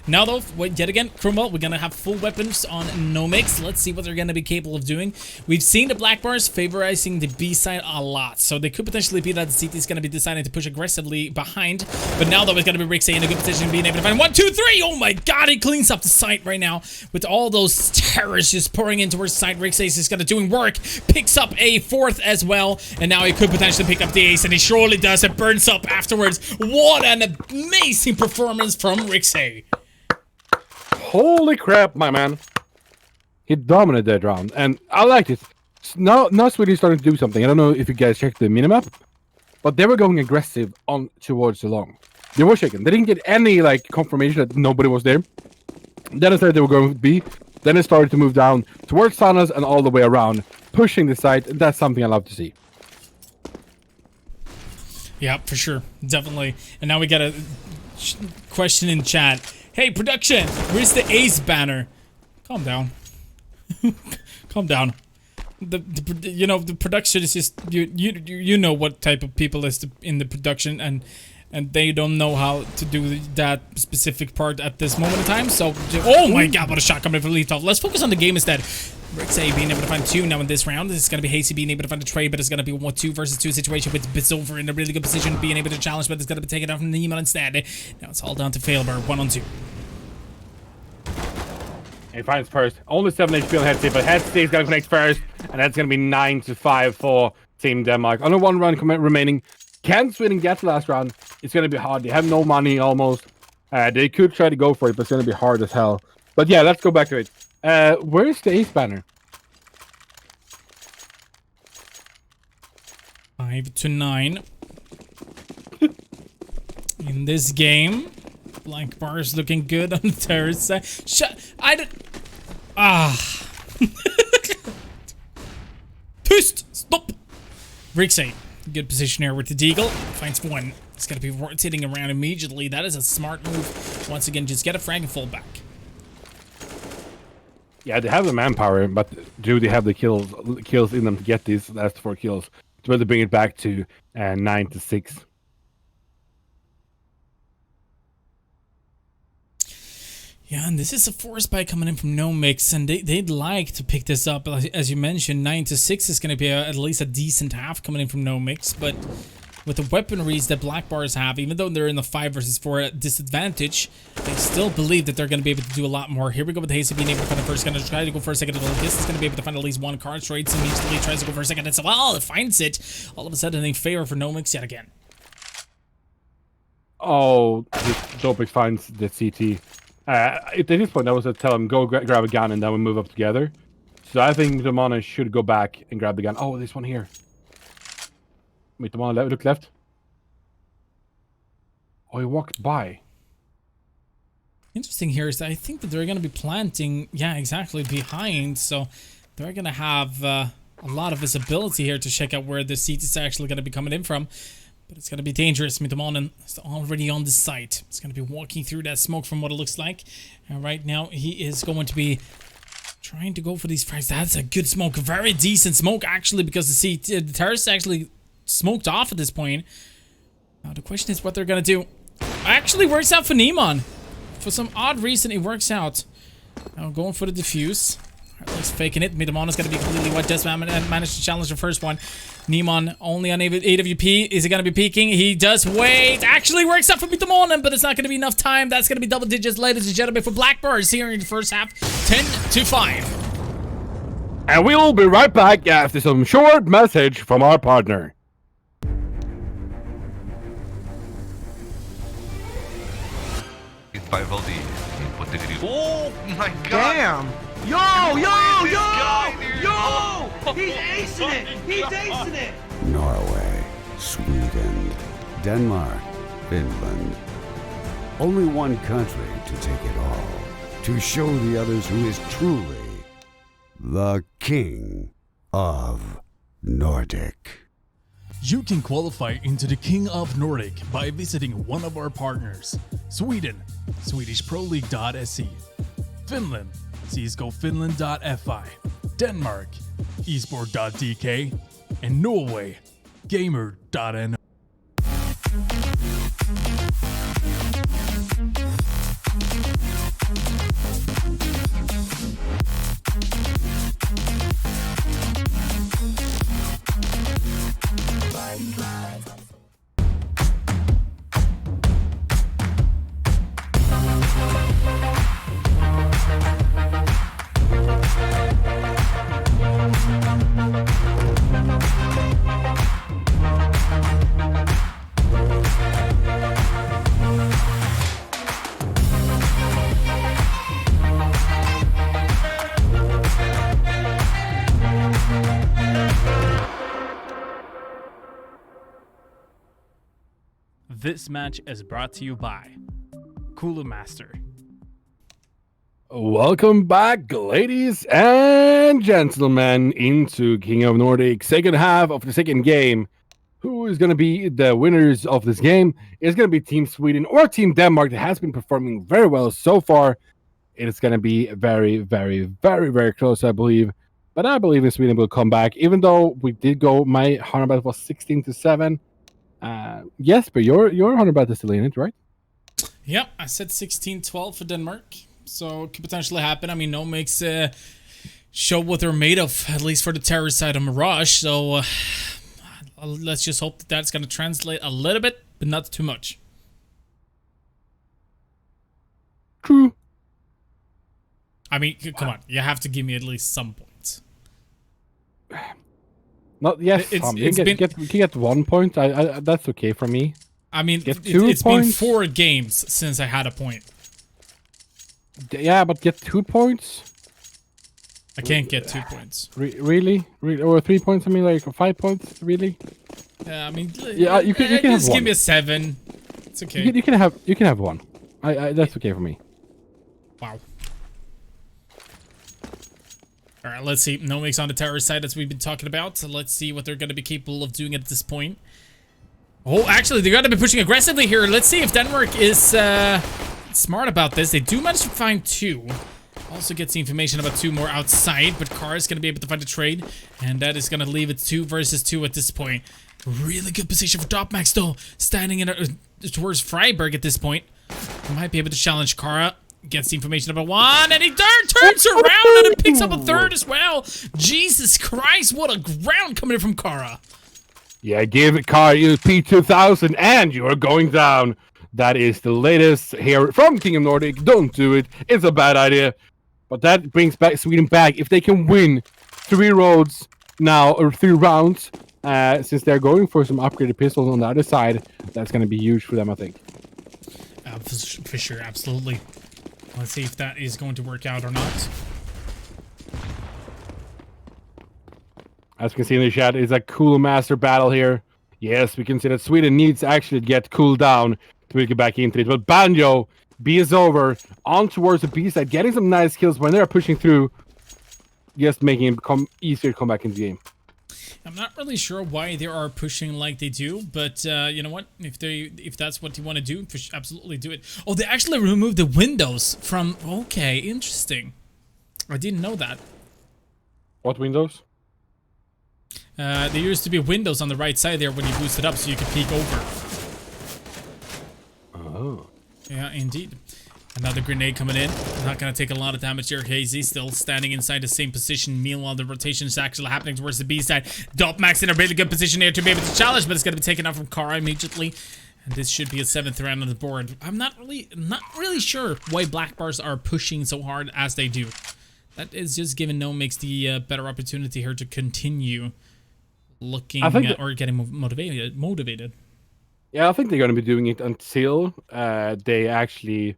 Speaker 7: Now though, yet again, Cromwell, we're gonna have full weapons on Nomix. Let's see what they're gonna be capable of doing. We've seen the Black Bars favorizing the B side a lot, so they could potentially be that the CT is gonna be deciding to push aggressively behind. But now though, it's gonna be Rixey in a good position, being able to find 1, 2, 3. Oh my god, he cleans up the site right now with all those terrorists just pouring into her site. Rixey is gonna doing work, picks up a 4th as well, and now he could potentially pick up the ace, and he surely does. It burns up afterwards. What an amazing performance from Rixey.
Speaker 8: Holy crap, my man. He dominated that round, and I liked it. Now Swedish starting to do something. I don't know if you guys checked the minimap, but they were going aggressive on towards the long. They were shaking. They didn't get any like confirmation that nobody was there. Then I started they were going to B. Then it started to move down towards Sanas and all the way around, pushing the site. And that's something I love to see.
Speaker 7: Yeah, for sure. Definitely. And now we got a question in chat. Hey, production, where's the ace banner? Calm down. Calm down. You know, the production is just you know what type of people is in the production, and they don't know how to do that specific part at this moment in time. So, oh my god, what a shot coming from Leaf Top. Let's focus on the game instead. Rixey being able to find 2 now in this round. This is going to be Hasty being able to find a trade, but it's going to be a 2 versus 2 situation with Bizover in a really good position, being able to challenge, but it's going to be taken out from Neiman instead. Now it's all down to Failbar, 1-on-2.
Speaker 8: He finds first. Only 7 HP on Headsay, but Headsay is going to connect first, and that's going to be 9-5 for Team Denmark. Only 1 round remaining. Can Sweden get the last round? It's going to be hard. They have no money almost. They could try to go for it, but it's going to be hard as hell. But yeah, let's go back to it. Where's the ace banner?
Speaker 7: 5-9. In this game, Black Bars looking good on the terrorist side. Twist! Stop! Rixey, good position here with the Deagle. Finds 1. It's gonna be rotating around immediately. That is a smart move. Once again, just get a frag and fall back.
Speaker 8: Yeah, they have the manpower, but do they have the kills in them to get these last 4 kills? To better bring it back to 9-6.
Speaker 7: Yeah, and this is a force buy coming in from Nomix, and they'd like to pick this up. As you mentioned, 9-6 is going to be at least a decent half coming in from Nomix, but with the weaponries that Black Bars have, even though they're in the 5 versus 4 disadvantage, they still believe that they're going to be able to do a lot more. Here we go with Hasty being able to find the first. Going to try to go for a second. This is going to be able to find at least 1 card straight. So immediately tries to go for a second. It's well, it finds it. All of a sudden, in favor for Nomix yet again.
Speaker 8: Oh, this Dopix finds the CT. At this point, I was to tell him, go grab a gun, and then we move up together. So I think the Mana should go back and grab the gun. Oh, this one here. Wait, the Mana look left. Oh, he walked by.
Speaker 7: Interesting here is that I think that they're going to be planting, yeah, exactly, behind. So they're going to have a lot of visibility here to check out where the CT is actually going to be coming in from. But it's going to be dangerous. Mitamonen is already on the site. It's going to be walking through that smoke from what it looks like. And right now, he is going to be trying to go for these frags. That's a good smoke. Very decent smoke, actually, because the terrorists actually smoked off at this point. Now, the question is what they're going to do. Actually works out for Neemon. For some odd reason, it works out. Now, going for the defuse. Alright, he's faking it. Mitamonen is going to be completely wet. Does manage to challenge the first one. Neemon only on AWP. Is he going to be peeking? He does wait. Actually works out for Mitamonen, but it's not going to be enough time. That's going to be double digits, ladies and gentlemen, for Black Bars here in the first half. 10-5.
Speaker 8: And we'll be right back after some short message from our partner.
Speaker 4: By Valdi in potegri. Oh my god!
Speaker 5: Damn! Yo! He's acing it! He's acing it!
Speaker 6: Norway, Sweden, Denmark, Finland. Only one country to take it all. To show the others who is truly the king of Nordic.
Speaker 9: You can qualify into the King of Nordic by visiting one of our partners. Sweden, SwedishProLeague.se. Finland, CSGOFinland.fi. Denmark, esport.dk. And Norway, Gamer.no. This match is brought to you by Cooler Master.
Speaker 8: Welcome back, ladies and gentlemen, into King of Nordic. Second half of the second game. Who is going to be the winners of this game? It's going to be Team Sweden or Team Denmark that has been performing very well so far. It is going to be very, very, very, very close, I believe. But I believe in Sweden will come back, even though we did go, my HONORBET was 16-7. Yes, but your HONORBET is still in it, right?
Speaker 7: Yep, I said 16-12 for Denmark. So it could potentially happen. I mean, no makes show what they're made of, at least for the terrorist side of Mirage. So let's just hope that that's going to translate a little bit, but not too much.
Speaker 8: True.
Speaker 7: I mean, come on. You have to give me at least some points.
Speaker 8: Not yes, Tom. You can get 1 point. That's okay for me.
Speaker 7: I mean,
Speaker 8: it's
Speaker 7: been 4 games since I had a point.
Speaker 8: Yeah, but get 2 points.
Speaker 7: I can't get 2 points.
Speaker 8: Really? Or 3 points? I mean, like 5 points? Really?
Speaker 7: Yeah, I mean,
Speaker 8: yeah, you can have
Speaker 7: just
Speaker 8: one.
Speaker 7: give me a 7. It's okay.
Speaker 8: You can have 1. That's okay for me.
Speaker 7: Wow. All right, let's see. No makes on the terrorist side as we've been talking about. So let's see what they're going to be capable of doing at this point. Oh, actually, they're going to be pushing aggressively here. Let's see if Denmark is smart about this. They do manage to find 2. Also gets the information about 2 more outside, but Carr is going to be able to find a trade, and that is going to leave it 2 versus 2 at this point. Really good position for Topmax, though, standing in towards Freiburg at this point. Might be able to challenge Kara. Gets the information about 1, and he turns around and it picks up a 3rd as well. Jesus Christ, what a round coming in from Kara.
Speaker 8: Yeah, give Kara you P2000 and you're going down. That is the latest here from King of Nordic. Don't do it. It's a bad idea. But that brings back Sweden back. If they can win 3 roads now, or 3 rounds, since they're going for some upgraded pistols on the other side, that's going to be huge for them, I think.
Speaker 7: For sure, absolutely. Let's see if that is going to work out or not.
Speaker 8: As we can see in the chat, it's a cool master battle here. Yes, we can see that Sweden needs to actually get cooled down to get back into it. But Banjo, B is over, on towards the B side, getting some nice kills when they're pushing through, just making it become easier to come back into the game.
Speaker 7: I'm not really sure why they are pushing like they do, but you know what? If that's what you want to do, absolutely do it. Oh, they actually removed the windows from... Okay, interesting. I didn't know that.
Speaker 8: What windows?
Speaker 7: There used to be windows on the right side there when you boost it up so you could peek over.
Speaker 8: Oh.
Speaker 7: Yeah, indeed. Another grenade coming in. Not going to take a lot of damage here. Hazy still standing inside the same position. Meanwhile, the rotation is actually happening towards the B side. Dopmax in a really good position here to be able to challenge, but it's going to be taken out from Kara immediately. And this should be a 7th round on the board. I'm not really sure why Black Bars are pushing so hard as they do. That is just giving No Mix the better opportunity here to continue looking or getting motivated.
Speaker 8: Yeah, I think they're going to be doing it until they actually...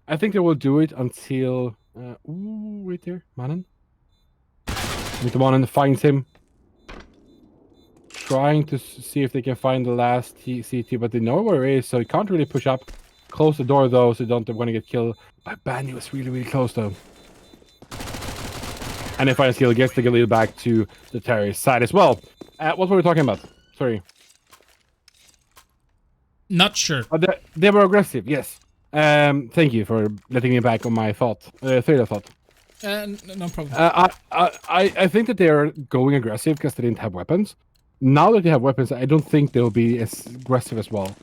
Speaker 8: I think they will do it until... ooh, right there, Manon. With the one finds him. Trying to see if they can find the last CT, but they know where it is, so he can't really push up. Close the door, though, so they don't want to get killed. But Bandy was really, really close, though. And if Final Skill gets the lead back to the terrorist side as well. What were we talking about? Sorry.
Speaker 7: Not sure.
Speaker 8: They were aggressive, yes. Thank you for letting me back on my thought. Third thought.
Speaker 7: No problem.
Speaker 8: I think that they are going aggressive because they didn't have weapons. Now that they have weapons, I don't think they'll be as aggressive as well.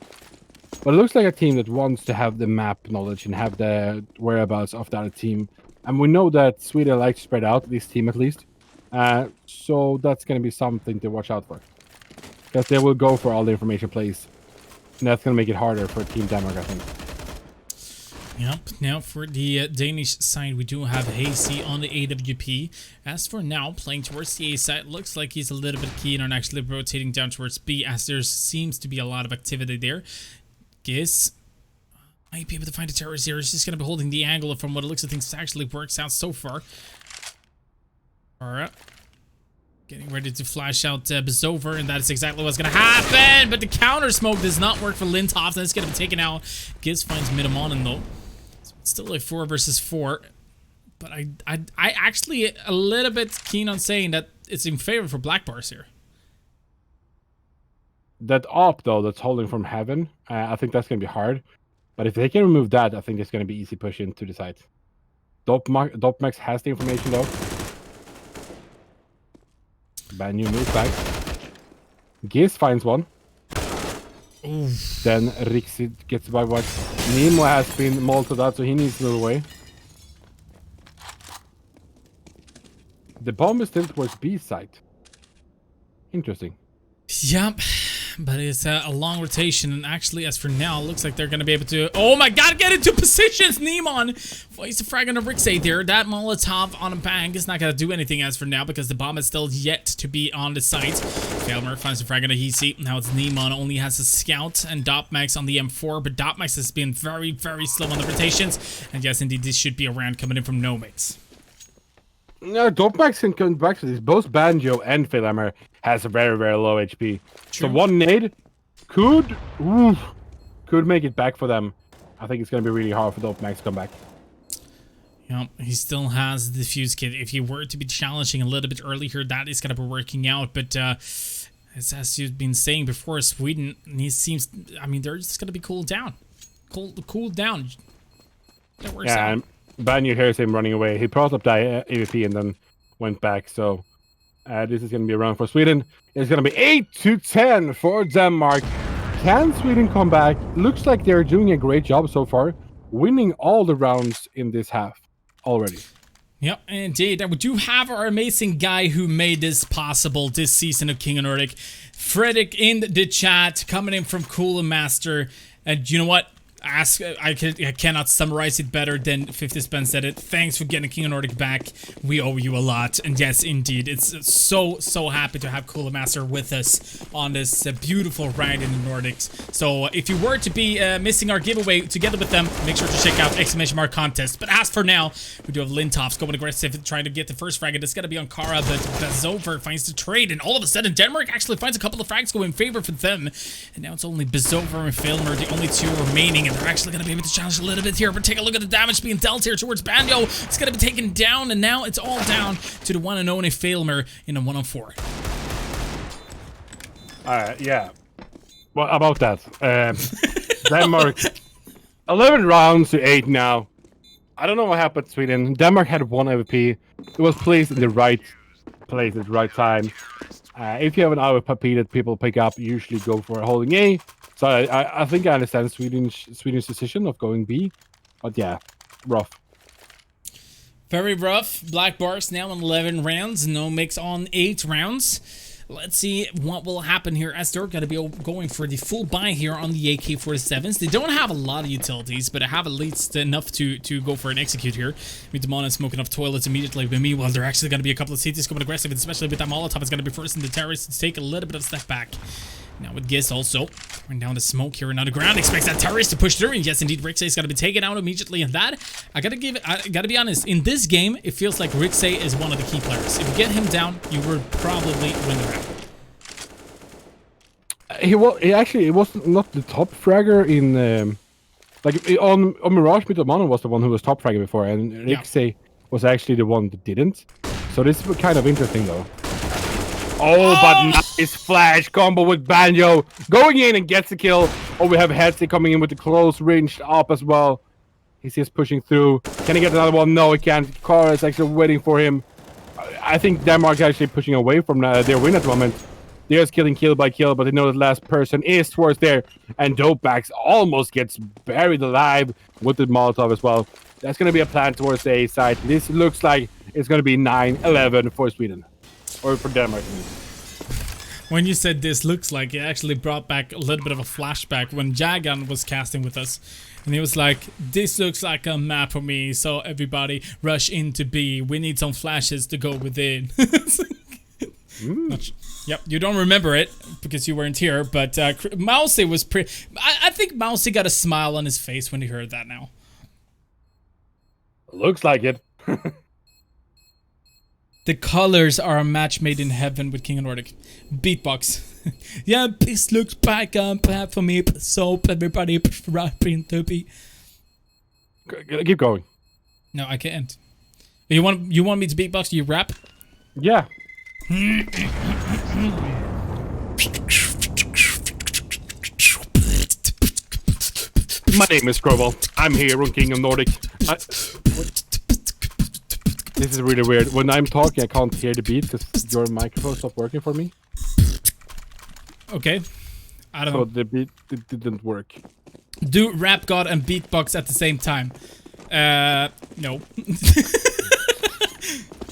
Speaker 8: But it looks like a team that wants to have the map knowledge and have the whereabouts of the other team. And we know that Sweden likes to spread out, this team at least. So that's going to be something to watch out for. Because they will go for all the information plays. And that's going to make it harder for Team Denmark, I think.
Speaker 7: Yep. Now for the Danish side, we do have Hazy on the AWP. As for now, playing towards the A side, looks like he's a little bit keen on actually rotating down towards B, as there seems to be a lot of activity there. Giz might be able to find a terrorist here. He's just going to be holding the angle from what it looks like things actually works out so far. Alright. Getting ready to flash out Bezover, and that's exactly what's going to happen. But the counter smoke does not work for Lindhoff, and it's going to be taken out. Giz finds Midamonen though. So it's still a 4 versus 4. But I actually a little bit keen on saying that it's in favor for Black Bars here.
Speaker 8: That op, though, that's holding from heaven, I think that's going to be hard. But if they can remove that, I think it's going to be easy push into the site. Dopmax has the information, though. Banyu moves back. Giz finds one.
Speaker 7: Oof.
Speaker 8: Then Rixi gets by what Nemo has been molted out, so he needs to move away. The bomb is still towards B site. Interesting.
Speaker 7: Yep. But it's a long rotation, and actually, as for now, it looks like they're going to be able to... Oh my god, get into positions! Neemon fights a frag on a Rixay there. That Molotov on a bang is not going to do anything as for now, because the bomb is still yet to be on the site. Failmer finds a frag on a Hisi. Now it's Neemon, only has a scout, and Dopmax on the M4, but Dopmax has been very, very slow on the rotations. And yes, indeed, this should be a round coming in from Nomix.
Speaker 8: No, Dopmax can come back to this. Both Banjo and Failmer has a very, very low HP.
Speaker 7: True.
Speaker 8: So one nade could make it back for them. I think it's going to be really hard for Dopmax to come back.
Speaker 7: Yep, he still has the fuse kit. If he were to be challenging a little bit earlier, that is going to be working out. But as you've been saying before, Sweden, he seems... I mean, they're just going to be cooled down. Cooled down. That works out.
Speaker 8: And Banyu hears him running away. He brought up the AVP and then went back. So this is going to be a round for Sweden. It's going to be 8-10 for Denmark. Can Sweden come back? Looks like they're doing a great job so far, winning all the rounds in this half already.
Speaker 7: Yep, indeed. And we do have our amazing guy who made this possible this season of King of Nordic, Fredrik, in the chat, coming in from Cool Master. And you know what? I cannot summarize it better than 50 Spence said it. Thanks for getting King of Nordic back. We owe you a lot. And yes, indeed, it's so happy to have Cooler Master with us on this beautiful ride in the Nordics. So if you were to be missing our giveaway together with them, make sure to check out !! contest. But as for now, we do have Lindhoffs going aggressive, trying to get the first frag. It's going to be on Kara, but Bezover finds the trade. And all of a sudden, Denmark actually finds a couple of frags going in favor for them. And now it's only Bezover and Filmer, the only two remaining. And they're actually going to be able to challenge a little bit here, but take a look at the damage being dealt here towards Banjo. It's going to be taken down, and now it's all down to the one and only Failmer in a 1-on-4.
Speaker 8: Yeah. Well, about that. Denmark, 11 rounds to 8 now. I don't know what happened to Sweden. Denmark had one AVP. It was placed in the right place at the right time. If you have an AVP that people pick up, you usually go for holding A. So I think I understand Sweden's decision of going B, but yeah, rough.
Speaker 7: Very rough. Black Bars now on 11 rounds. No mix on 8 rounds. Let's see what will happen here as they're going to be going for the full buy here on the AK-47s. They don't have a lot of utilities, but they have at least enough to go for an execute here. With Demon and smoking off toilets immediately. But meanwhile, there are actually going to be a couple of cities going aggressive, especially with that Molotov. It's going to be forcing the terrorists to take a little bit of a step back. Now with Giz also going down the smoke here and underground, expects that terrorist to push through. And yes, indeed, Rixey is going to be taken out immediately. And that, I gotta be honest, in this game, it feels like Rixey is one of the key players. If you get him down, you will probably win the round.
Speaker 8: He was not the top fragger in on Mirage. Mythomano was the one who was top fragger before, and Rixey was actually the one that didn't. So this is kind of interesting though. Oh, but nice flash combo with Banjo going in and gets the kill. Oh, we have Hetzy coming in with the close range up as well. He's just pushing through. Can he get another one? No, he can't. Kara is actually waiting for him. I think Denmark is actually pushing away from their win at the moment. They're just killing kill by kill, but they know the last person is towards there. And Dopebax almost gets buried alive with the Molotov as well. That's going to be a plan towards the A side. This looks like it's going to be 9-11 for Sweden. Or for Denmark.
Speaker 7: When you said this looks like, it actually brought back a little bit of a flashback when Jagan was casting with us. And he was like, this looks like a map for me, so everybody rush into B. We need some flashes to go within. Yep, you don't remember it because you weren't here, but Mousy was pretty... I think Mousy got a smile on his face when he heard that now.
Speaker 8: Looks like it.
Speaker 7: The colors are a match made in heaven with King of Nordic. Beatbox. Yeah, this looks like a map for me, so everybody rush into B.
Speaker 8: Keep going.
Speaker 7: No, I can't. You want me to beatbox? Do you rap?
Speaker 8: Yeah. My name is Scrobble. I'm here on King of Nordic. This is really weird. When I'm talking, I can't hear the beat because your microphone stopped working for me.
Speaker 7: Okay. I don't know.
Speaker 8: So the beat didn't work.
Speaker 7: Do rap god and beatbox at the same time. No.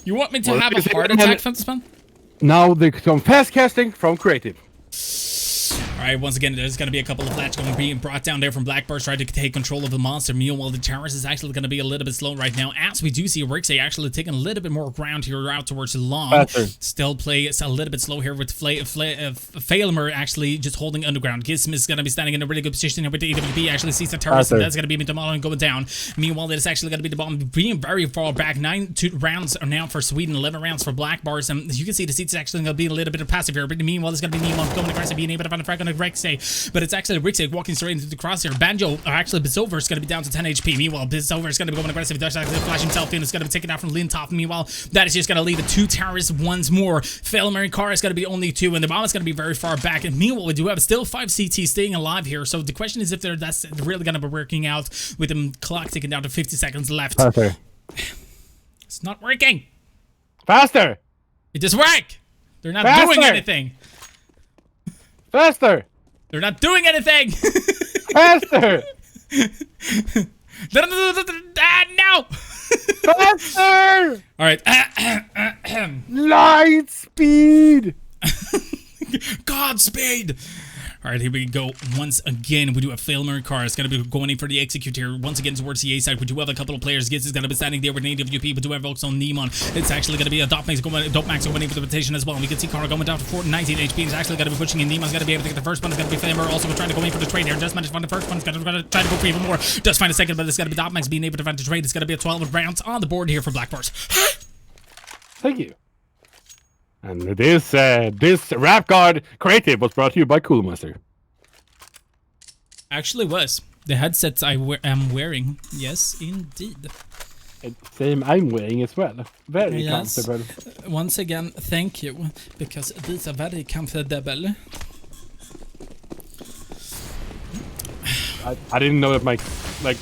Speaker 7: You want me to have a heart attack from this one?
Speaker 8: Now they come fast casting from creative.
Speaker 7: Alright, once again, there's going to be a couple of flats going to be brought down there from Blackburst, trying to take control of the monster. Meanwhile, the terrorist is actually going to be a little bit slow right now, as we do see Rixey actually taking a little bit more ground here out towards the long. Still plays a little bit slow here with Failmer actually just holding underground. Gizm is going to be standing in a really good position here with the AWP, actually sees the terrorist, and that's going to be Mythomano going down. Meanwhile, it is actually going to be the bomb being very far back. 9 rounds are now for Sweden, 11 rounds for Black Bars, and you can see the seats actually going to be a little bit of passive here, but meanwhile, it's going to be Nemo going aggressive, being able to find a frag on Rixey, but it's actually Rixey walking straight into the crosshair. Banjo, or actually Bizover, is going to be down to 10 HP. Meanwhile, Bizover is going to be going aggressive. Does actually flash himself in. It's going to be taken out from Lintop. Meanwhile, that is just going to leave the 2 terrorists once more. Failmer and Car is going to be only 2, and the bomb is going to be very far back. And meanwhile, we do have still 5 CT staying alive here. So the question is if that's really going to be working out with the clock ticking down to 50 seconds left.
Speaker 8: Faster.
Speaker 7: It's not working.
Speaker 8: Faster.
Speaker 7: It doesn't work. They're not doing anything.
Speaker 8: Faster.
Speaker 7: They're not doing anything!
Speaker 8: Faster!
Speaker 7: No!
Speaker 8: Faster!
Speaker 7: Alright.
Speaker 8: Light speed!
Speaker 7: Godspeed! Alright, here we go. Once again, we do have Failmer Car. It's going to be going in for the execute here. Once again, towards the A side. We do have a couple of players. Giz is going to be standing there with an AWP, but do have also Neemon. It's actually going to be a Dopmax going in for the rotation as well. And we can see Car going down to 419 HP. He's actually going to be pushing in. Neemon's going to be able to get the first one. It's going to be Failmer also trying to go in for the trade here. Just managed to find the first one. He's going to try to go for even more. Does find a second, but it's going to be Dopmax being able to find the trade. It's going to be a 12 rounds on the board here for Black Bars.
Speaker 8: Thank you. And this rap card creative was brought to you by Coolmaster.
Speaker 7: Actually was. The headsets I am wearing. Yes, indeed.
Speaker 8: Same I'm wearing as well. Very comfortable.
Speaker 7: Once again, thank you. Because these are very comfortable.
Speaker 8: I didn't know that my... like...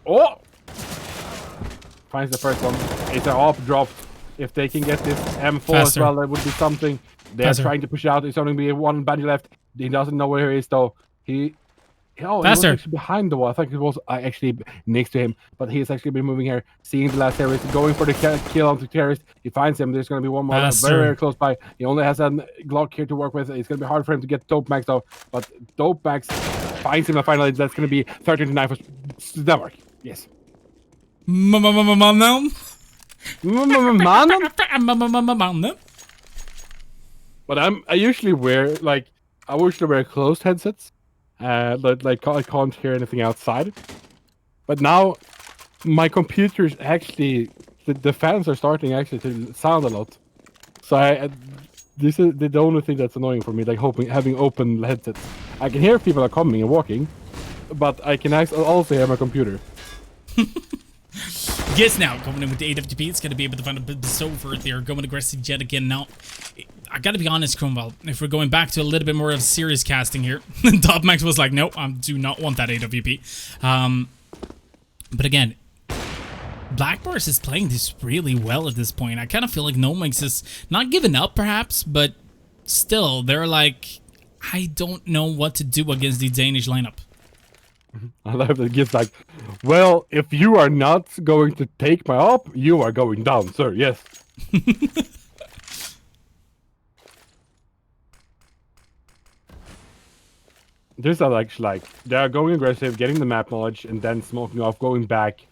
Speaker 8: Oh! Finds the first one. It's an off drop. If they can get this M4 as well, that would be something. They're trying to push out. There's only be one Banjo left. He doesn't know where he is though. He Oh, he was
Speaker 7: Faster.
Speaker 8: actually behind the wall. I think it was actually next to him, but he's actually been moving here, seeing the last terrorist, going for the kill on the terrorist. He finds him. There's going to be one more
Speaker 7: Faster.
Speaker 8: very, very close by. He only has a Glock here to work with. It's going to be hard for him to get Dope Max though, but Dope Max finds him, and finally that's going to be 13-9 for Denmark. Yes.
Speaker 7: Mannen.
Speaker 8: But I usually wear closed headsets. But like I can't hear anything outside. But now my computer's actually the fans are starting actually to sound a lot. So this is the only thing that's annoying for me, like having open headsets. I can hear people are coming and walking, but I can also hear my computer.
Speaker 7: Guess now, going in with the AWP, it's going to be able to find a bit over there, going aggressive yet again. Now, I got to be honest, Cromwell, if we're going back to a little bit more of serious casting here, Top Max was like, no, I do not want that AWP. But again, Black Bars is playing this really well at this point. I kind of feel like Nomix is not giving up, perhaps, but still, they're like, I don't know what to do against the Danish lineup.
Speaker 8: I love that Git's like, well, if you are not going to take my op, you are going down, sir. Yes. This are actually like, they are going aggressive, getting the map knowledge, and then smoking off, going back.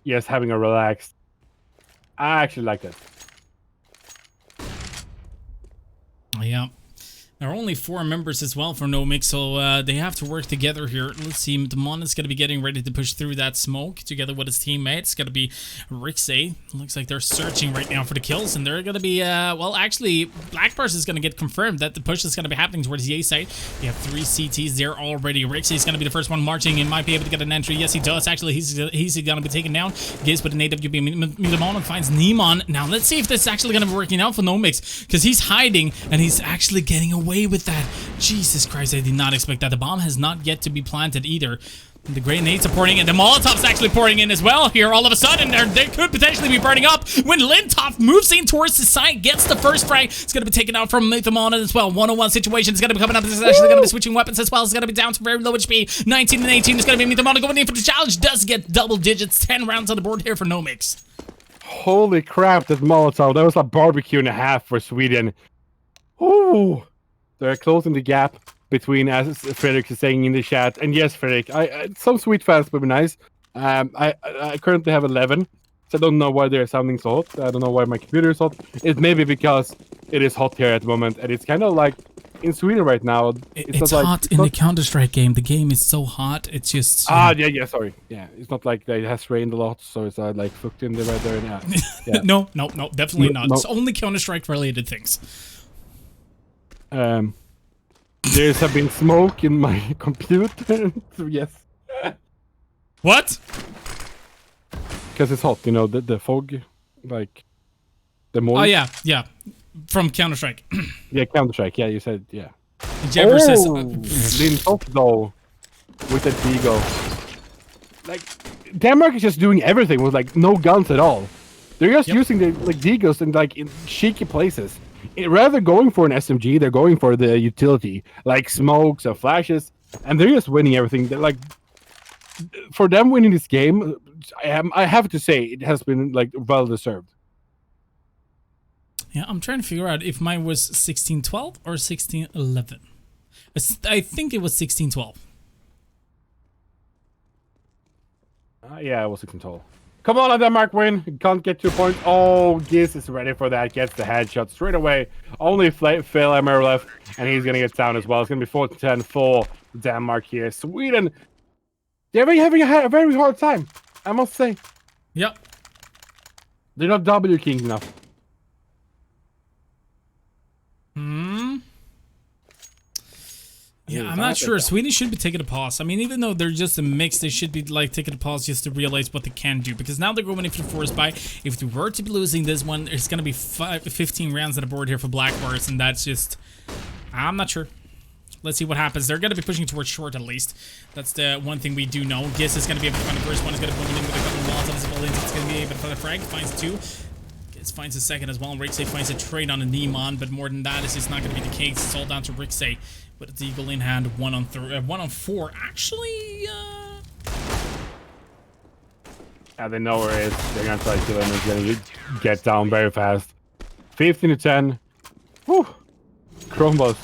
Speaker 8: Yes, having a relaxed. I actually like that.
Speaker 7: Yeah. There are only 4 members as well for Nomix, so they have to work together here. Let's see, Demon is going to be getting ready to push through that smoke together with his teammates. It's going to be Rixay. Looks like they're searching right now for the kills, and they're going to be, well, actually, Black Bars is going to get confirmed that the push is going to be happening towards the A side. You have 3 CTs there already. Rixay is going to be the first one marching and might be able to get an entry. Yes, he does. Actually, he's going to be taken down. Giz with an AWP. Milamon finds Neemon. Now, let's see if this is actually going to be working out for Nomix, because he's hiding, and he's actually getting away with that. Jesus Christ, I did not expect that. The bomb has not yet to be planted either. The grenades are pouring in. The Molotov's actually pouring in as well here. All of a sudden, they could potentially be burning up when Lintov moves in towards the side, gets the first frag. It's going to be taken out from Nathamon as well. 1-on-1 situation is going to be coming up. This is actually going to be switching weapons as well. It's going to be down to very low HP. 19 and 18 is going to be Nathamon going in for the challenge. Does get double digits. 10 rounds on the board here for Nomix.
Speaker 8: Holy crap, that Molotov. That was a barbecue and a half for Sweden. Ooh. They're closing the gap between, as Frederick is saying in the chat. And yes, Frederick, some sweet fans would be nice. I currently have 11, so I don't know why they're sounding so hot. I don't know why my computer is hot. It may be because it is hot here at the moment, and it's kind of like in Sweden right now.
Speaker 7: It's hot in the Counter-Strike game. The game is so hot. It's just...
Speaker 8: yeah, sorry. Yeah, it's not like it has rained a lot, so it's like fucked in the weather. And, yeah.
Speaker 7: No, definitely not. No. It's only Counter-Strike related things.
Speaker 8: There's have been smoke in my computer. So yes.
Speaker 7: What?
Speaker 8: Because it's hot, you know, the fog, like the mold.
Speaker 7: Oh yeah, from Counter-Strike.
Speaker 8: Yeah, Counter-Strike. Yeah, you said yeah.
Speaker 7: Jebber says,
Speaker 8: Lintov though, with the Deagle. Like Denmark is just doing everything with like no guns at all. They're just using the like Deagles in like in cheeky places. Rather going for an SMG, they're going for the utility, like smokes and flashes, and they're just winning everything. They're like, for them winning this game, I have to say it has been like well deserved.
Speaker 7: Yeah, I'm trying to figure out if mine was 1612 or 1611. I think it was 1612.
Speaker 8: Yeah, it was 1612. Come on, Denmark win. You can't get 2 points. Oh, Giz is ready for that. Gets the headshot straight away. Only Phil Emmer left, and he's going to get down as well. It's going to be 4-10 for Denmark here. Sweden, they're having a very hard time, I must say.
Speaker 7: Yep.
Speaker 8: They're not W King enough.
Speaker 7: Yeah, I'm not sure. Sweden should be taking a pause. I mean, even though they're just a mix, they should be like taking a pause just to realize what they can do. Because now they're going in for the force buy. If they were to be losing this one, there's going to be 15 rounds on the board here for Black Bars, and that's just... I'm not sure. Let's see what happens. They're going to be pushing towards short at least. That's the one thing we do know. Giz is going to be able to find the first one. He's going to put it in with a couple of Molotovs. It's going to be able to find a frag. Finds 2. finds a second as well. Rixey finds a trade on a Neemon, but more than that, it's not going to be the case. It's all down to Rixey with a Deagle in hand, 1 on 4. Actually,
Speaker 8: Yeah, they know where it is. They're gonna try to kill him. He's gonna get down very fast. 15 to 10. Whew. Chromeballs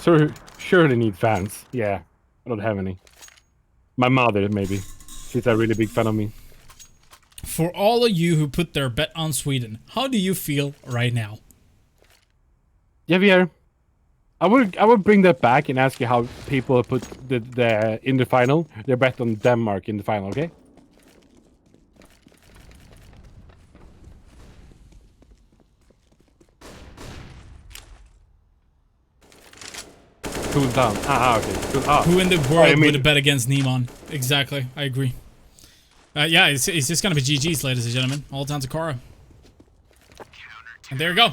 Speaker 8: surely need fans. Yeah, I don't have any. My mother, maybe. She's a really big fan of me.
Speaker 7: for all of you who put their bet on Sweden, how do you feel right now?
Speaker 8: Javier, I would bring that back and ask you how people put the in the final. They bet on Denmark in the final, okay? Cool down. Okay. Cool.
Speaker 7: Who in the world would have bet against Neemon? Exactly, I agree. Yeah, it's just gonna be GG's, ladies and gentlemen. All down to Kara. And there we go.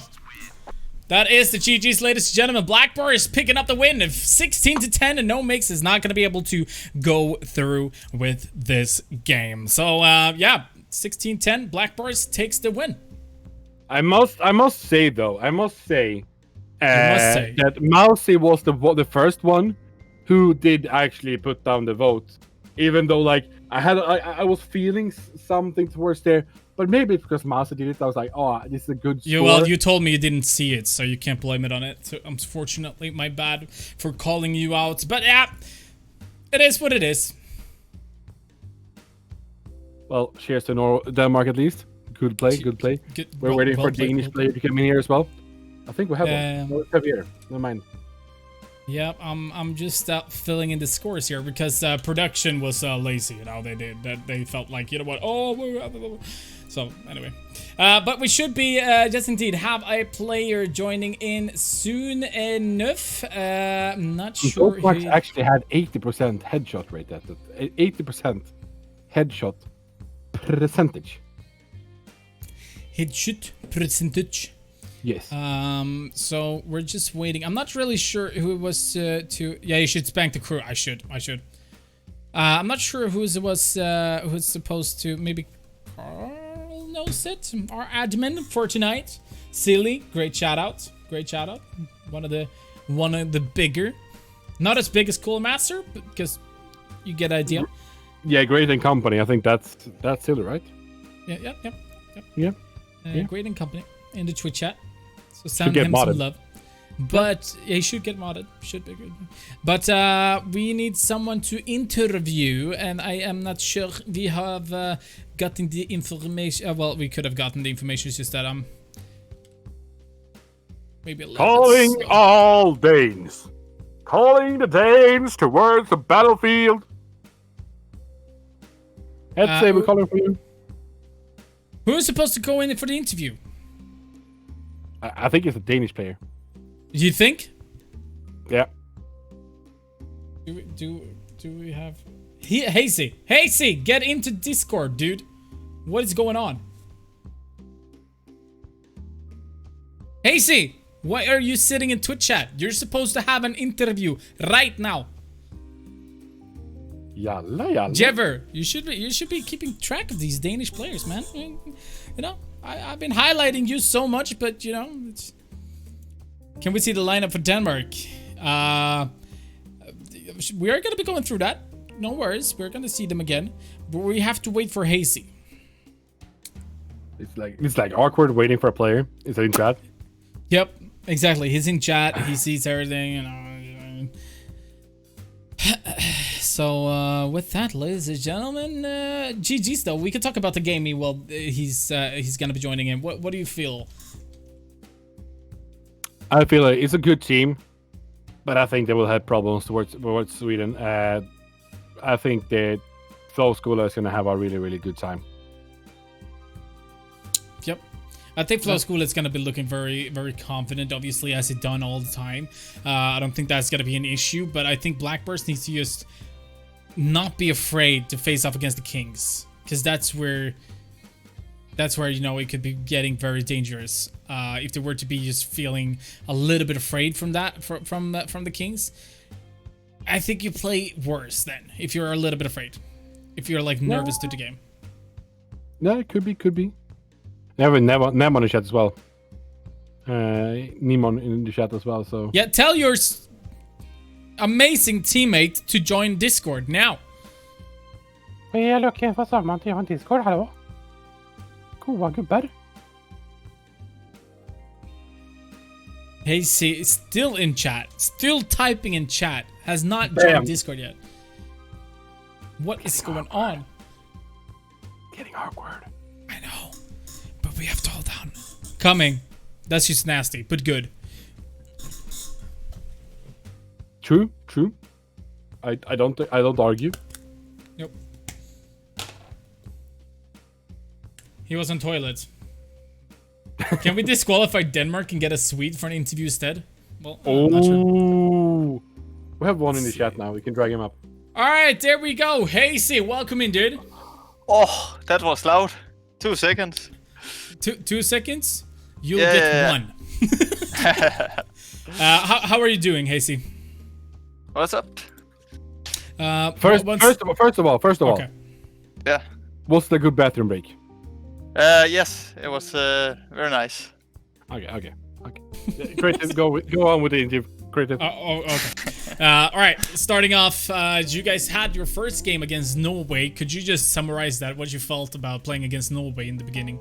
Speaker 7: That is the GG's, ladies and gentlemen. Blackbar is picking up the win of 16 to 10, and No Mix is not going to be able to go through with this game. So, yeah, 16-10, Blackbar takes the win.
Speaker 8: I must say that Mousy was the first one who did actually put down the vote, even though like I was feeling something towards there. But maybe it's because Mousy did it. I was like, oh, this is a good score.
Speaker 7: Yeah, well, you told me you didn't see it, so you can't blame it on it. So, unfortunately, my bad for calling you out. But yeah, it is what it is.
Speaker 8: Well, cheers to Denmark at least. Good play, good play. We're waiting for Danish player to come in here as well. I think we have one. No, have here. Never mind.
Speaker 7: Yeah, I'm just filling in the scores here because production was lazy. You know, they felt like, you know what? Oh, so anyway, but we should be just indeed have a player joining in soon enough. I'm not sure.
Speaker 8: He actually had 80% headshot rate. 80% headshot percentage.
Speaker 7: Headshot percentage.
Speaker 8: Yes.
Speaker 7: So we're just waiting. I'm not really sure who it was to. Yeah, you should spank the crew. I should. I'm not sure who's supposed to. Maybe Carl knows it. Our admin for tonight. Silly, great shout out. One of the bigger, not as big as Cool Master, but because you get idea.
Speaker 8: Yeah, Great and Company. I think that's Silly, right?
Speaker 7: Yeah. Great and Company in the Twitch chat. So send him some love. But he should get modded. Should be good. But we need someone to interview, and I am not sure we have gotten the information. Well, we could have gotten the information. It's just that I'm maybe a little
Speaker 8: calling all Danes. Calling the Danes towards the battlefield. Let's say we're calling for you.
Speaker 7: Who's supposed to go in for the interview?
Speaker 8: I think it's a Danish player.
Speaker 7: You think?
Speaker 8: Yeah.
Speaker 7: Do we have Hasey, get into Discord, dude. What is going on? Hasey, why are you sitting in Twitch chat? You're supposed to have an interview right now.
Speaker 8: Yalla.
Speaker 7: Jever, you should be keeping track of these Danish players, man. You know, I've been highlighting you so much, but you know, can we see the lineup for Denmark? We are gonna be going through that. No worries, we're gonna see them again, but we have to wait for Hasey.
Speaker 8: It's like awkward waiting for a player. Is it in chat?
Speaker 7: Yep, exactly. He's in chat. He sees everything. You know. So with that, ladies and gentlemen, GG's though. We could talk about the game. Well, he's gonna be joining in. What do you feel?
Speaker 8: I feel like it's a good team, but I think they will have problems towards Sweden. I think that Flow School is gonna have a really, really good time.
Speaker 7: Yep. I think Flow School is going to be looking very, very confident, obviously, as it's done all the time. I don't think that's going to be an issue, but I think Blackburst needs to just not be afraid to face off against the Kings, because that's where you know it could be getting very dangerous. If they were to be just feeling a little bit afraid from the Kings, I think you play worse then if you're a little bit afraid, if you're like nervous to the game.
Speaker 8: No, it could be. Never on the chat as well. Nimon in the chat as well. So
Speaker 7: Yeah, tell your amazing teammate to join Discord now.
Speaker 8: we are looking for someone to join Discord. Hello. Goa gubbar.
Speaker 7: Hazy is still in chat, still typing in chat, has not joined Discord yet. What is going on?
Speaker 8: Getting awkward.
Speaker 7: I know, but we have to hold down. Coming. That's just nasty, but good.
Speaker 8: True. I don't argue.
Speaker 7: Nope. He was on toilets. Can we disqualify Denmark and get a Swede for an interview instead? Well, I'm not sure.
Speaker 8: We have one in the chat now. We can drag him up.
Speaker 7: All right, there we go. Hazy, welcome in, dude.
Speaker 12: Oh, that was loud. 2 seconds.
Speaker 7: 2 seconds? You'll get one. How are you doing, Hazy?
Speaker 12: What's up?
Speaker 8: First of all.
Speaker 7: Okay.
Speaker 12: Yeah.
Speaker 8: Was the good bathroom break?
Speaker 12: Yes, it was very nice.
Speaker 8: Okay. Creative, go on with the interview. Creative.
Speaker 7: Okay. All right, starting off, you guys had your first game against Norway. Could you just summarize that? What you felt about playing against Norway in the beginning?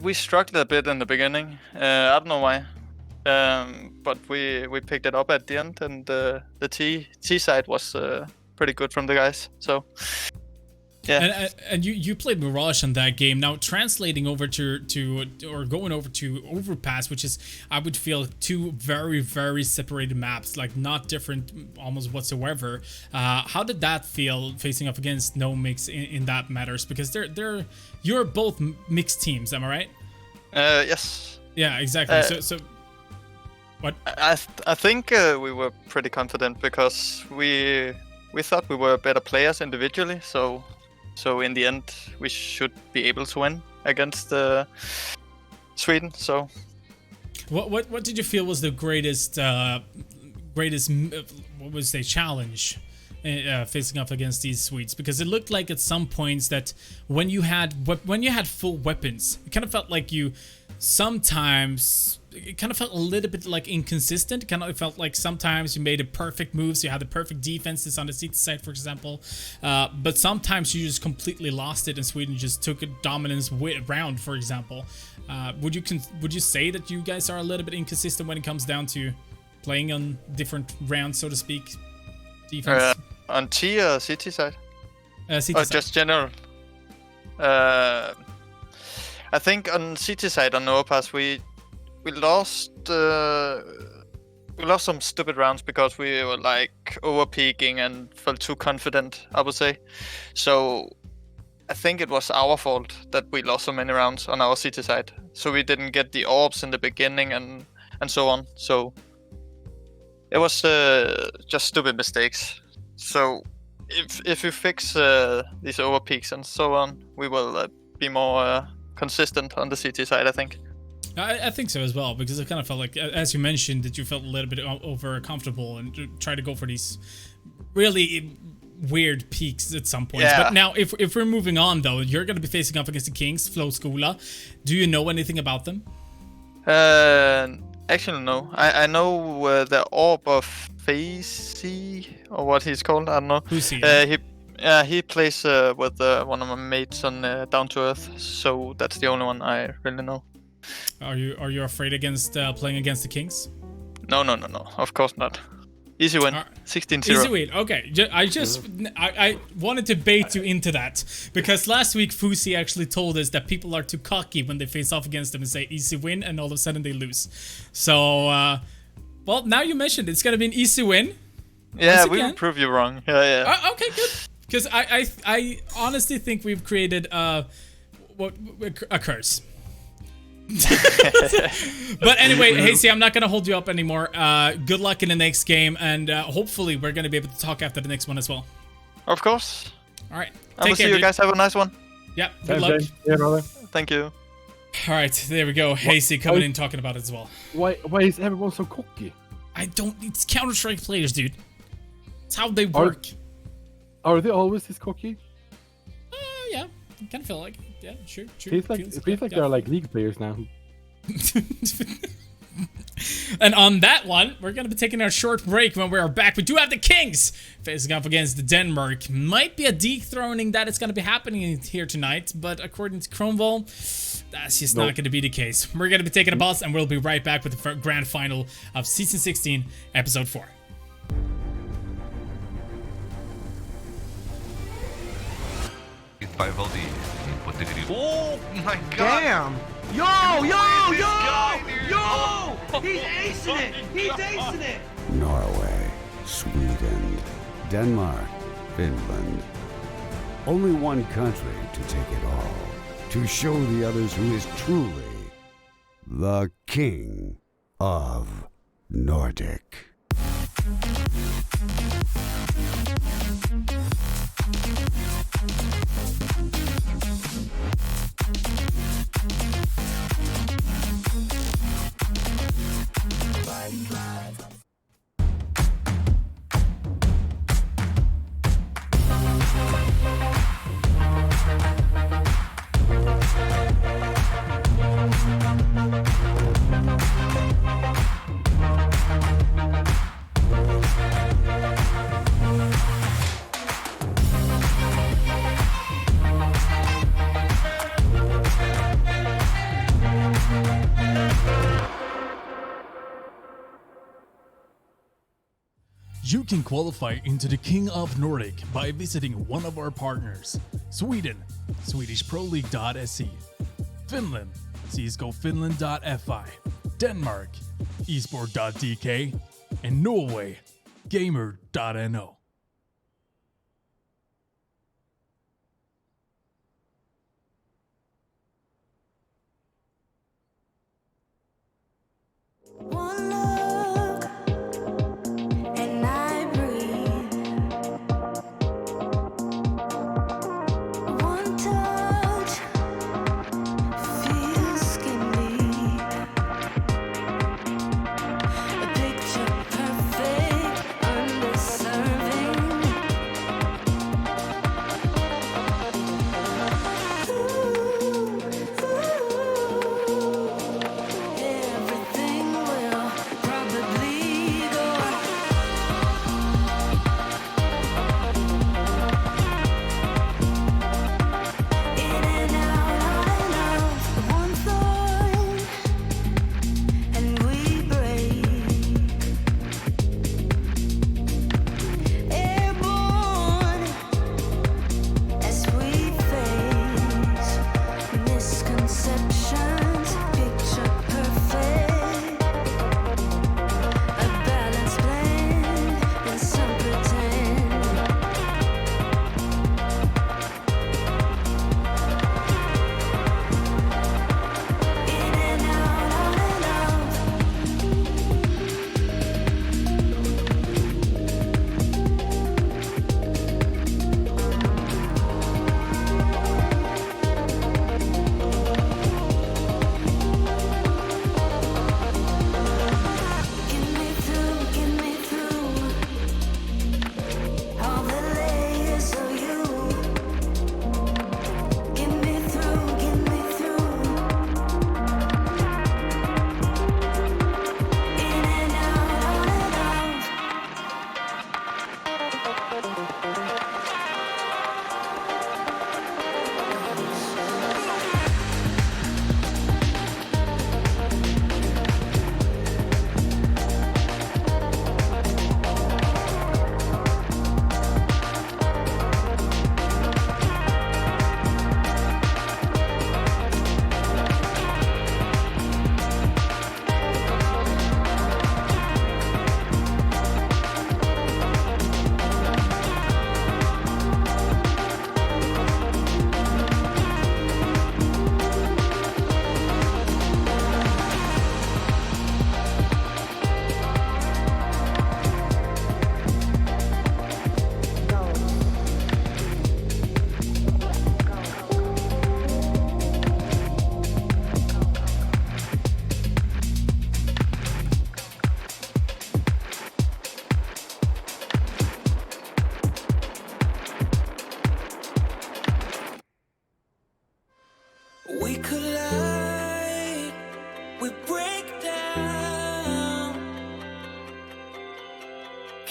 Speaker 12: We struggled a bit in the beginning. I don't know why. But we picked it up at the end, and the T side was pretty good from the guys. So yeah.
Speaker 7: And you played Mirage in that game. Now translating over to going over to Overpass, which is, I would feel, two very, very separated maps, like not different almost whatsoever. How did that feel facing up against No Mix in that matters? Because you're both mixed teams, am I right?
Speaker 12: Yes.
Speaker 7: Yeah, exactly. So what?
Speaker 12: I think we were pretty confident because we thought we were better players individually. So in the end, we should be able to win against Sweden. So,
Speaker 7: what did you feel was the greatest what was the challenge facing up against these Swedes? Because it looked like at some points that when you had full weapons, it kind of felt like it kind of felt a little bit like inconsistent. It kind of felt like sometimes you made a perfect moves, you had the perfect defenses on the CT side, for example, but sometimes you just completely lost it and Sweden just took a dominance round, for example. Would you say that you guys are a little bit inconsistent when it comes down to playing on different rounds, so to speak? Defense
Speaker 12: on T or CT side?
Speaker 7: CT
Speaker 12: or
Speaker 7: side.
Speaker 12: Just general. I think on CT side on Overpass we lost some stupid rounds because we were like over peaking and felt too confident, I would say. So I think it was our fault that we lost so many rounds on our CT side. So we didn't get the orbs in the beginning and so on. So it was just stupid mistakes. So if we fix these over peaks and so on, we will be more consistent on the CT side, I think.
Speaker 7: I think so as well, because it kind of felt like, as you mentioned, that you felt a little bit over comfortable and try to go for these really weird peaks at some points.
Speaker 12: Yeah.
Speaker 7: But now, if we're moving on though, you're going to be facing up against the Kings, Flow Skola. Do you know anything about them?
Speaker 12: Actually, no. I know the Orb of Facey, or what he's called. I don't know.
Speaker 7: Who's he?
Speaker 12: He plays with one of my mates on Down to Earth, so that's the only one I really know.
Speaker 7: Are you afraid against playing against the Kings?
Speaker 12: No. Of course not. Easy win. 16-0.
Speaker 7: Easy win. Okay. I wanted to bait you into that because last week Fusi actually told us that people are too cocky when they face off against them and say easy win, and all of a sudden they lose. So, well, now you mentioned it's gonna be an easy win.
Speaker 12: Yeah, we will prove you wrong. Yeah.
Speaker 7: Okay, good. Because I honestly think we've created a curse. But anyway, Hazy, I'm not gonna hold you up anymore. Good luck in the next game, and hopefully we're gonna be able to talk after the next one as well.
Speaker 12: Of course.
Speaker 7: All right.
Speaker 12: I will see you guys. Have a nice one.
Speaker 7: Yeah. Good luck.
Speaker 8: Yeah, brother.
Speaker 12: Thank you.
Speaker 7: All right, there we go. Hazy coming in talking about it as well.
Speaker 8: Why is everyone so cocky?
Speaker 7: It's Counter-Strike players, dude. It's how they work.
Speaker 8: Are they always this cocky?
Speaker 7: Yeah. I kind of feel like it. Yeah, sure.
Speaker 8: It feels like they're like league players now.
Speaker 7: And on that one, we're going to be taking a short break. When we are back, we do have the Kings facing off against Denmark. Might be a dethroning that is going to be happening here tonight, but according to Cromwell, that's just not going to be the case. We're going to be taking a pause, and we'll be right back with the grand final of Season 16, Episode 4.
Speaker 4: Oh my god!
Speaker 5: Damn! Yo! He's acing it! He's acing it!
Speaker 6: Norway, Sweden, Denmark, Finland. Only one country to take it all. To show the others who is truly the King of Nordic.
Speaker 9: You can qualify into the King of Nordic by visiting one of our partners. Sweden, SwedishProLeague.se. Finland, CSGOFinland.fi. Denmark, esport.dk. And Norway, Gamer.no.
Speaker 3: One look and I breathe. One touch feels skin deep. A picture perfect under surface.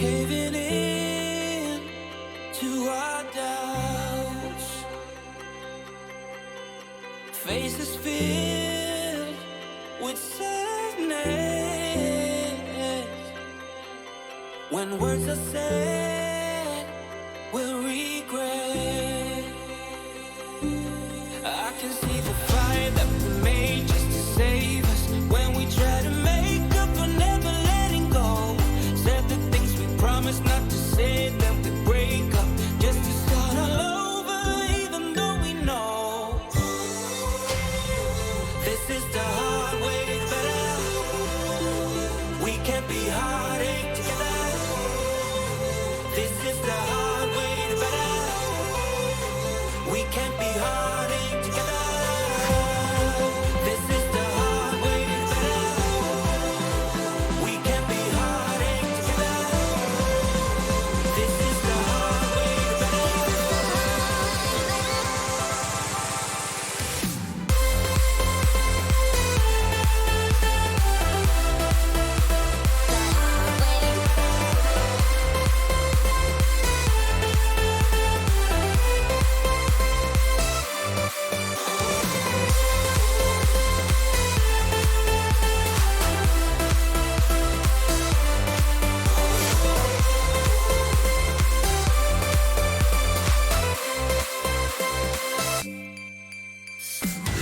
Speaker 1: caving in to our doubts. Faces filled with sadness. When words are said, we'll regret. I can see the fire that we made just to save us. When we try to make up for never letting go. Said the things we promised not to say, then we break up just to start all over, even though we know this is the hard way better. We can't be heartache together. This is the hard way better. We can't be heartache together. This is the hard way better. We can't be heartache together. This is the hard way better.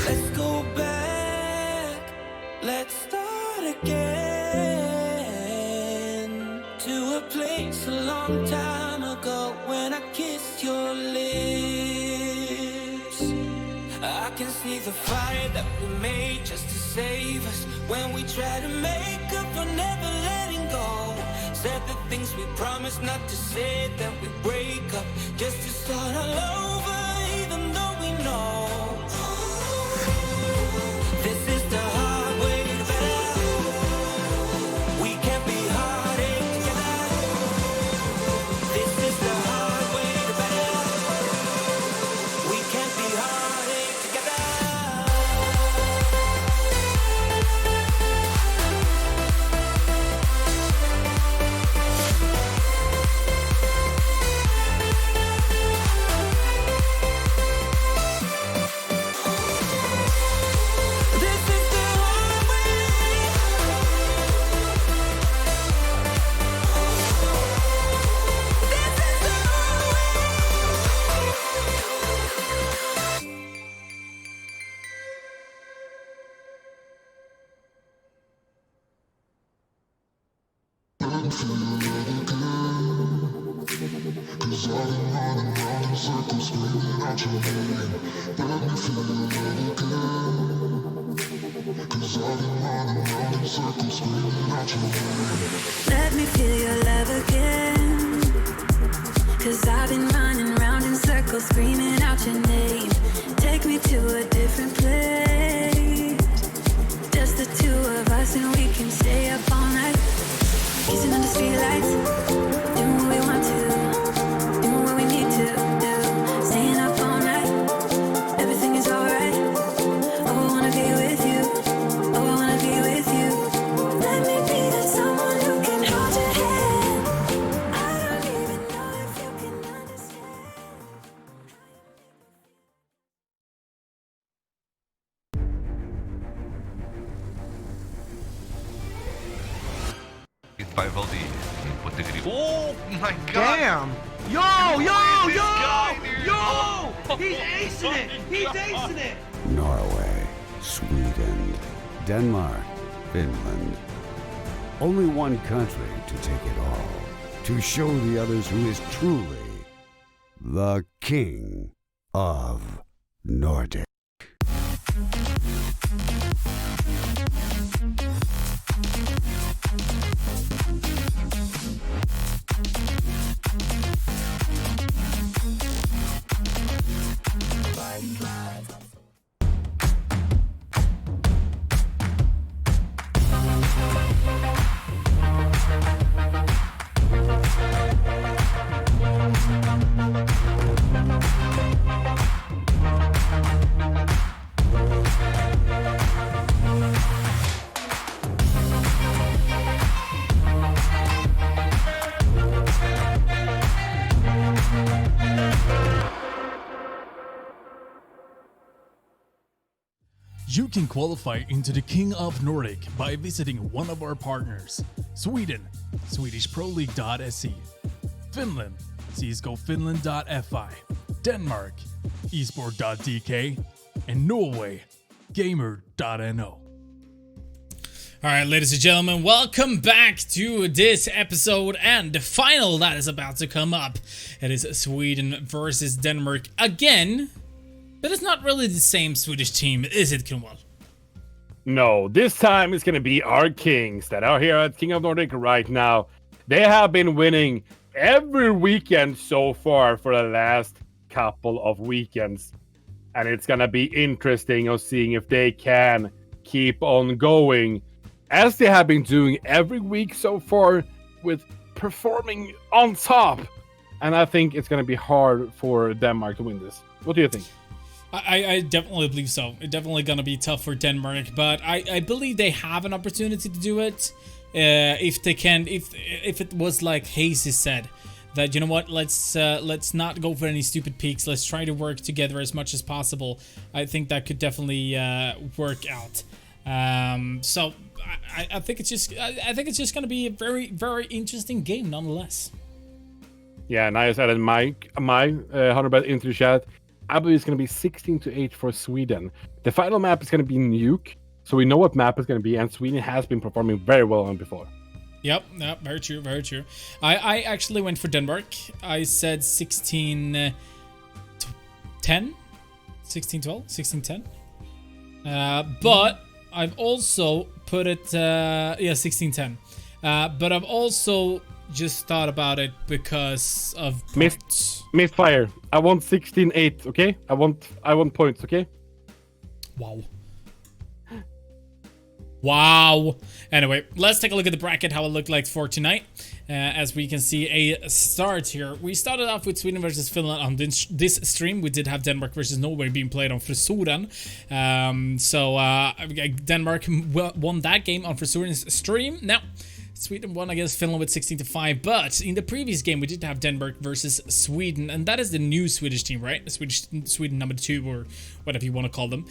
Speaker 1: Let's go back, let's start again to a place a long time ago when I kissed your lips. I can see the fire that we made just to save us. When we try to make up for never letting go. Said the things we promised not to say, then we break up just to start all over, even though we know this is the hard way better. We can't be heartache together. This is the hard way better. We can't be heartache together. This is the hard way. This is the hard
Speaker 2: Let me feel your love again. Cause I've been running round in circles screaming out your name. Let me feel your love again. Cause I've been running round in circles screaming out your name.
Speaker 3: Let me feel your love again. Cause I've been running round in circles screaming out your name. Take me to a different place. Just the two of us and we can stay up all night. Kissing under streetlights. Doing what we want to. Doing what we need to do. Staying up all night. Everything is alright. Oh, I wanna be with you. Oh, I wanna be with you. Let me be that someone who can hold your hand. I don't even know if you can understand.
Speaker 4: Rival di poter. Oh my god!
Speaker 5: Damn! Yo, yo,
Speaker 4: This
Speaker 5: yo!
Speaker 4: guy, dude.
Speaker 5: Yo! He's acing it! He's acing it!
Speaker 6: Norway, Sweden, Denmark, Finland. Only one country to take it all. To show the others who is truly the king of Nordic.
Speaker 9: You can qualify into the King of Nordic by visiting one of our partners. Sweden, SwedishProLeague.se. Finland, CSGOFinland.fi. Denmark, esport.dk. And Norway, gamer.no.
Speaker 7: All right, ladies and gentlemen, welcome back to this episode and the final that is about to come up. It is Sweden versus Denmark again, but it's not really the same Swedish team, is it, Kronwall?
Speaker 8: No, this time it's going to be our kings that are here at King of Nordic right now. They have been winning every weekend so far for the last couple of weekends. And it's going to be interesting of seeing if they can keep on going as they have been doing every week so far with performing on top. And I think it's going to be hard for Denmark to win this. What do you think?
Speaker 7: I definitely believe so. It's definitely going to be tough for Denmark, but I believe they have an opportunity to do it. If they can, if it was like Hazy said, that, you know what, let's not go for any stupid peaks. Let's try to work together as much as possible. I think that could definitely work out. So I think it's just going to be a very, very interesting game nonetheless.
Speaker 8: Yeah, and I said in my HONORBET into the chat, I believe it's going to be 16-8 for Sweden. The final map is going to be Nuke, so we know what map is going to be, and Sweden has been performing very well on before.
Speaker 7: Yep, very true, very true. I actually went for Denmark. I said 16-10, 16-12, 16-10. But I've also put it, 16-10. But I've also just thought about it because of points.
Speaker 8: Misfire. I want 16-8, okay? I want points, okay?
Speaker 7: Wow. Anyway, let's take a look at the bracket, how it looked like for tonight. As we can see a start here. We started off with Sweden versus Finland on this stream. We did have Denmark versus Norway being played on Frisoren. Denmark won that game on Frisoren's stream. Now, Sweden won against Finland with 16-5, but in the previous game we did have Denmark versus Sweden, and that is the new Swedish team, right? Sweden number 2, or whatever you want to call them.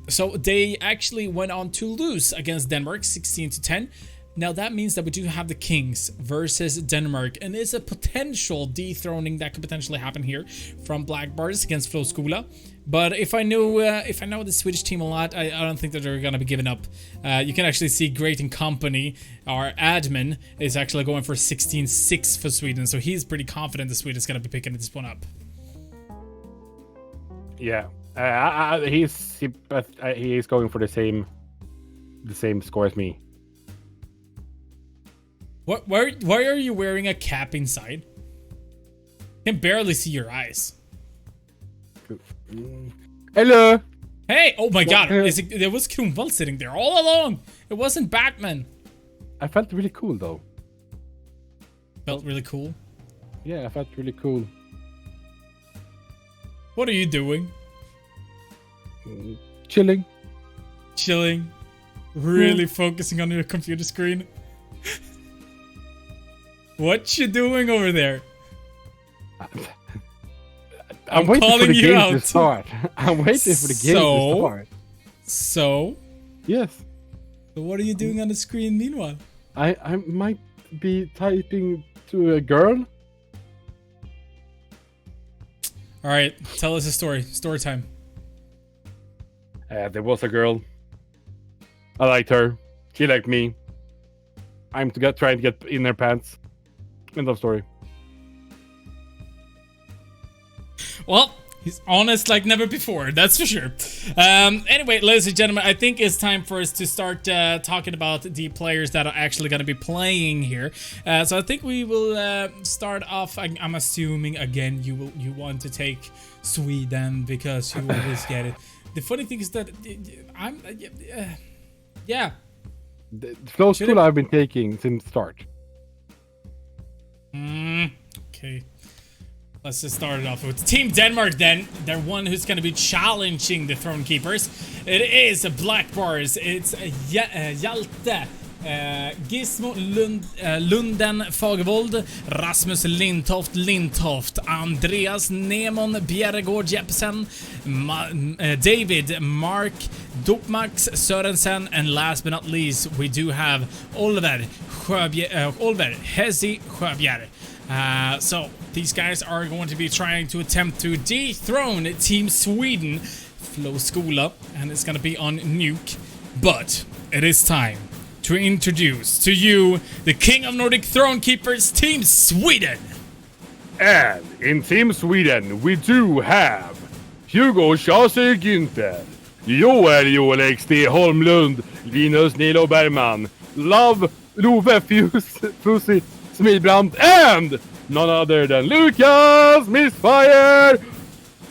Speaker 7: So they actually went on to lose against Denmark 16-10. Now that means that we do have the Kings versus Denmark, and it's a potential dethroning that could potentially happen here from Black Bars against Flow Skola. But if I know the Swedish team a lot, I don't think that they're gonna be giving up. You can actually see Great and Company, our admin, is actually going for 16-6 for Sweden, so he's pretty confident that Sweden is gonna be picking this one up.
Speaker 8: Yeah, he's going for the same score as me.
Speaker 7: Why are you wearing a cap inside? I can barely see your eyes.
Speaker 8: Hello.
Speaker 7: Hey! Oh my God! There was Kronwall sitting there all along. It wasn't Batman.
Speaker 8: I felt really cool though.
Speaker 7: Felt really cool.
Speaker 8: Yeah, I felt really cool.
Speaker 7: What are you doing?
Speaker 8: Chilling.
Speaker 7: Chilling. Really focusing on your computer screen. What you doing over there?
Speaker 8: I'm waiting for the game to start. I'm waiting for the game to start.
Speaker 7: So?
Speaker 8: Yes.
Speaker 7: So what are you doing on the screen meanwhile?
Speaker 8: I might be typing to a girl.
Speaker 7: Alright, tell us a story. Story time.
Speaker 8: There was a girl. I liked her. She liked me. I'm trying to get in her pants. End of story.
Speaker 7: Well, he's honest like never before, that's for sure. Anyway, ladies and gentlemen, I think it's time for us to start talking about the players that are actually going to be playing here. So I think we will start off. I'm assuming again you want to take Sweden because you always get it. The funny thing is that yeah.
Speaker 8: The Flow School I've been taking since start.
Speaker 7: Okay. Let's just start it off with Team Denmark then. They're one who's going to be challenging the Throne Keepers. It is Black Bars. It's Hjalte Gizmo Lunden Fagervold, Rasmus Lindtoft, Andreas Nemon Bjerregård Jeppsen, David Mark Dopmax Sörensen, and last but not least, we do have Oliver Hesi Sjöbjer. So these guys are going to be trying to attempt to dethrone Team Sweden, Flo Skola, and it's going to be on Nuke. But it is time to introduce to you the King of Nordic Throne Keepers, Team Sweden.
Speaker 8: And in Team Sweden, we do have Hugo Chase Günther, Joel XD Holmlund, Linus Nilo Bergman, Love Love Fusi Smidbrand, and none other than Lucas Misfire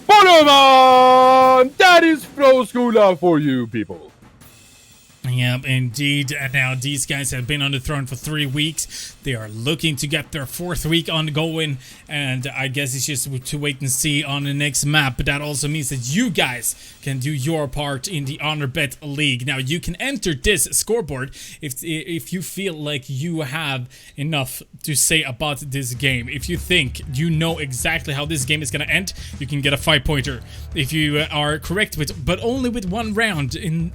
Speaker 8: Boloman! That is Flo Skola for you people.
Speaker 7: Yep, indeed. And now these guys have been on the throne for 3 weeks. They are looking to get their 4th week ongoing, and I guess it's just to wait and see on the next map. But that also means that you guys can do your part in the HONORBET League. Now, you can enter this scoreboard if you feel like you have enough to say about this game. If you think you know exactly how this game is going to end, you can get a 5-pointer. If you are correct but only with 1 round in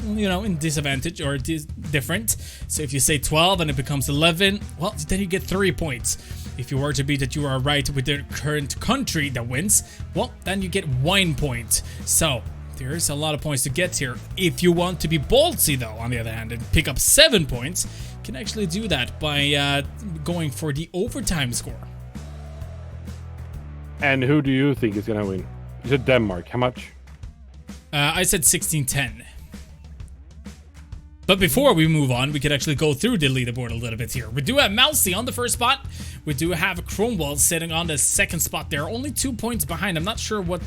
Speaker 7: disadvantage or different. So if you say 12 and it becomes 11, well, then you get 3 points. If you were to be that you are right with the current country that wins, well, then you get 1 point. So there's a lot of points to get here. If you want to be ballsy, though, on the other hand, and pick up 7 points, you can actually do that by going for the overtime score.
Speaker 8: And who do you think is gonna win? You said Denmark. How much?
Speaker 7: I said 16-10. But before we move on, we could actually go through the leaderboard a little bit here. We do have Mousy on the 1st spot. We do have Cromwell sitting on the 2nd spot there. Only 2 points behind. I'm not sure what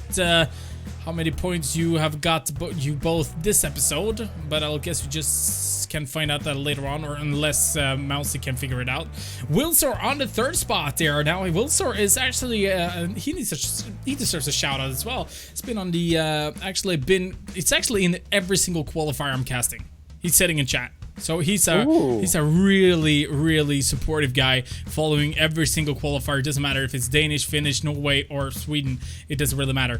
Speaker 7: how many points you have got you both this episode, but I guess we just can find out that later on, or unless Mousy can figure it out. Wilsor on the 3rd spot there. Now, Wilsor is actually he deserves a shout out as well. It's been on the it's actually in every single qualifier I'm casting. He's sitting in chat. So he's a really, really supportive guy, following every single qualifier. It doesn't matter if it's Danish, Finnish, Norway, or Sweden. It doesn't really matter.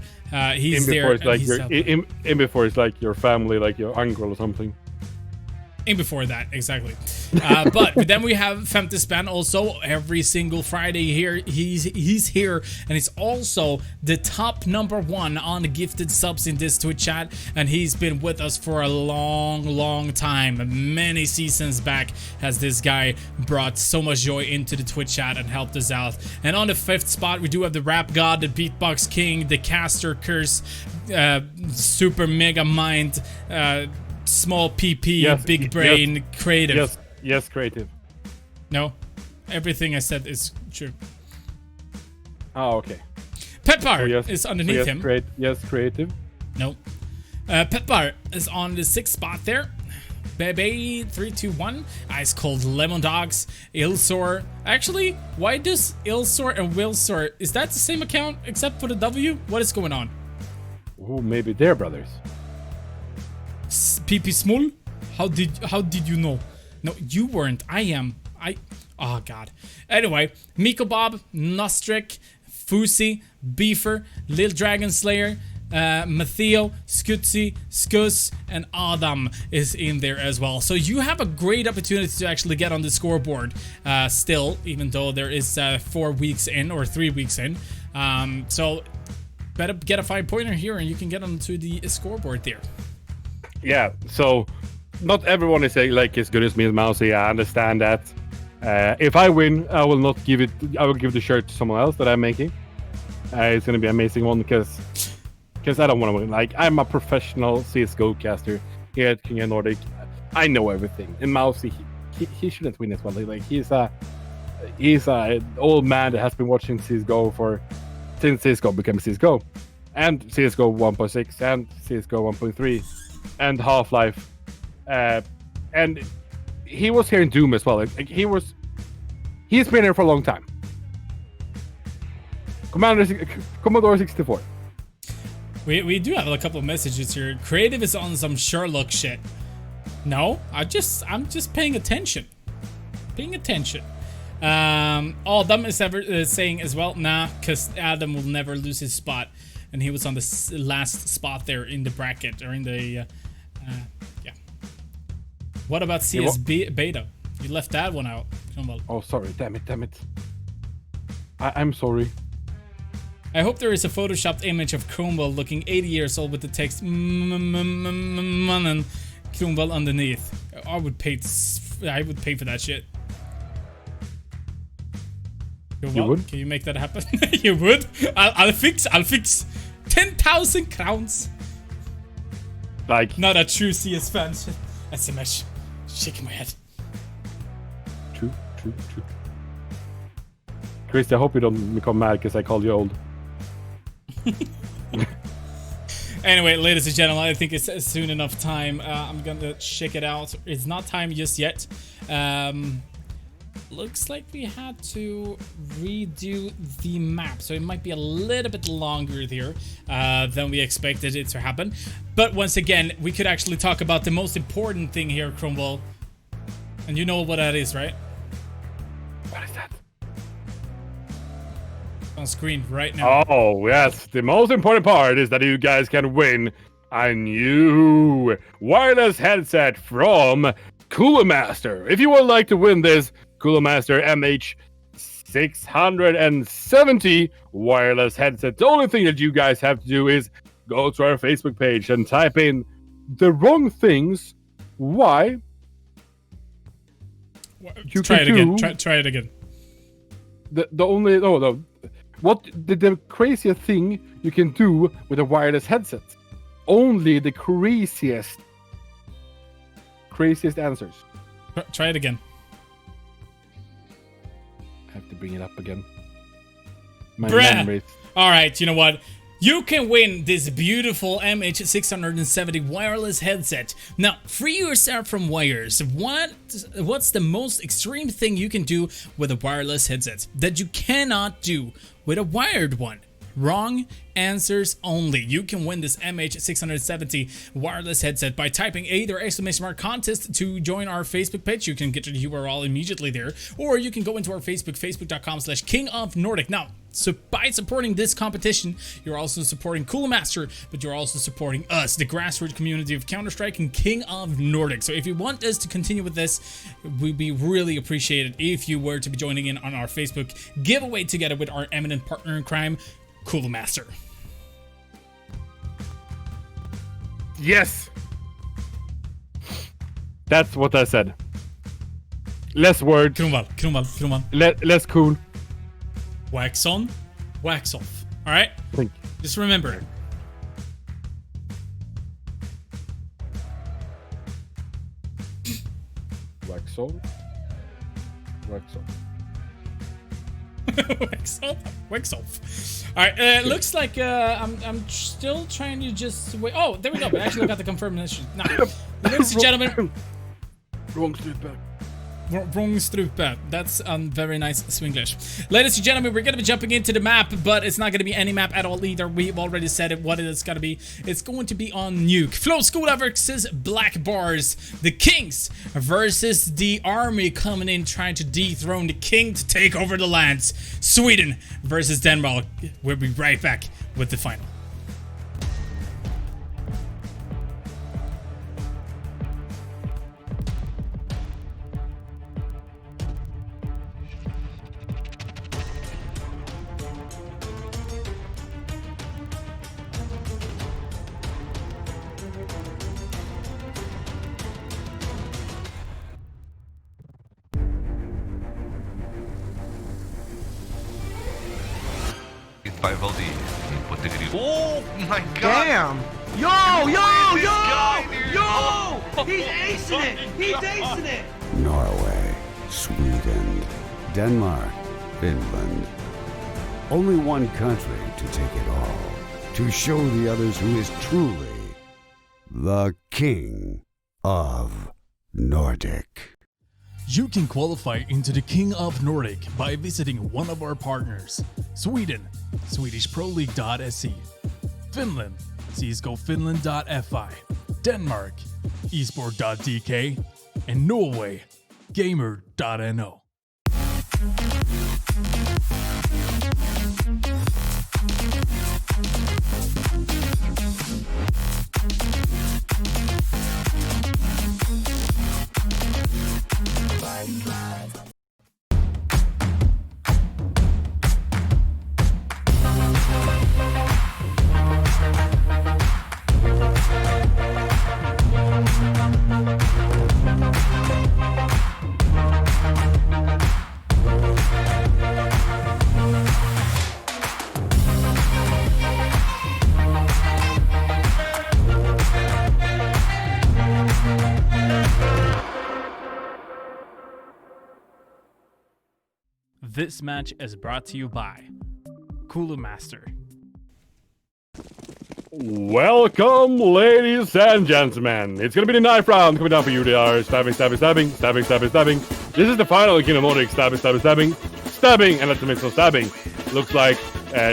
Speaker 7: He's there.
Speaker 8: In before it's like your family, like your uncle or something.
Speaker 7: In before that, exactly. But then we have Femtespan also every single Friday here. He's here, and he's also the top #1 on the gifted subs in this Twitch chat, and he's been with us for a long time. Many seasons back has this guy brought so much joy into the Twitch chat and helped us out. And on the 5th spot, we do have the Rap God, the Beatbox King, the Caster Curse, Super Mega Mind, Small PP, Big Brain, Creative.
Speaker 8: Yes, Creative.
Speaker 7: No, everything I said is true.
Speaker 8: Oh, okay.
Speaker 7: Petbar is underneath him.
Speaker 8: Yes, Creative.
Speaker 7: No. Petbar is on the 6th spot there. Bebe 321, Ice Cold Lemon Dogs, Ilsor. Actually, why does Ilsor and Wilsor, is that the same account except for the W? What is going on?
Speaker 8: Oh, maybe they're brothers.
Speaker 7: PP Small? How did you know? No, you weren't. I am. Oh god. Anyway, Miko Bob, Nostrik, Fusi, Beefer, Lil Dragon Slayer, Matteo, Skutsi, Skus, and Adam is in there as well. So you have a great opportunity to actually get on the scoreboard still, even though there is 4 weeks in or 3 weeks in. So better get a 5-pointer here and you can get onto the scoreboard there.
Speaker 8: Yeah, so not everyone is like as good as me and Mousy. I understand that. If I win, I will not give it. I will give the shirt to someone else that I'm making. It's gonna be an amazing one because I don't want to win. Like, I'm a professional CS:GO caster here at King of Nordic. I know everything. And Mousy, he shouldn't win as well. Like, he's a old man that has been watching CS:GO since CS:GO became CS:GO, and CS:GO 1.6 and CS:GO 1.3. And Half-Life, and he was here in Doom as well. He's been here for a long time. Commodore 64.
Speaker 7: We do have a couple of messages here. Creative is on some Sherlock shit. No, I'm just paying attention. paying attention. Adam is saying as well, nah, because Adam will never lose his spot, and he was on the last spot there in the bracket, or in the yeah. What about CS beta? You left that one out.
Speaker 8: Oh, sorry. Damn it. I'm sorry.
Speaker 7: I hope there is a photoshopped image of Kronwall looking 80 years old with the text Kronwall underneath. I would pay for that shit.
Speaker 8: You would?
Speaker 7: Can you make that happen? You would? I'll fix 10,000 crowns.
Speaker 8: Like,
Speaker 7: not a true CS fan. SMS. Shaking my head.
Speaker 8: True. Chris, I hope you don't become mad because I called you old.
Speaker 7: Anyway, ladies and gentlemen, I think it's soon enough time. I'm gonna check it out. It's not time just yet. Looks like we had to redo the map, so it might be a little bit longer here than we expected it to happen. But once again, we could actually talk about the most important thing here, Kronwall. And you know what that is, right?
Speaker 8: What is that?
Speaker 7: On screen right now.
Speaker 8: Oh, yes. The most important part is that you guys can win a new wireless headset from Cooler Master. If you would like to win this Cooler Master MH1670 wireless headset, the only thing that you guys have to do is go to our Facebook page and type in the wrong things. Why?
Speaker 7: Try it again. Try it again.
Speaker 8: What the craziest thing you can do with a wireless headset? Only the craziest answers.
Speaker 7: Try it again.
Speaker 8: I have to bring it up again. My memory.
Speaker 7: All right, you know what? You can win this beautiful MH670 wireless headset. Now, free yourself from wires. What's the most extreme thing you can do with a wireless headset that you cannot do with a wired one? Wrong answers only. You can win this MH670 wireless headset by typing either !contest to join our Facebook page. You can get the URL immediately there, or you can go into our facebook.com/KingofNordic. Now, so by supporting this competition, you're also supporting Cooler Master, but you're also supporting us, the grassroots community of Counter-Strike and King of Nordic. So if you want us to continue with this, we'd be really appreciated if you were to be joining in on our Facebook giveaway together with our eminent partner in crime, Cooler Master.
Speaker 8: Yes! That's what I said. Less words.
Speaker 7: Kronwall.
Speaker 8: Less cool.
Speaker 7: Wax on, wax off. Alright?
Speaker 8: Thank you.
Speaker 7: Just remember.
Speaker 8: Wax on. Wax off.
Speaker 7: wax off. Alright, looks like I'm still trying to just wait. Oh, there we go. We actually got the confirmation. Now, ladies and gentlemen.
Speaker 8: Wrong strupe.
Speaker 7: Wrong strupe. That's very nice Swinglish. Ladies and gentlemen, we're going to be jumping into the map, but it's not going to be any map at all either. We've already said it, what it is going to be. It's going to be on Nuke. Flow Skola versus Black Bars. The Kings versus the army coming in trying to dethrone the king to take over the lands. Sweden versus Denmark. We'll be right back with the final.
Speaker 4: Oh my god!
Speaker 5: Damn! Yo! He's acing it! He's acing it!
Speaker 6: Norway, Sweden, Denmark, Finland. Only one country to take it all. To show the others who is truly the King of Nordic.
Speaker 9: You can qualify into the King of Nordic by visiting one of our partners. Sweden, SwedishProLeague.se. Finland, CSGOFinland.fi. Denmark, esport.dk. And Norway, gamer.no. This match is brought to you by Cooler Master.
Speaker 13: Welcome, ladies and gentlemen. It's gonna be the knife round coming down for you. They are stabbing, stabbing, stabbing, stabbing, stabbing, stabbing. This is the final King of Nordic. Stabbing, stabbing, stabbing, stabbing, and let's admit some stabbing. Looks like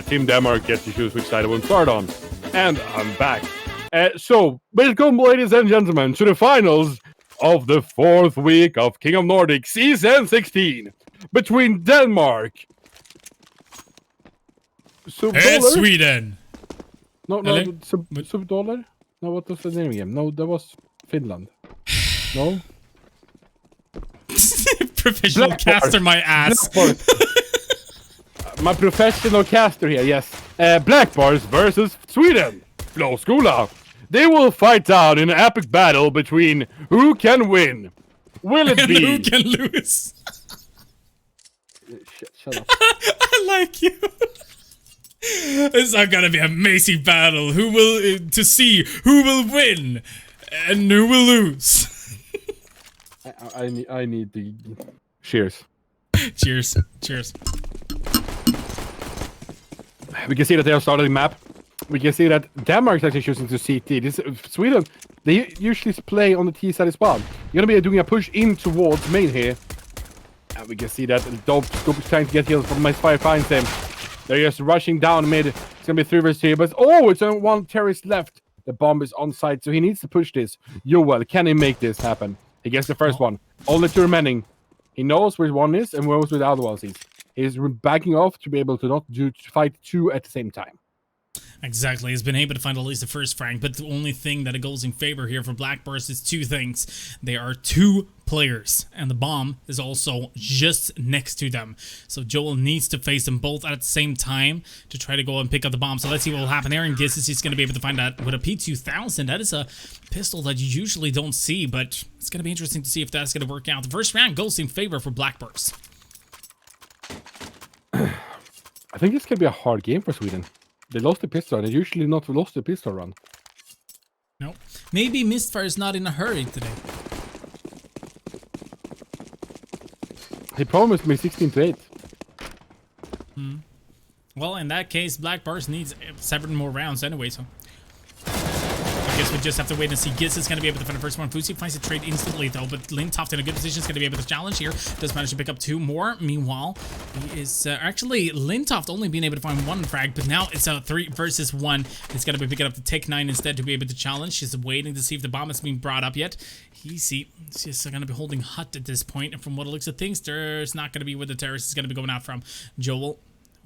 Speaker 13: Team Denmark gets to choose which side it will start on. And I'm back. So, welcome, ladies and gentlemen, to the finals of the 4th week of King of Nordic Season 16 between Denmark
Speaker 10: and Sweden.
Speaker 13: No, Subdollar? No, what was the name again? No, that was Finland. No?
Speaker 7: Professional caster, my ass.
Speaker 13: My professional caster here, yes. Black Bars versus Sweden. Flow Skola. They will fight out in an epic battle between who can win. Will it be?
Speaker 7: Who can lose?
Speaker 13: Shut up.
Speaker 7: I like you. It's not gonna be an amazing battle. Who will to see who will win and who will lose.
Speaker 13: I need the cheers.
Speaker 7: Cheers. Cheers.
Speaker 13: We can see that they have started the map. We can see that Denmark is actually choosing to CT. This Sweden, they usually play on the T side as well. You're gonna be doing a push in towards main here. And we can see that Dope Scoop is trying to get healed from my fire finds him. They're just rushing down mid. It's gonna be 3 versus 3, but it's only 1 terrorist left. The bomb is on site, so he needs to push this. Joel, can he make this happen? He gets the first one. Only 2 remaining. He knows where one is and knows where the other one is. He's backing off to be able to not fight 2 at the same time.
Speaker 7: Exactly. He's been able to find at least the first frag, but the only thing that goes in favor here for Black Burst is 2 things. They are 2 players, and the bomb is also just next to them. So Joel needs to face them both at the same time to try to go and pick up the bomb. So let's see what will happen there. And guesses he's going to be able to find that with a P2000. That is a pistol that you usually don't see, but it's going to be interesting to see if that's going to work out. The first round goes in favor for Black Burst.
Speaker 13: I think this could be a hard game for Sweden. They lost the pistol. They usually not lost the pistol run.
Speaker 7: No. Maybe Mistfire is not in a hurry today.
Speaker 13: He promised me 16-8.
Speaker 7: Well, in that case, Black Bars needs 7 more rounds anyway, so... I guess we just have to wait and see. Giz is going to be able to find the first one. Fusi finds the trade instantly, though, but Lintoft in a good position is going to be able to challenge here. Does manage to pick up 2 more. Meanwhile, he is actually Lintoft only being able to find 1 frag, but now it's a 3 versus 1. He's going to be picking up the Tech 9 instead to be able to challenge. He's waiting to see if the bomb is being brought up yet. He's just going to be holding hut at this point, and from what it looks of things, there's not going to be where the terrorist is going to be going out from. Joel.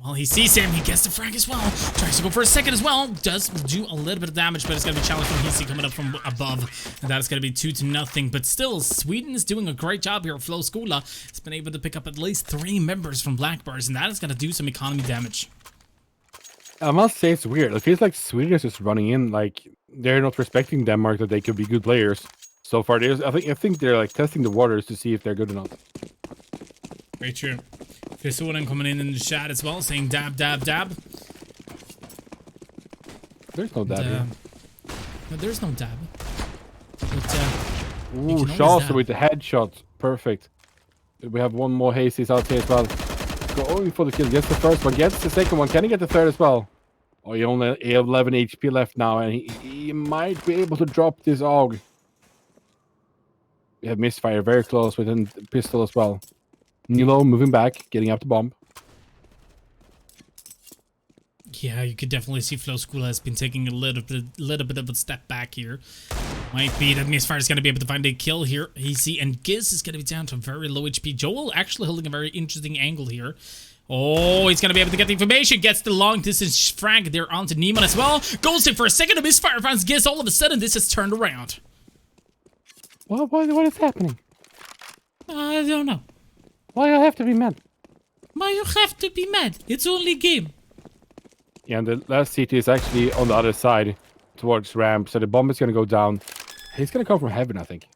Speaker 7: Well, he sees him. He gets the frag as well. Tries to go for a second as well. Does do a little bit of damage, but it's going to be challenged from Hisi coming up from above. And that is going to be 2-0. But still, Sweden is doing a great job here. Flow Skola has been able to pick up at least 3 members from Black Bars, and that is going to do some economy damage.
Speaker 13: I must say it's weird. It feels like Sweden is just running in like they're not respecting Denmark that they could be good players. So far, I think they're like testing the waters to see if they're good or not.
Speaker 7: Very true. Fisonen coming in the chat as well, saying dab, dab, dab.
Speaker 13: There's no dab here.
Speaker 7: No, there's no dab. But,
Speaker 13: ooh, Shasta with the headshot. Perfect. We have 1 more Hazy's out here as well. Going for the kill. Gets the first one. Gets the second one. Can he get the third as well? Oh, he only have 11 HP left now, and he might be able to drop this AUG. We have misfire very close with a pistol as well. Nilo moving back, getting up the bomb.
Speaker 7: Yeah, you could definitely see Flow School has been taking a little bit of a step back here. Might be that Misfire is going to be able to find a kill here. Easy, and Giz is going to be down to very low HP. Joel actually holding a very interesting angle here. Oh, he's going to be able to get the information. Gets the long distance frag there onto Neiman as well. Goes in for a second. Misfire finds Giz. All of a sudden, this has turned around.
Speaker 13: What is happening?
Speaker 7: I don't know.
Speaker 13: Why you have to be mad?
Speaker 7: Why you have to be mad? It's only a game.
Speaker 13: Yeah, and the last CT is actually on the other side towards ramp, so the bomb is going to go down. He's going to come from heaven, I think.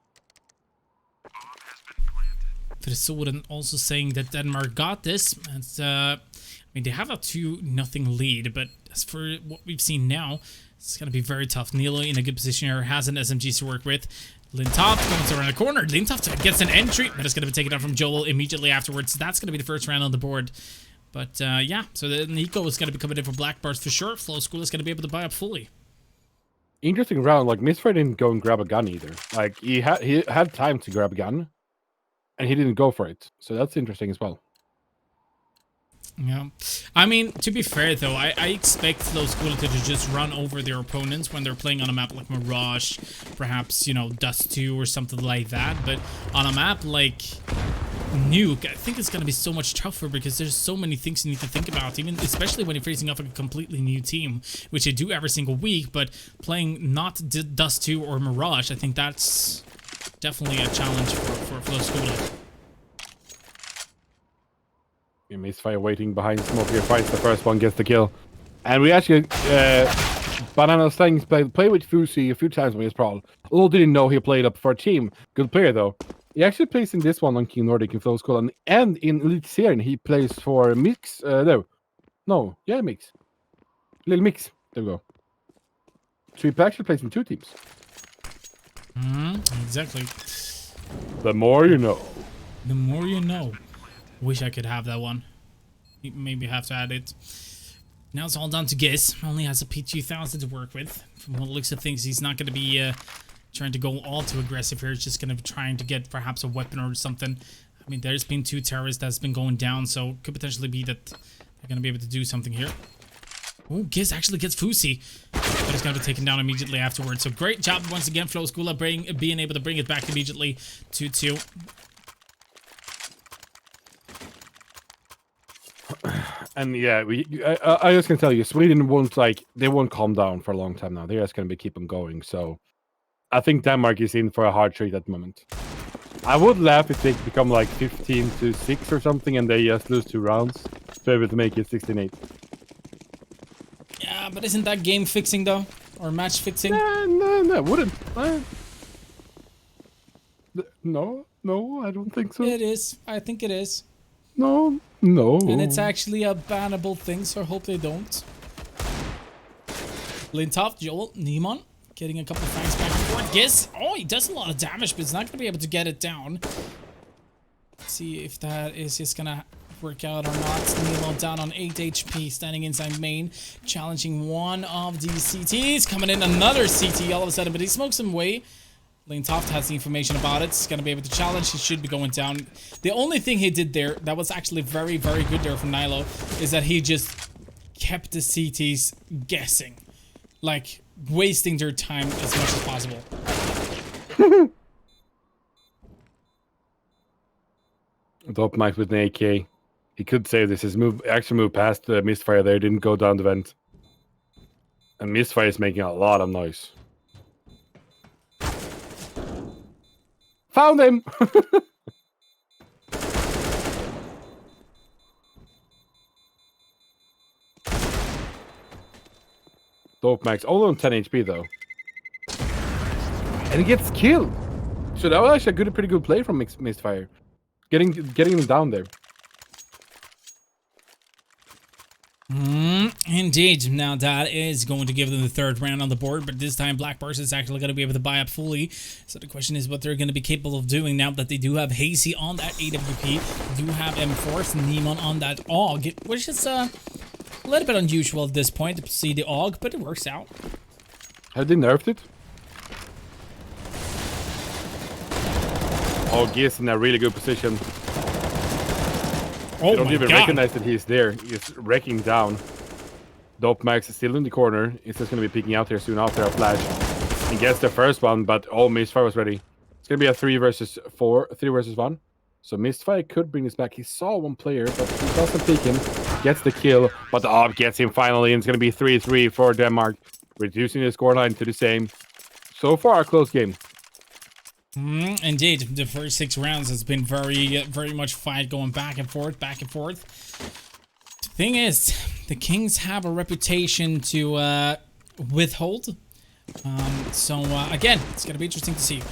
Speaker 7: Frisoren also saying that Denmark got this. And, I mean, they have a 2-0 lead, but as for what we've seen now, it's going to be very tough. Nilo in a good position here, has an SMG to work with. Lintoft comes around the corner. Lintoft gets an entry, but it's going to be taken out from Joel immediately afterwards. That's going to be the first round on the board. But yeah, so the Nico is going to be coming in for Black Bars for sure. Flow School is going to be able to buy up fully.
Speaker 13: Interesting round. Like, Misfire didn't go and grab a gun either. Like, he had time to grab a gun, and he didn't go for it. So that's interesting as well.
Speaker 7: Yeah, I mean, to be fair though, I expect Flow School to just run over their opponents when they're playing on a map like Mirage, perhaps, you know, Dust 2 or something like that. But on a map like Nuke, I think it's going to be so much tougher because there's so many things you need to think about, even especially when you're facing off a completely new team, which they do every single week. But playing not Dust 2 or Mirage, I think that's definitely a challenge for Flow School.
Speaker 13: Misfire waiting behind smoke here, finds the first one, gets the kill. And we actually, Banana Slang's play with Fusi a few times when he was pro. Although didn't know he played up for a team. Good player though. He actually plays in this one on King Nordic in Flow School, and in Elite Serien he plays for Mix. Mix. Little Mix. There we go. So he actually plays in 2 teams.
Speaker 7: Exactly.
Speaker 13: The more you know.
Speaker 7: The more you know. Wish I could have that one. Maybe have to add it. Now it's all down to Giz. Only has a P2000 to work with. From what looks of things, he's not going to be trying to go all too aggressive here. He's just going to be trying to get perhaps a weapon or something. I mean, there's been 2 terrorists that's been going down, so could potentially be that they're going to be able to do something here. Oh, Giz actually gets Fusi, but he's going to be taken down immediately afterwards. So great job once again, Flow School, being able to bring it back immediately 2-2.
Speaker 13: And yeah, I just can tell you, Sweden won't calm down for a long time now. They're just gonna keep them going. So I think Denmark is in for a hard treat at the moment. I would laugh if they become like 15-6 or something, and they just lose 2 rounds to be able to make it 16-8.
Speaker 7: Yeah, but isn't that game fixing though, or match fixing?
Speaker 13: No, wouldn't. No, I don't think so.
Speaker 7: It is. I think it is.
Speaker 13: No.
Speaker 7: And it's actually a bannable thing, so I hope they don't. Lintoft, Joel, Neiman, getting a couple of fangs back and forth. Giz, oh, he does a lot of damage, but he's not going to be able to get it down. Let's see if that is just going to work out or not. Nilo down on 8 HP, standing inside main, challenging one of the CTs. Coming in another CT all of a sudden, but he smokes him away. Lintoft has the information about it. He's going to be able to challenge. He should be going down. The only thing he did there that was actually very, very good there from Nilo is that he just kept the CTs guessing. Like, wasting their time as much as possible.
Speaker 13: Top Mike with an AK. He could save this. His action move past the Misfire there. Didn't go down the vent. And Misfire is making a lot of noise. Found him! Dope Max, only on 10 HP though. And he gets killed! So that was actually a pretty good play from Misfire. Getting him down there.
Speaker 7: Indeed. Now that is going to give them the 3rd round on the board, but this time Black Bars is actually going to be able to buy up fully. So the question is what they're going to be capable of doing now that they do have Hazy on that AWP, do have M4, Neiman on that AUG, which is a little bit unusual at this point to see the AUG, but it works out.
Speaker 13: Have they nerfed it? AUG is in a really good position.
Speaker 7: Oh,
Speaker 13: they don't even recognize that he's there. He's wrecking down. Dope Max is still in the corner. He's just going to be peeking out here soon after a flash. He gets the first one, but Misfire was ready. It's gonna be a 3 versus 1. So Misfire could bring this back. He saw one player, but he doesn't pick him. Gets the kill, but the AWP gets him finally, and it's gonna be 3-3 for Denmark, reducing the scoreline to the same. So far, a close game.
Speaker 7: Indeed, the first 6 rounds has been very much fight going back and forth. The thing is, the Kings have a reputation to withhold. So again, it's gonna be interesting to see.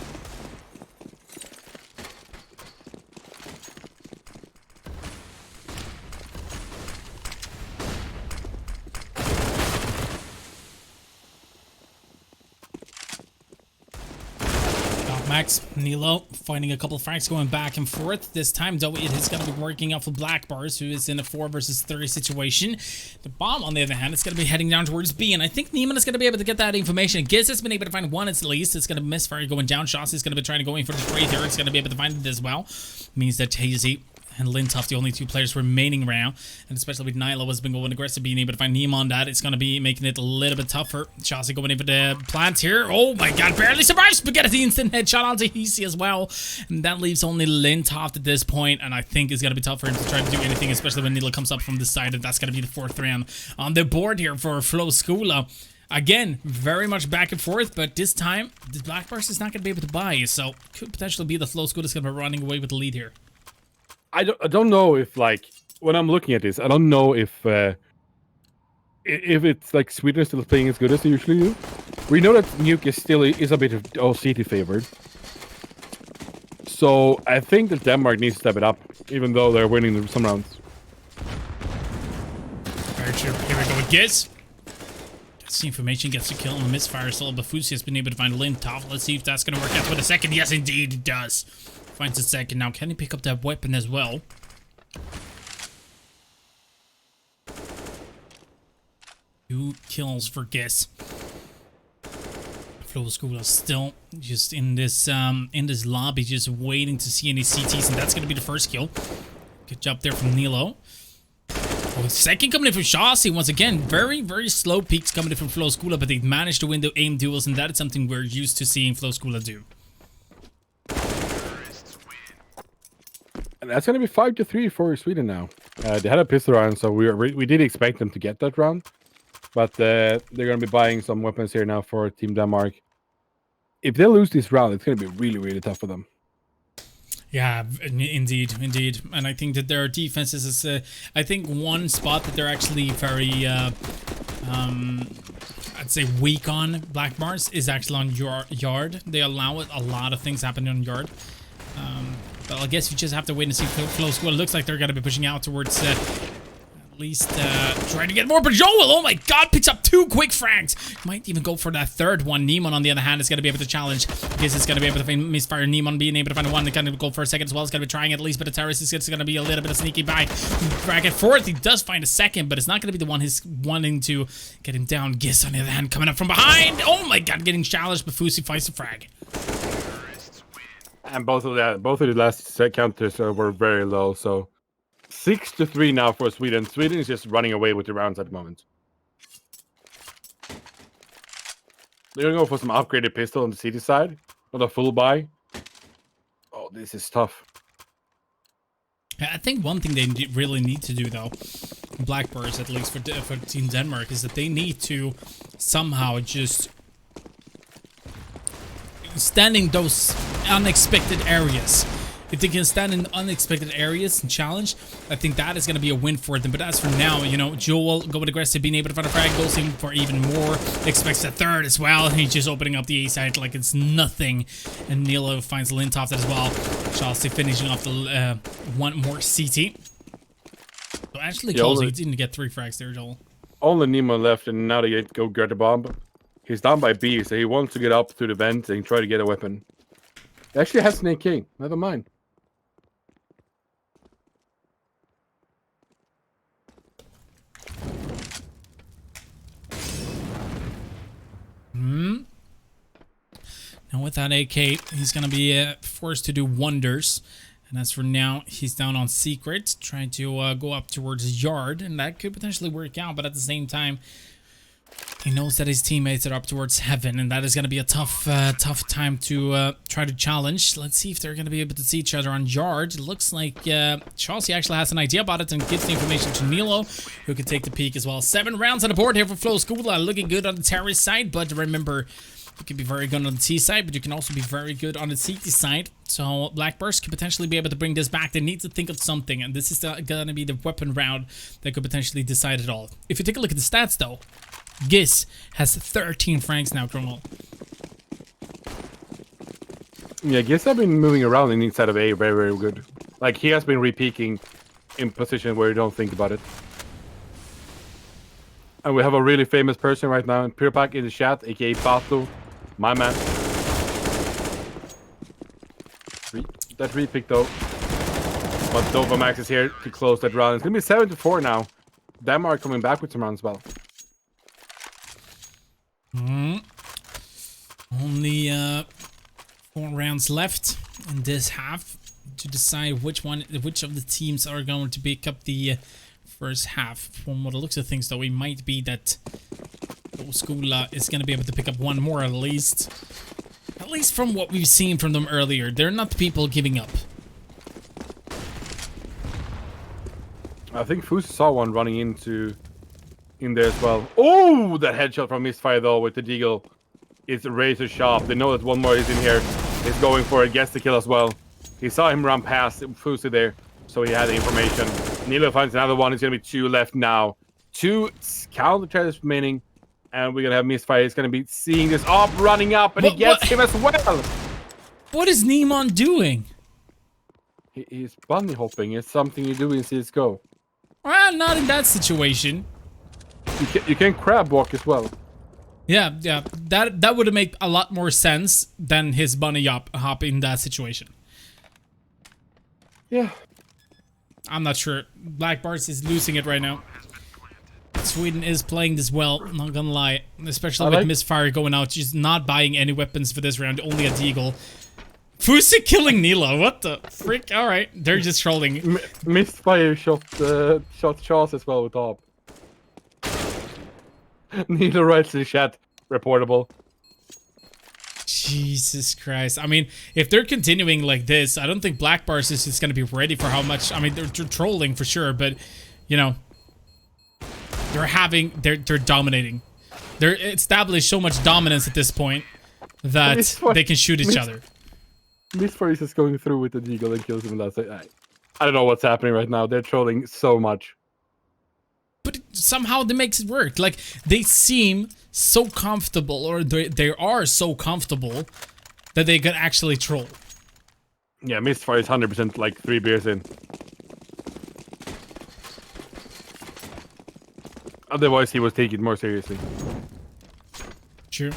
Speaker 7: Max, Nilo finding a couple of frags going back and forth. This time, though, it is going to be working out for Black Bars, who is in a 4 versus 3 situation. The bomb, on the other hand, is going to be heading down towards B, and I think Neiman is going to be able to get that information. Giz has been able to find one at least. It's going to misfire going down. Shossi is going to be trying to go in for the trade here. It's going to be able to find it as well. Means that Hazy and Lintoff, the only 2 players remaining around, and especially with Nyla has been going aggressive, being able to find Neem on that, it's going to be making it a little bit tougher. Shossi going in for the plant here. Oh my god, barely survives, but get the instant headshot onto Heasy as well, and that leaves only Lintoff at this point, and I think it's going to be tough for him to try to do anything, especially when Needle comes up from the side, and that's going to be the 4th round on the board here for Flo Skula. Again, very much back and forth, but this time, the Black Bars is not going to be able to buy, so could potentially be the Flo Skula is going to be running away with the lead here.
Speaker 13: I don't know if, like, when I'm looking at this, I don't know if it's like Sweden is still playing as good as they usually do. We know that Nuke is a bit of OCT favored. So I think that Denmark needs to step it up, even though they're winning some rounds.
Speaker 7: Very true. Here we go with Giz. Gets the information, gets the kill on the misfire. Still, Bafusi has been able to find Lintoff. Let's see if that's going to work out for the second. Yes, indeed, it does. Finds a second. Now, can he pick up that weapon as well? 2 kills for Giz. Flo Skula still just in this lobby, just waiting to see any CTs, and that's going to be the first kill. Good job there from Nilo. Oh, second coming in from Shossi. Once again, very slow peaks coming in from Flo Skula, but they managed to win the aim duels, and that is something we're used to seeing Flo Skula do.
Speaker 13: And that's going to be 5-3 for Sweden now. They had a pistol round, so we did expect them to get that round. But they're going to be buying some weapons here now for Team Denmark. If they lose this round, it's going to be really tough for them.
Speaker 7: Yeah, indeed. And I think that their defenses is, I think one spot that they're actually very, I'd say weak on, Black Bars, is actually on yard. They allow a lot of things happening on yard. But I guess you just have to wait and see Flo Skula. It looks like they're going to be pushing out towards at least trying to get more. But Joel, oh my god, picks up 2 quick frags. Might even go for that 3rd one. Neemon, on the other hand, is going to be able to challenge. I guess it's going to be able to misfire. Neemon being able to find one. They're going to go for a second as well. It's going to be trying at least, but the terrorist is going to be a little bit of sneaky by. Frag at 4th. He does find a second, but it's not going to be the one he's wanting to get him down. Giz, on the other hand, coming up from behind. Oh my god, getting challenged. Bafusi finds the frag.
Speaker 13: And both of the last counters were very low, so 6-3 now for Sweden. Sweden is just running away with the rounds at the moment. They're gonna go for some upgraded pistol on the city side, not a full buy. Oh, this is tough.
Speaker 7: I think one thing they really need to do, though, Black Bars, at least for Team Denmark, is that they need to somehow just stand in those unexpected areas. If they can stand in unexpected areas and challenge, I think that is going to be a win for them. But as for now, you know, Joel going aggressive, being able to find a frag, goes in for even more, expects a 3rd as well. He's just opening up the A side like it's nothing. And Nilo finds Lintoff as well. Chelsea finishing off the one more CT. So actually close. He didn't get 3 frags there, Joel.
Speaker 13: Only Nemo left, and now they go get the bomb. He's down by B, so he wants to get up to the vent and try to get a weapon. He actually has an AK. Never mind.
Speaker 7: Now with that AK, he's going to be forced to do wonders. And as for now, he's down on secret, trying to go up towards yard, and that could potentially work out. But at the same time, He knows that his teammates are up towards heaven, and that is going to be a tough time to try to challenge. Let's see if they're going to be able to see each other on yard. It looks like Chelsea actually has an idea about it and gives the information to Nilo, who can take the peek as well. 7 rounds on the board here for Flo Skula. Looking good on the terrorist side, but remember, you can be very good on the T side, but you can also be very good on the CT side. So Blackburst could potentially be able to bring this back. They need to think of something, and this is going to be the weapon round that could potentially decide it all. If you take a look at the stats, though, Giz has 13 francs now, Colonel.
Speaker 13: Yeah, Giz have been moving around in inside of A very, very good. Like, he has been re-peeking in position where you don't think about it. And we have a really famous person right now in Purpak in the chat, aka Pato, my man. That re-pick though. But Dovamax is here to close that round. It's gonna be 7-4 now. Denmark coming back with some rounds as well.
Speaker 7: Only 4 rounds left in this half to decide which of the teams are going to pick up the first half. From what it looks of things, though, it might be that Skula is going to be able to pick up one more at least. At least from what we've seen from them earlier. They're not the people giving up.
Speaker 13: I think Fus saw one running in there as well. Oh, that headshot from Misfire though with the Deagle is razor sharp. They know that one more is in here. He's going for it, gets the kill as well. He saw him run past Fusi there, so he had the information. Nilo finds another one. It's gonna be 2 left now. 2 counter charges remaining, and we're gonna have Misfire. He's gonna be seeing this up, running up, and he gets him as well.
Speaker 7: What is Neemon doing?
Speaker 13: He's bunny hopping. It's something you do in CS:GO.
Speaker 7: Well, not in that situation.
Speaker 13: You can crab walk as well.
Speaker 7: Yeah. That would make a lot more sense than his bunny hop in that situation.
Speaker 13: Yeah.
Speaker 7: I'm not sure. Black Bars is losing it right now. Sweden is playing this well, not gonna lie. Especially with Misfire going out. She's not buying any weapons for this round, only a Deagle. Fusi killing Nilo, what the frick? Alright, they're just trolling.
Speaker 13: Misfire shot Charles as well with top. Nilo writes in the chat, reportable.
Speaker 7: Jesus Christ. I mean, if they're continuing like this, I don't think Black Bars is just going to be ready for how much... I mean, they're trolling for sure, but, you know, they're dominating. They're established so much dominance at this point that they can shoot each other.
Speaker 13: Misfire is just going through with the Deagle and kills him. That's I don't know what's happening right now. They're trolling so much.
Speaker 7: But somehow that makes it work. Like, they seem so comfortable, or they are so comfortable that they can actually troll.
Speaker 13: Yeah, Misfire is 100% like 3 beers in. Otherwise, he was taking it more seriously.
Speaker 7: Sure.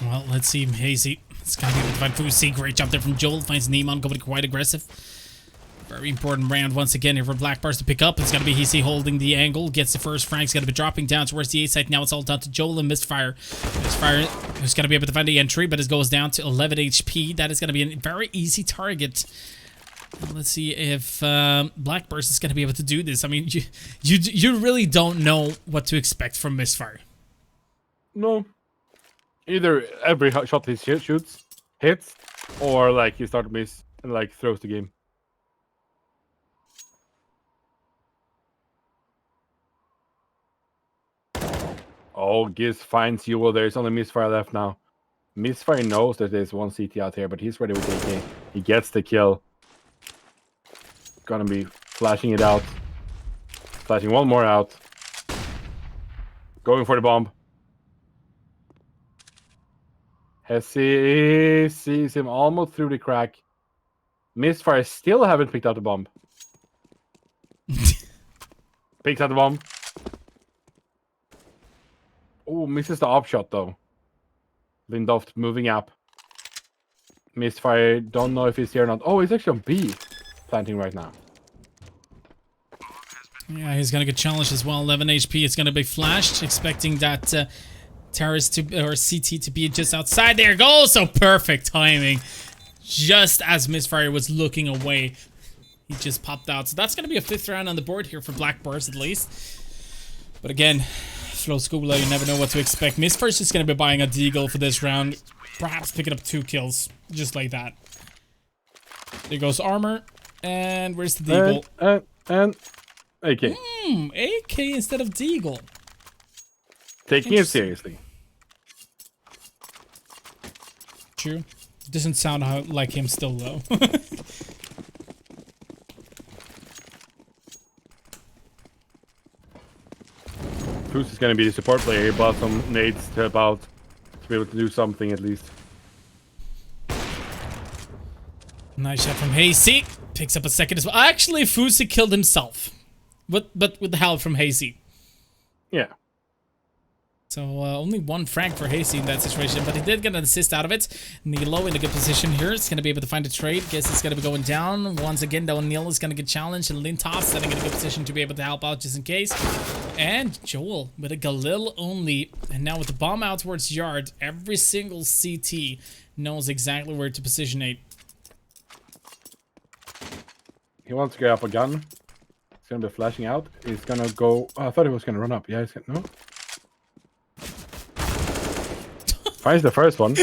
Speaker 7: Well, let's see. Hazy. It's gonna be able to find Fusi. Great job there from Joel. Finds Neemon going quite aggressive. Very important round once again here for Black Bars to pick up. It's going to be Hisi holding the angle. Gets the first frag. He's going to be dropping down towards the A side. Now it's all down to Joel and Misfire. Misfire who's going to be able to find the entry, but it goes down to 11 HP. That is going to be a very easy target. Let's see if Black Bars is going to be able to do this. I mean, you really don't know what to expect from Misfire.
Speaker 13: No. Either every shot he shoots hits, or like he starts to miss and like throws the game. Oh, Giz finds you. Well, there's only Misfire left now. Misfire knows that there's one CT out here, but he's ready with AK. He gets the kill. Gonna be flashing it out. Flashing one more out. Going for the bomb. Hesi sees him almost through the crack. Misfire still haven't picked out the bomb. Picks out the bomb. Oh, misses the op shot though. Lindhoft moving up. Misfire, don't know if he's here or not. Oh, he's actually on B. Planting right now.
Speaker 7: Yeah, he's gonna get challenged as well. 11 HP. It's gonna be flashed, expecting that terrorist or CT to be just outside. There goes. So perfect timing. Just as Misfire was looking away, He just popped out. So that's going to be a 5th round on the board here for Black Bars at least. But again, Flow Skula, you never know what to expect. Misfirst is going to be buying a deagle for this round. Perhaps picking up 2 kills. Just like that. There goes armor. And where's the deagle?
Speaker 13: And AK.
Speaker 7: AK instead of deagle.
Speaker 13: Taking it seriously.
Speaker 7: True. Doesn't sound like him still though.
Speaker 13: Who's is going to be the support player? He bought some nades to help out, to be able to do something at least.
Speaker 7: Nice shot from Hazy. Picks up a second as well. Actually, Fusi killed himself. But with the help from Hazy.
Speaker 13: Yeah.
Speaker 7: So only 1 frag for Hazy in that situation, but he did get an assist out of it. Nilo in a good position here. It's going to be able to find a trade. Guess it's going to be going down. Once again, though, Neil is going to get challenged, and Lintos setting in a good position to be able to help out just in case. And Joel with a Galil only. And now with the bomb out towards Yard, every single CT knows exactly where to positionate.
Speaker 13: He wants to get up a gun. He's going to be flashing out. He's going to go... Oh, I thought he was going to run up. Yeah, he's going to... No. Finds the first one.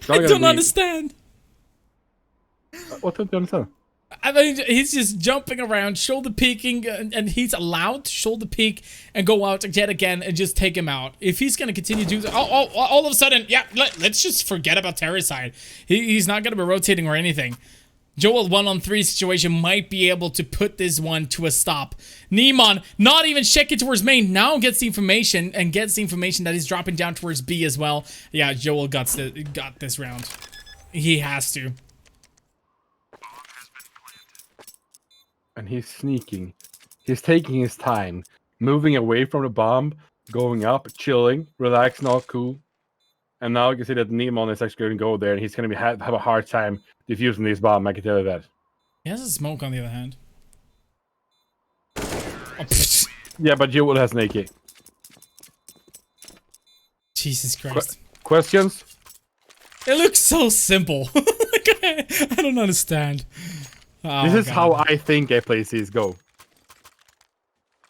Speaker 7: I don't understand.
Speaker 13: What don't you understand?
Speaker 7: I mean, he's just jumping around, shoulder peeking, and he's allowed to shoulder peek and go out yet again and just take him out. If he's going to continue to do that, all of a sudden, yeah, let's just forget about Terracide. He's not going to be rotating or anything. Joel 1-on-3 situation might be able to put this one to a stop. Neemon not even checking towards main. Now gets the information and gets the information that he's dropping down towards B as well. Yeah, Joel got this round. He has to.
Speaker 13: And he's sneaking. He's taking his time. Moving away from the bomb. Going up. Chilling. Relaxing. All cool. And now you can see that Neemon is actually going to go there. And he's going to have a hard time defusing this bomb. I can tell you that.
Speaker 7: He has a smoke on the other hand. Oh,
Speaker 13: yeah, but Joel has an AK.
Speaker 7: Jesus Christ.
Speaker 13: Questions?
Speaker 7: It looks so simple. Like, I don't understand. Oh,
Speaker 13: this is how I think I play CSGO.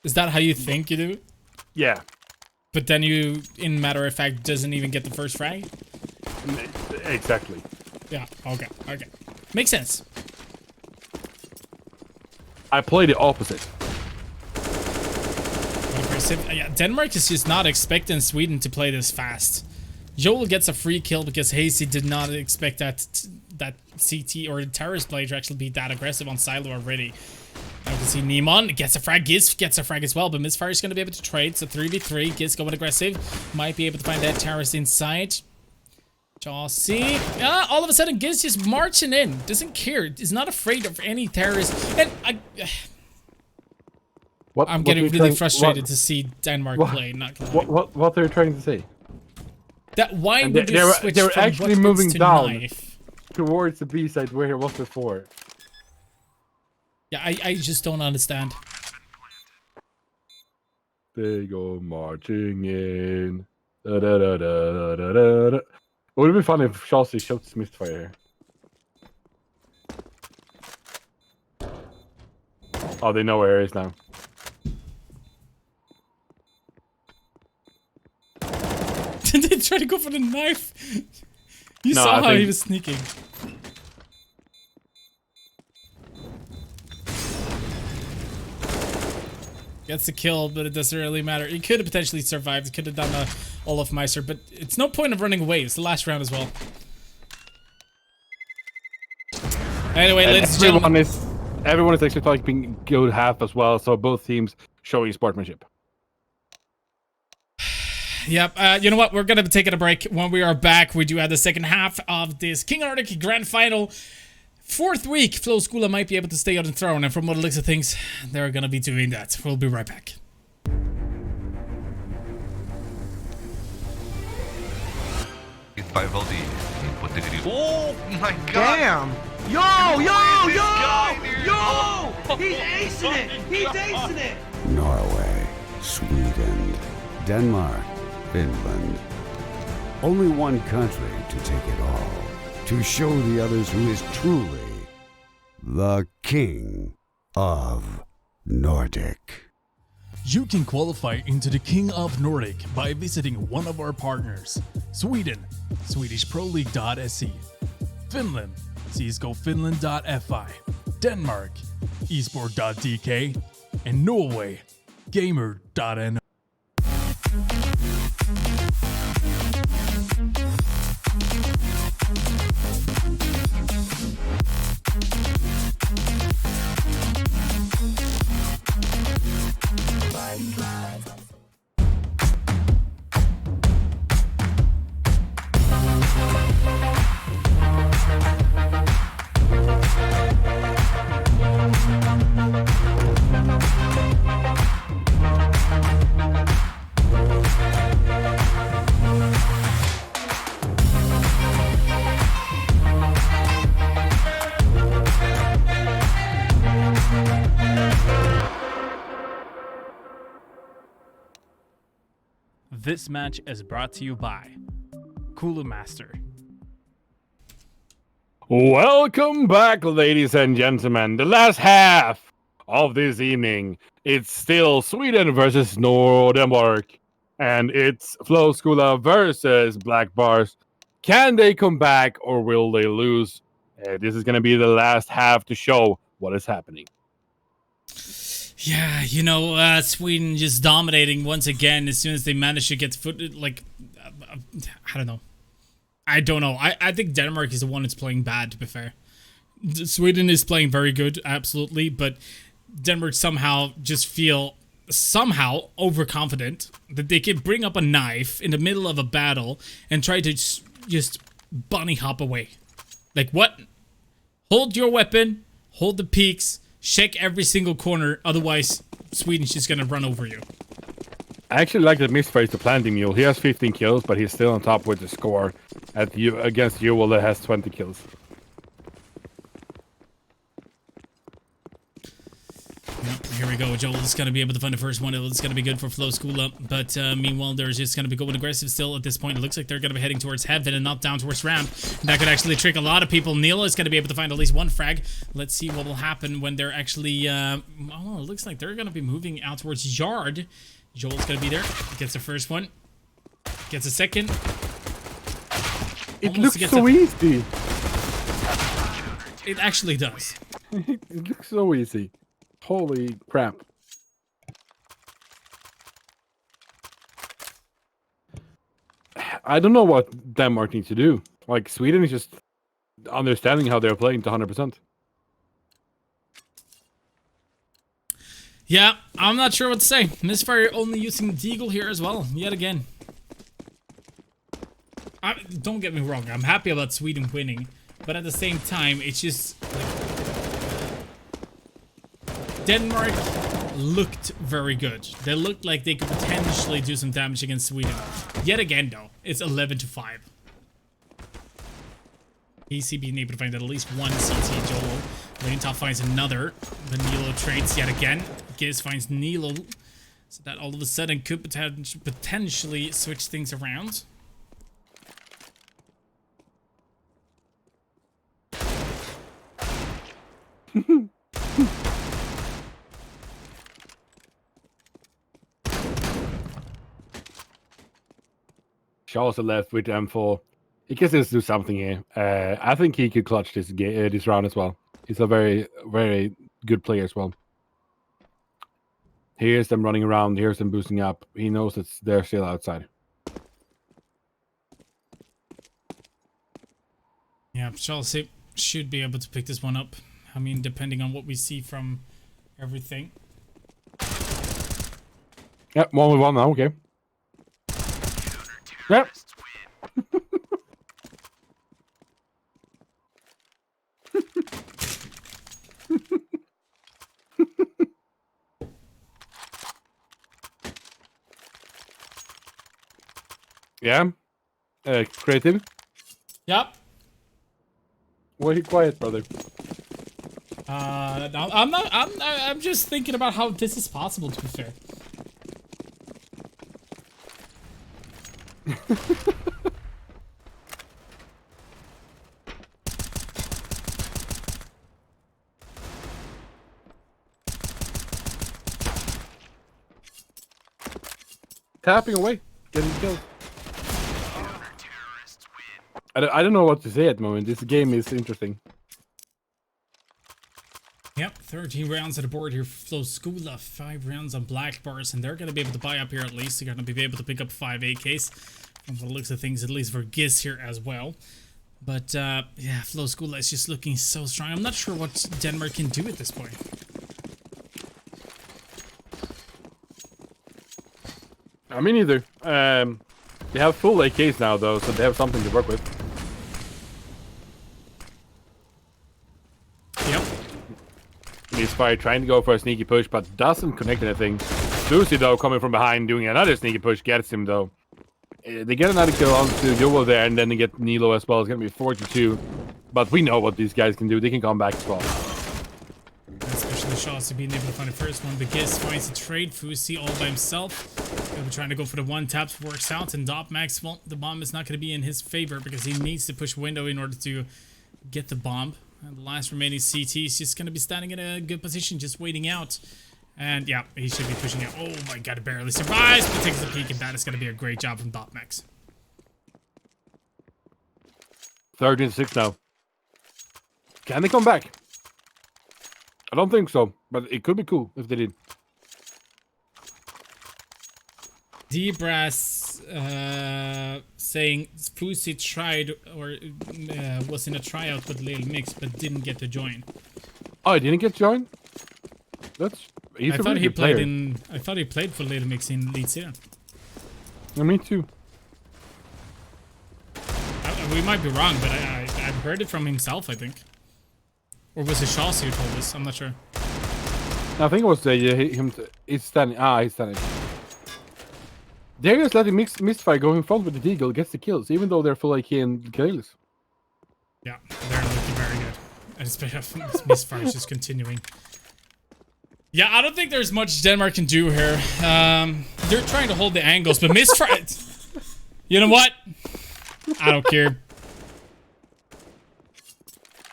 Speaker 7: Is that how you think you do?
Speaker 13: Yeah.
Speaker 7: But then you, in matter of fact, doesn't even get the first frag?
Speaker 13: Exactly.
Speaker 7: Yeah, okay. Makes sense.
Speaker 13: I play the opposite.
Speaker 7: Yeah, Denmark is just not expecting Sweden to play this fast. Joel gets a free kill because Hazy did not expect that CT or terrorist player to actually be that aggressive on Silo already. Now you can see Neemon gets a frag, Giz gets a frag as well, but Misfire is going to be able to trade, so 3v3, Giz going aggressive, might be able to find that terrorist inside. Jossie, all of a sudden Giz just marching in, doesn't care, is not afraid of any terrorist, and I'm getting really frustrated to see Denmark play, not gonna lie.
Speaker 13: What are you trying to say?
Speaker 7: That why would you switch
Speaker 13: they're
Speaker 7: from
Speaker 13: actually moving
Speaker 7: to
Speaker 13: down
Speaker 7: knife?
Speaker 13: Towards the B side where it was before.
Speaker 7: Yeah, I just don't understand.
Speaker 13: They go marching in. Da, da, da, da, da, da, da. It would be funny if Chelsea shot Smithfire here. Oh, they know where he is now.
Speaker 7: Did they try to go for the knife? You saw how he was sneaking. Gets the kill, but it doesn't really matter. He could have potentially survived. He could have done a Olaf Meister, but it's no point of running away. It's the last round as well. Anyway, ladies and gentlemen.
Speaker 13: Everyone is actually talking good half as well, so both teams showing sportsmanship.
Speaker 7: Yep, you know what? We're going to be taking a break. When we are back, we do have the second half of this King Nordic Grand Final. 4th week, Flow Skula might be able to stay on the throne, and from what it looks of things, they're going to be doing that. We'll be right back.
Speaker 4: Oh my god!
Speaker 5: Damn! Yo! He's acing it! He's acing it!
Speaker 6: Norway, Sweden, Denmark, Finland. Only one country to take it all. To show the others who is truly the King of Nordic.
Speaker 9: You can qualify into the King of Nordic by visiting one of our partners: Sweden, SwedishProLeague.se; Finland, CSGOFinland.fi; Denmark, Esport.dk; and Norway, Gamer.no.
Speaker 14: This match is brought to you by Cooler Master.
Speaker 13: Welcome back, ladies and gentlemen. The last half of this evening. It's still Sweden versus Denmark, and it's Flow Skula versus Black Bars. Can they come back or will they lose? This is going to be the last half to show what is happening.
Speaker 7: Yeah, you know, Sweden just dominating once again as soon as they manage to get the foot. Like, I don't know. I don't know. I think Denmark is the one that's playing bad, to be fair. Sweden is playing very good, absolutely, but Denmark somehow just feel overconfident that they can bring up a knife in the middle of a battle and try to just bunny hop away. Like, what? Hold your weapon, hold the peaks, check every single corner, otherwise Sweden's just gonna run over you.
Speaker 13: I actually like the misface to planting mule. He has 15 kills, but he's still on top with the score against Ewell that has 20 kills.
Speaker 7: Yep, here we go. Joel is going to be able to find the first one. It's going to be good for Flow Skula. But meanwhile, they're just going to be going aggressive still at this point. It looks like they're going to be heading towards Heaven and not down towards Ramp. And that could actually trick a lot of people. Neil is going to be able to find at least one frag. Let's see what will happen when they're actually... oh, it looks like they're going to be moving out towards Yard. Joel's going to be there. Gets the first one. Gets a second.
Speaker 13: It looks so easy.
Speaker 7: It actually does.
Speaker 13: It looks so easy. Holy crap. I don't know what Denmark needs to do. Like, Sweden is just understanding how they're playing to 100%.
Speaker 7: Yeah, I'm not sure what to say. Misfire only using Deagle here as well, yet again. Don't get me wrong, I'm happy about Sweden winning, but at the same time, it's just... Denmark looked very good. They looked like they could potentially do some damage against Sweden. Yet again, though, it's 11-5. PC being able to find at least one CT. Joel. Top finds another. The Nilo trades yet again. Giz finds Nilo. So that all of a sudden could potentially switch things around.
Speaker 13: Charles left with M4. He can just do something here. I think he could clutch this round as well. He's a very, very good player as well. Here's them running around. Here's them boosting up. He knows that they're still outside.
Speaker 7: Yeah, Chelsea should be able to pick this one up. I mean, depending on what we see from everything.
Speaker 13: Yep, 1v1 now, okay. Yep. Yeah. Creative.
Speaker 7: Yep.
Speaker 13: Why are you quiet, brother?
Speaker 7: I'm just thinking about how this is possible, to be fair.
Speaker 13: tapping away, getting killed. I don't know what to say at the moment. This game is interesting.
Speaker 7: Yep, 13 rounds at the board here. Flowskula, 5 rounds on black bars, and they're going to be able to buy up here at least. They're going to be able to pick up 5 AKs. From the looks of things, at least for Giz here as well. But, yeah, Flowskula is just looking so strong. I'm not sure what Denmark can do at this point.
Speaker 13: I mean, either. They have full AKs now, though, so they have something to work with.
Speaker 7: Yep.
Speaker 13: Misfire trying to go for a sneaky push, but doesn't connect anything. Lucy, though, coming from behind, doing another sneaky push, gets him, though. They get another kill onto Joel there, and then they get Nilo as well. It's going to be 42. But we know what these guys can do. They can come back as well.
Speaker 7: Especially Shaw's being able to find the first one. But Giz finds a trade. Fusi all by himself. He'll be trying to go for the one taps. Works out. And Dop Max, well, the bomb is not going to be in his favor because he needs to push window in order to get the bomb. And the last remaining CT is just going to be standing in a good position, just waiting out. And yeah, he should be pushing it. Oh my god, it barely survives, but takes a peek, and that is going to be a great job from Dop Max.
Speaker 13: 13-6 now. Can they come back? I don't think so, but it could be cool if they did.
Speaker 7: D-Brass saying Fusi tried or was in a tryout with Lil Mix but didn't get to join.
Speaker 13: Oh, he didn't get joined? That's...
Speaker 7: I thought he played in. I thought he played for Little Mix in Leeds here.
Speaker 13: Yeah, me too.
Speaker 7: We might be wrong, but I've heard it from himself, I think. Or was it Shawsey who told us? I'm not sure.
Speaker 13: I think it was him. He's standing. He's standing. They're just letting Misfire go in front with the Deagle, gets the kills, even though they're full AK and kills.
Speaker 7: Yeah, they're looking very good. And especially Misfire is just continuing. Yeah, I don't think there's much Denmark can do here. They're trying to hold the angles, but Misfire... You know what? I don't care.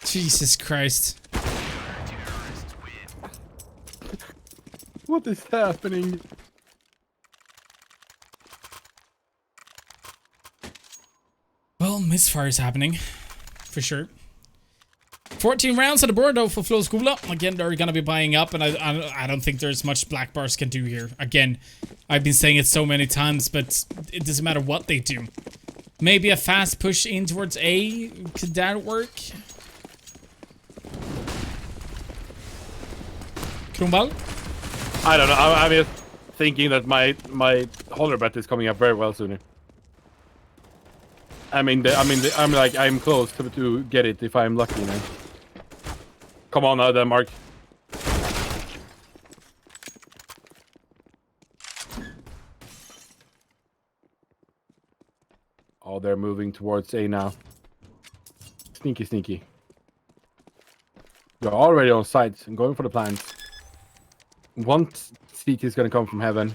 Speaker 7: Jesus Christ.
Speaker 13: What is happening?
Speaker 7: Well, Misfire is happening. For sure. 14 rounds on the board though for Flowskula. Again, they're gonna be buying up, and I don't think there's much black bars can do here. Again, I've been saying it so many times, but it doesn't matter what they do. Maybe a fast push in towards A. Could that work? Kronwall?
Speaker 13: I don't know. I'm just thinking that my HONORBET is coming up very well sooner. I'm close to get it if I'm lucky now. Come on now, Denmark. Oh, they're moving towards A now. Sneaky, sneaky. You're already on site. I'm going for the plans. One CT is going to come from heaven.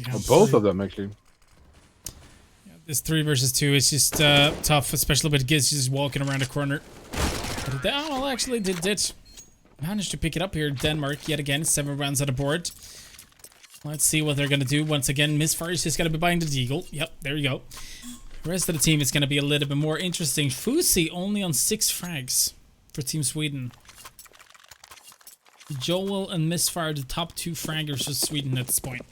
Speaker 13: Well, both of them, actually.
Speaker 7: Yeah, this 3 versus 2 is just tough, especially with Giz just walking around the corner. But well, actually, did manage to pick it up here. Denmark, yet again, 7 rounds on the board. Let's see what they're going to do. Once again, Misfire is just going to be buying the Deagle. Yep, there you go. The rest of the team is going to be a little bit more interesting. Fusi only on 6 frags for Team Sweden. Joel and Misfire, the top 2 fraggers for Sweden at this point.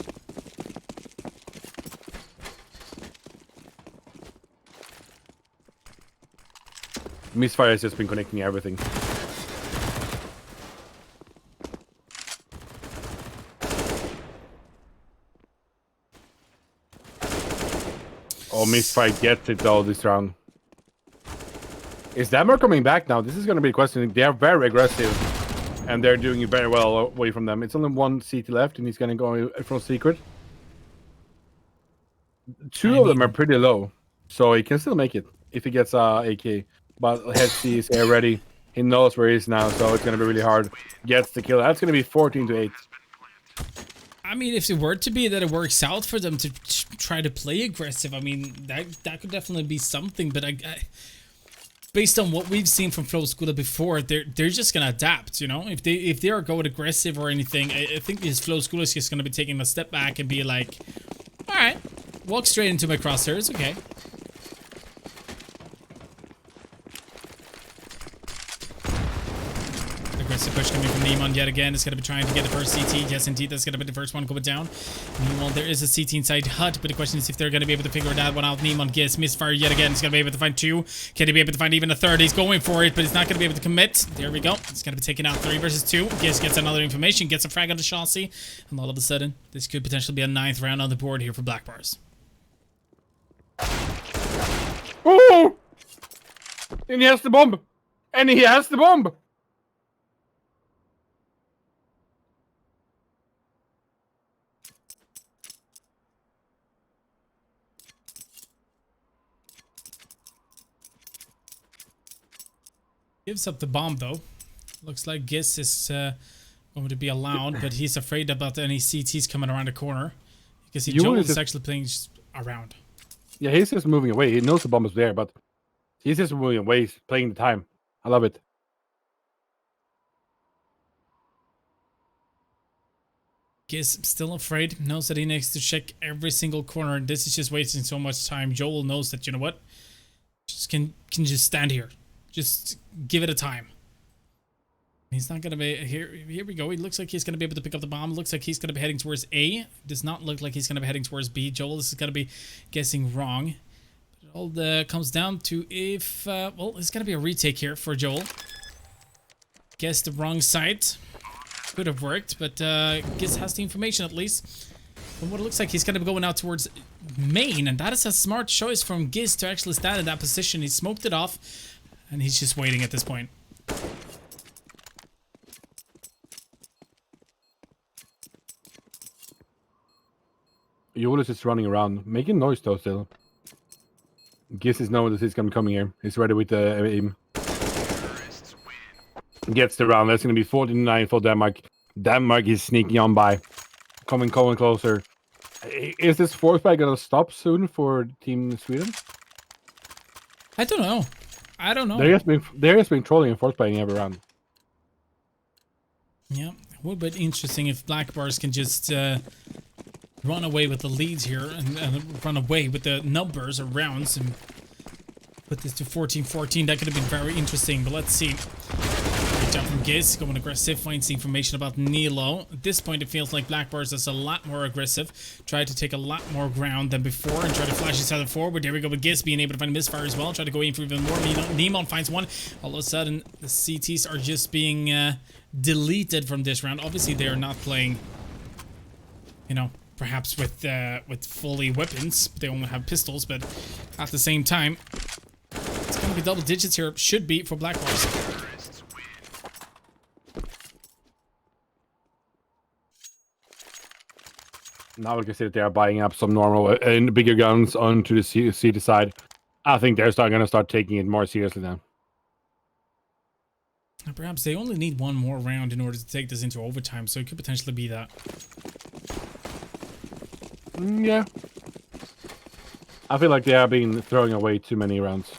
Speaker 13: Misfire has just been connecting everything. Oh, Misfire gets it though this round. Is Denmark coming back now? This is going to be a question. They are very aggressive, and they're doing very well away from them. It's only 1 CT left, and he's going to go from secret. 2 of them are pretty low, so he can still make it if he gets AK. But Hetzi is here ready. He knows where he is now, so it's going to be really hard. Gets the kill. That's going to be 14-8.
Speaker 7: I mean, if it were to be that it works out for them to try to play aggressive, I mean, that could definitely be something. But based on what we've seen from Flow Schooler before, they're just gonna adapt, you know? If they are going aggressive or anything, I think this Flow Schooler is just gonna be taking a step back and be like, alright, walk straight into my crosshairs, okay. Aggressive push coming from Neiman yet again. It's going to be trying to get the first CT. Yes, indeed, that's going to be the first one going down. Meanwhile, there is a CT inside hut, but the question is if they're going to be able to figure that one out. Neiman gets misfire yet again. He's going to be able to find 2. Can he be able to find even a 3rd? He's going for it, but he's not going to be able to commit. There we go. It's going to be taken out 3 versus 2. Giz gets another information, gets a frag on the chassis, and all of a sudden, this could potentially be a 9th round on the board here for Black Bars.
Speaker 13: Oh! And he has the bomb! And he has the bomb!
Speaker 7: Gives up the bomb though. Looks like Giz is going to be allowed, but he's afraid about any CTs coming around the corner because Joel is actually playing just around.
Speaker 13: Yeah, he's just moving away. He knows the bomb is there, but he's just moving away, he's playing the time. I love it.
Speaker 7: Giz still afraid, knows that he needs to check every single corner, and this is just wasting so much time. Joel knows that, you know what, just can just stand here. Just give it a time. He's not gonna be here. Here we go. He looks like he's gonna be able to pick up the bomb. Looks like he's gonna be heading towards A. Does not look like he's gonna be heading towards B. Joel is gonna be guessing wrong. But it all comes down to if well, it's gonna be a retake here for Joel. Guessed the wrong side. Could have worked, but Giz has the information at least. From what it looks like, he's gonna be going out towards main, and that is a smart choice from Giz to actually stand in that position. He smoked it off. And he's just waiting at this point.
Speaker 13: Joel is just running around, making noise though still. Giz is knowing that he's gonna come here. He's ready with the aim. Gets the round. That's gonna be 49 for Denmark. Denmark is sneaking on by. Coming closer. Is this 4th fight gonna stop soon for Team Sweden?
Speaker 7: I don't know. I don't know.
Speaker 13: There has been trolling and force playing every round.
Speaker 7: Yeah, it would be interesting if Black Bars can just run away with the leads here and run away with the numbers or rounds and put this to 14-14. That could have been very interesting, but let's see. Great job from Giz, going aggressive, finds the information about Nilo. At this point, it feels like Black Bars is a lot more aggressive. Tried to take a lot more ground than before and try to flash each other forward. There we go with Giz being able to find a misfire as well. Try to go in for even more. Nemo finds one. All of a sudden, the CTs are just being deleted from this round. Obviously, they are not playing, you know, perhaps with fully weapons. They only have pistols, but at the same time, it's going to be double digits here. Should be for Black Bars.
Speaker 13: Now we can see that they are buying up some normal and bigger guns onto the CT side. I think they're going to start taking it more seriously now.
Speaker 7: Perhaps they only need one more round in order to take this into overtime, so it could potentially be that.
Speaker 13: Yeah. I feel like they have been throwing away too many rounds.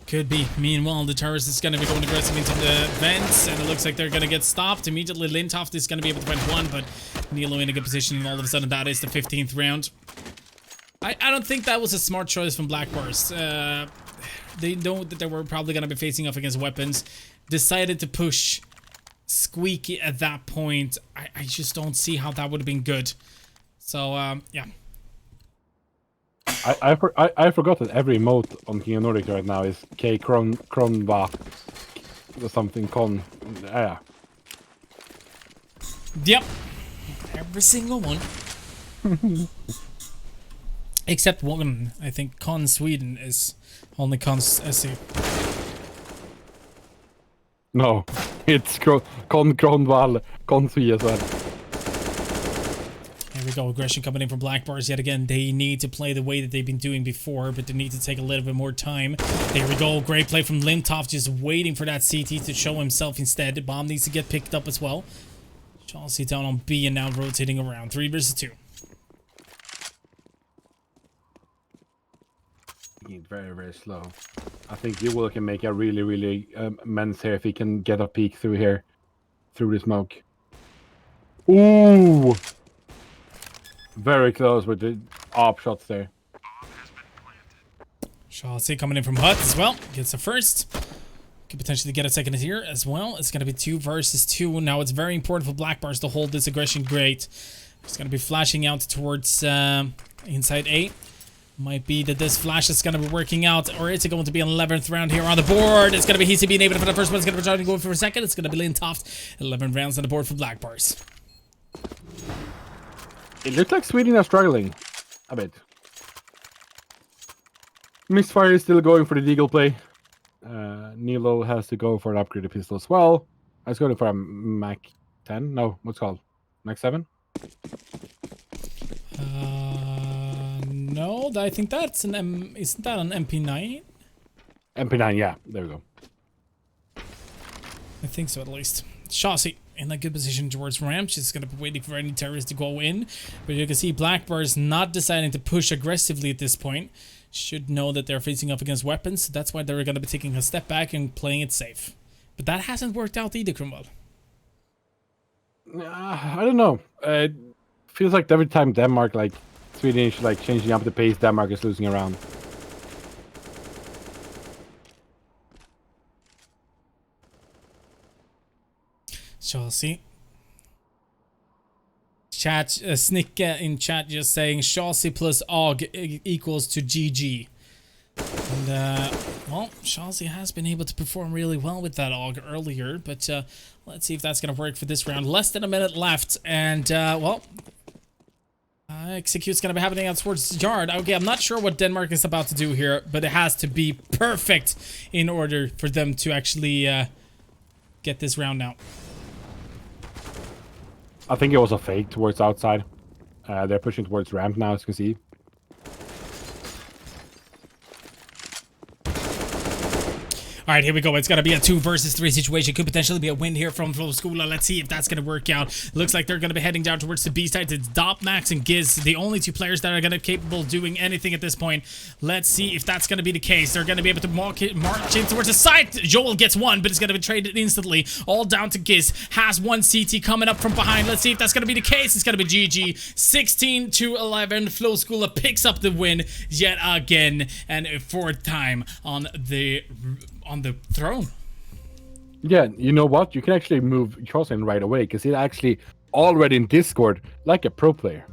Speaker 7: Could be. Meanwhile, the terrorist is going to be going aggressive into the vents, and it looks like they're going to get stopped. Immediately, Lintoft is going to be able to find one, but Nilo in a good position, and all of a sudden, that is the 15th round. I don't think that was a smart choice from Black Bars. They know that they were probably going to be facing off against weapons. Decided to push Squeaky at that point. I just don't see how that would have been good. So, yeah.
Speaker 13: I forgot that every emote on King of Nordic right now is K Kronva or something con. Yeah.
Speaker 7: Yep. Every single one. Except one. I think Con Sweden is only Con SE.
Speaker 13: No, it's Con Kronval Con Sweden as well.
Speaker 7: There we go, aggression coming in from Black Bars yet again. They need to play the way that they've been doing before, but they need to take a little bit more time. There we go, great play from Limtoff, just waiting for that CT to show himself instead. The bomb needs to get picked up as well. Chelsea down on B and now rotating around. 3 versus 2.
Speaker 13: He's very, very slow. I think Joel can make a really, really immense here if he can get a peek through here, through the smoke. Ooh! Very close with the op shots there.
Speaker 7: Chelsea coming in from Hut as well. Gets a first. Could potentially get a second here as well. It's going to be 2 versus 2. Now it's very important for Black Bars to hold this aggression great. It's going to be flashing out towards inside A. Might be that this flash is going to be working out, or is it going to be an 11th round here on the board? It's going to be Hisi being able to for the first one. It's going to be trying to go for a second. It's going to be Lynn Toft. 11 rounds on the board for Black Bars.
Speaker 13: It looks like Sweden are struggling a bit. Misfire is still going for the deagle play. Nilo has to go for an upgraded pistol as well. I was going for a Mac 10. No, what's it called? Mac 7?
Speaker 7: No, I think that's an isn't that an MP9?
Speaker 13: MP9, yeah. There we go.
Speaker 7: I think so, at least. Chelsea in a good position towards ramp. She's going to be waiting for any terrorists to go in. But you can see Black Bars not deciding to push aggressively at this point. Should know that they're facing off against weapons. So that's why they're going to be taking a step back and playing it safe. But that hasn't worked out either, Cromwell.
Speaker 13: I don't know. It feels like every time Denmark, like, Swedish, like, changing up the pace, Denmark is losing around.
Speaker 7: Chelsea. Chat, Snicka in chat just saying Chelsea plus AUG equals to GG. And, well, Chelsea has been able to perform really well with that AUG earlier, but let's see if that's going to work for this round. Less than a minute left, and, well, execute's going to be happening out towards Yard. Okay, I'm not sure what Denmark is about to do here, but it has to be perfect in order for them to actually get this round out.
Speaker 13: I think it was a fake towards outside. They're pushing towards ramp now, as you can see.
Speaker 7: All right, here we go. It's going to be a 2 versus 3 situation. Could potentially be a win here from Flowskula. Let's see if that's going to work out. Looks like they're going to be heading down towards the B side. It's Dop, Max, and Giz, the only 2 players that are going to be capable of doing anything at this point. Let's see if that's going to be the case. They're going to be able to march in towards the side. Joel gets one, but it's going to be traded instantly. All down to Giz. Has 1 CT coming up from behind. Let's see if that's going to be the case. It's going to be GG. 16-11. Flowskula picks up the win yet again, and a 4th time on the throne.
Speaker 13: Yeah, you know what? You can actually move Chosin right away because he's actually already in Discord like a pro player.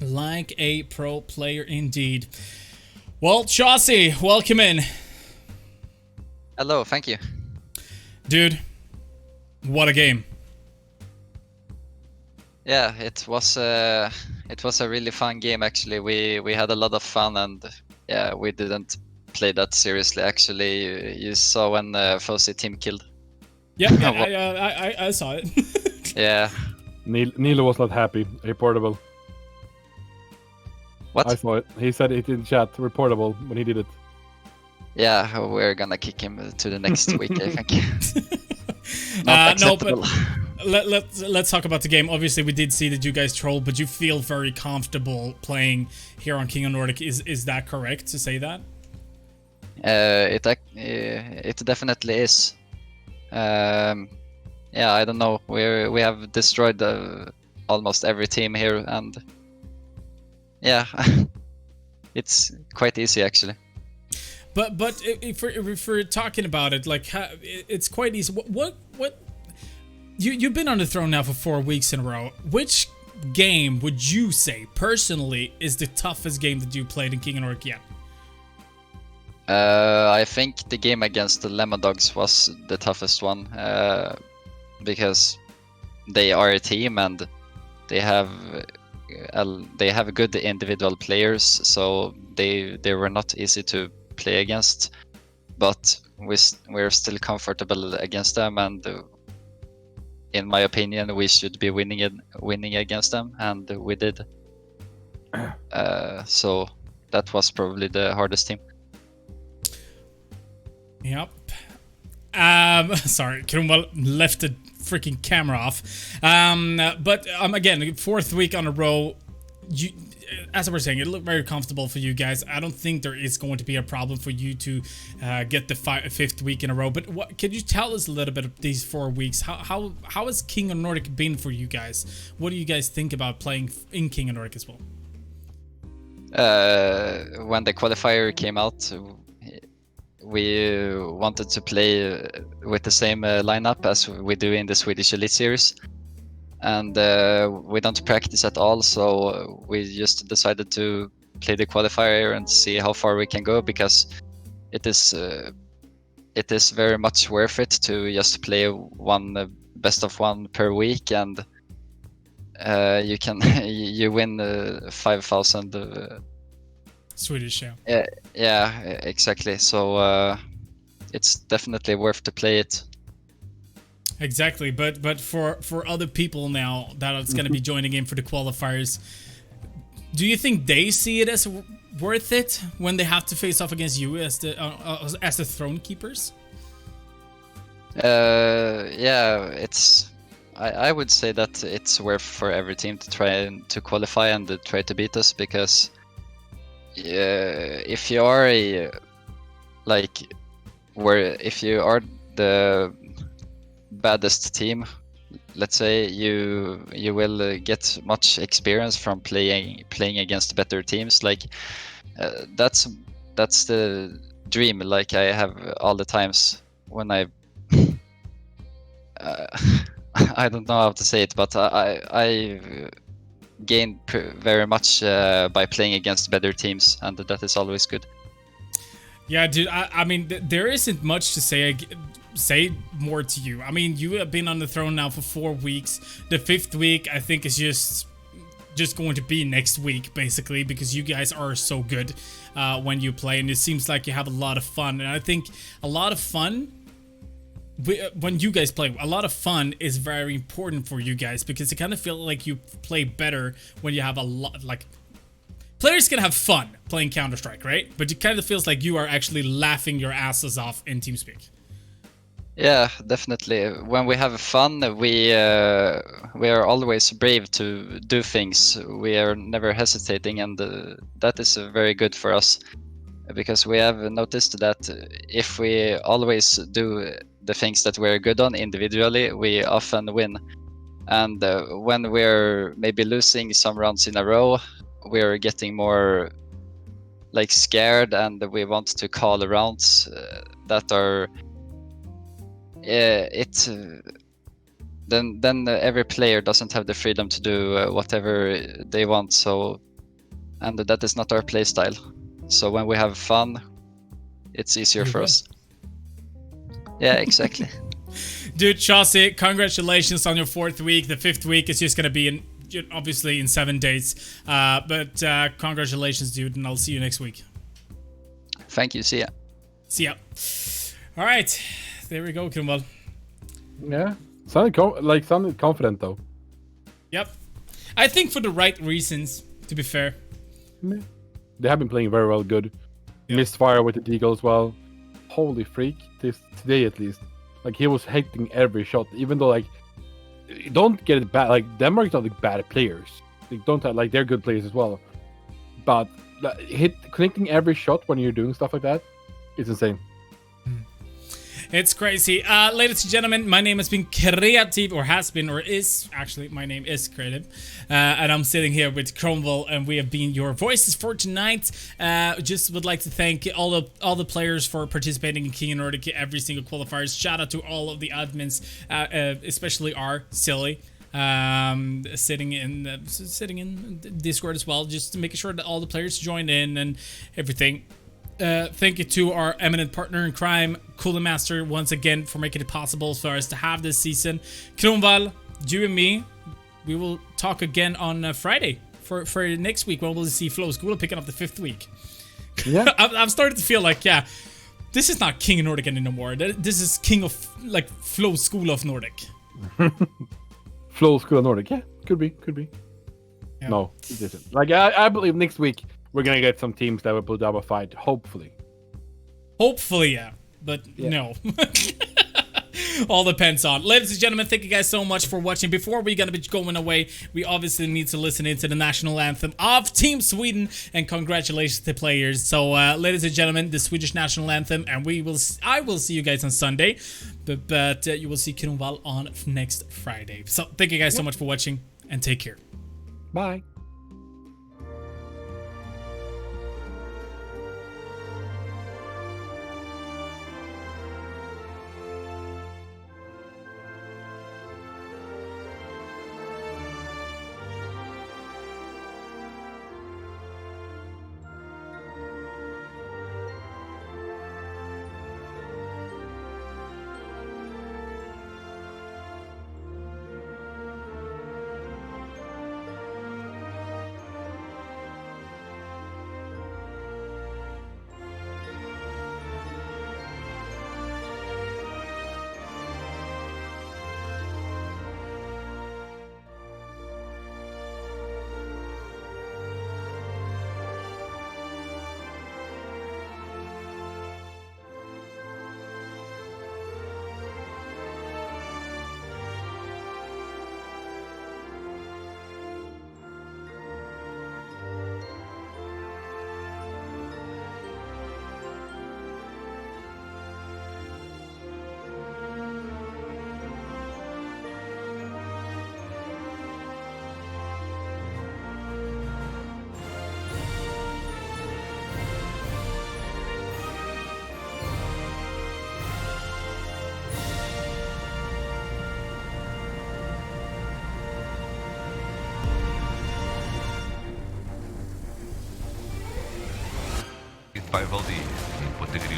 Speaker 7: Like a pro player indeed. Well, Chelsea, welcome in.
Speaker 15: Hello, thank you.
Speaker 7: Dude, what a game.
Speaker 15: Yeah, it was a really fun game actually. We had a lot of fun, and yeah, we didn't play that seriously actually. You saw when Fosse team killed.
Speaker 7: Yeah, I saw it.
Speaker 15: Yeah.
Speaker 13: Nilo was not happy. Reportable.
Speaker 15: What?
Speaker 13: I saw it. He said it in chat. Reportable when he did it.
Speaker 15: Yeah, we're gonna kick him to the next week, I think.
Speaker 7: No, but let's talk about the game. Obviously, we did see that you guys trolled, but you feel very comfortable playing here on King of Nordic. Is that correct to say that?
Speaker 15: It definitely is. Yeah, I don't know. We have destroyed almost every team here, and yeah, it's quite easy actually.
Speaker 7: But if we're talking about it, like it's quite easy. What you've been on the throne now for 4 weeks in a row. Which game would you say personally is the toughest game that you played in King of Nordic yet?
Speaker 15: I think the game against the Lemon Dogs was the toughest one, because they are a team and they have good individual players, so they were not easy to play against, but we're still comfortable against them, and in my opinion we should be winning against them, and we did. So that was probably the hardest team.
Speaker 7: Yep. Sorry, Krumwell left the freaking camera off. But again, 4th week on a row. as I was saying, it looked very comfortable for you guys. I don't think there is going to be a problem for you to get the fifth week in a row. But what can you tell us a little bit of these 4 weeks? How has King of Nordic been for you guys? What do you guys think about playing in King of Nordic as well?
Speaker 15: When the qualifier came out, we wanted to play with the same lineup as we do in the Swedish Elite Series. And we don't practice at all, so we just decided to play the qualifier and see how far we can go, because it is very much worth it to just play one best of one per week, and you can you win 5,000
Speaker 7: Swedish, yeah.
Speaker 15: Yeah, exactly. So it's definitely worth to play it.
Speaker 7: Exactly, but for other people now that it's going to be joining in for the qualifiers, do you think they see it as worth it when they have to face off against you as the throne keepers?
Speaker 15: Yeah, it's. I would say that it's worth for every team to try to qualify and to try to beat us, because if you are if you are the baddest team, let's say, you will get much experience from playing against better teams. Like that's the dream, like I have all the times when I I don't know how to say it, but I gained very much by playing against better teams, and that is always good.
Speaker 7: Yeah, dude, I mean, there isn't much to say more to you. I mean, you have been on the throne now for 4 weeks. The 5th week, I think, is just going to be next week, basically, because you guys are so good when you play, and it seems like you have a lot of fun. And I think a lot of fun, when you guys play, a lot of fun is very important for you guys, because it kind of feels like you play better when you have a lot, like, players can have fun playing Counter-Strike, right? But it kind of feels like you are actually laughing your asses off in TeamSpeak.
Speaker 15: Yeah, definitely. When we have fun, we are always brave to do things. We are never hesitating, and that is very good for us, because we have noticed that if we always do the things that we're good on individually, we often win. And when we're maybe losing some rounds in a row, we're getting more like scared, and we want to call rounds that are then every player doesn't have the freedom to do whatever they want, so, and that is not our play style. So when we have fun, it's easier for us. Yeah, exactly.
Speaker 7: Dude, Chaucy, congratulations on your 4th week. The 5th week is just gonna be obviously in 7 days, but congratulations, dude, and I'll see you next week.
Speaker 15: Thank you. See ya.
Speaker 7: See ya. All right, there we go, Krumbal.
Speaker 13: Yeah, sounded confident though.
Speaker 7: Yep, I think for the right reasons, to be fair.
Speaker 13: They have been playing very well. Good. Misfire with the deagle as well. Holy freak! Today at least, like, he was hitting every shot, even though, like, don't get it bad. Like, Denmark's not like bad players. They don't have, like, they're good players as well. But connecting every shot when you're doing stuff like that is insane.
Speaker 7: It's crazy. Ladies and gentlemen, my name has been Creative, or has been, or is, actually, my name is Creative. And I'm sitting here with Cromwell, and we have been your voices for tonight. Just would like to thank all the players for participating in King of Nordic, every single qualifiers. Shout out to all of the admins, especially our Silly. Sitting in Discord as well, just to make sure that all the players join in and everything. Thank you to our eminent partner in crime, Cooler Master, once again for making it possible for us to have this season. Kronwall, you and me, we will talk again on Friday for next week when we'll see Flow School picking up the 5th week.
Speaker 13: Yeah,
Speaker 7: I'm starting to feel like, yeah, this is not King of Nordic anymore. This is King of, like, Flow School of Nordic.
Speaker 13: Flow School of Nordic, yeah, could be. Yeah. No, it isn't. Like, I believe next week we're gonna get some teams that will put up a fight, hopefully.
Speaker 7: Hopefully, yeah. But yeah. No. All depends on. Ladies and gentlemen, thank you guys so much for watching. Before we're gonna be going away, we obviously need to listen into the national anthem of Team Sweden, and congratulations to players. So, ladies and gentlemen, the Swedish national anthem, and I will see you guys on Sunday, but you will see Kronwall on next Friday. So, thank you guys so much for watching, and take care.
Speaker 13: Bye.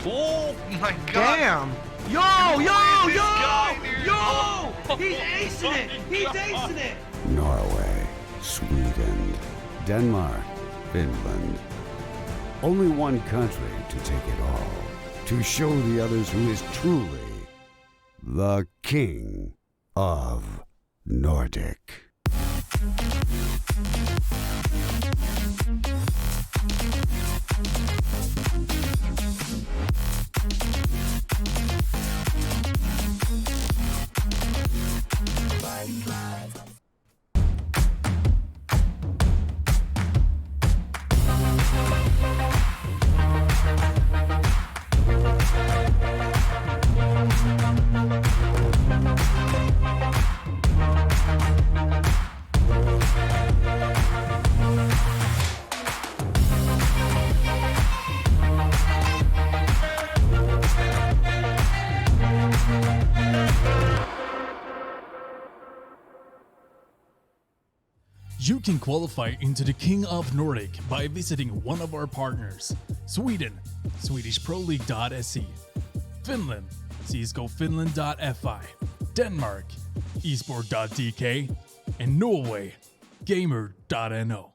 Speaker 4: Oh my god!
Speaker 5: Damn! Yo! He's acing it! He's acing it!
Speaker 6: Norway, Sweden, Denmark, Finland. Only one country to take it all. To show the others who is truly the King of Nordic.
Speaker 9: You can qualify into the King of Nordic by visiting one of our partners. Sweden, SwedishProLeague.se. Finland, CSGOFinland.fi. Denmark, esport.dk. And Norway, Gamer.no.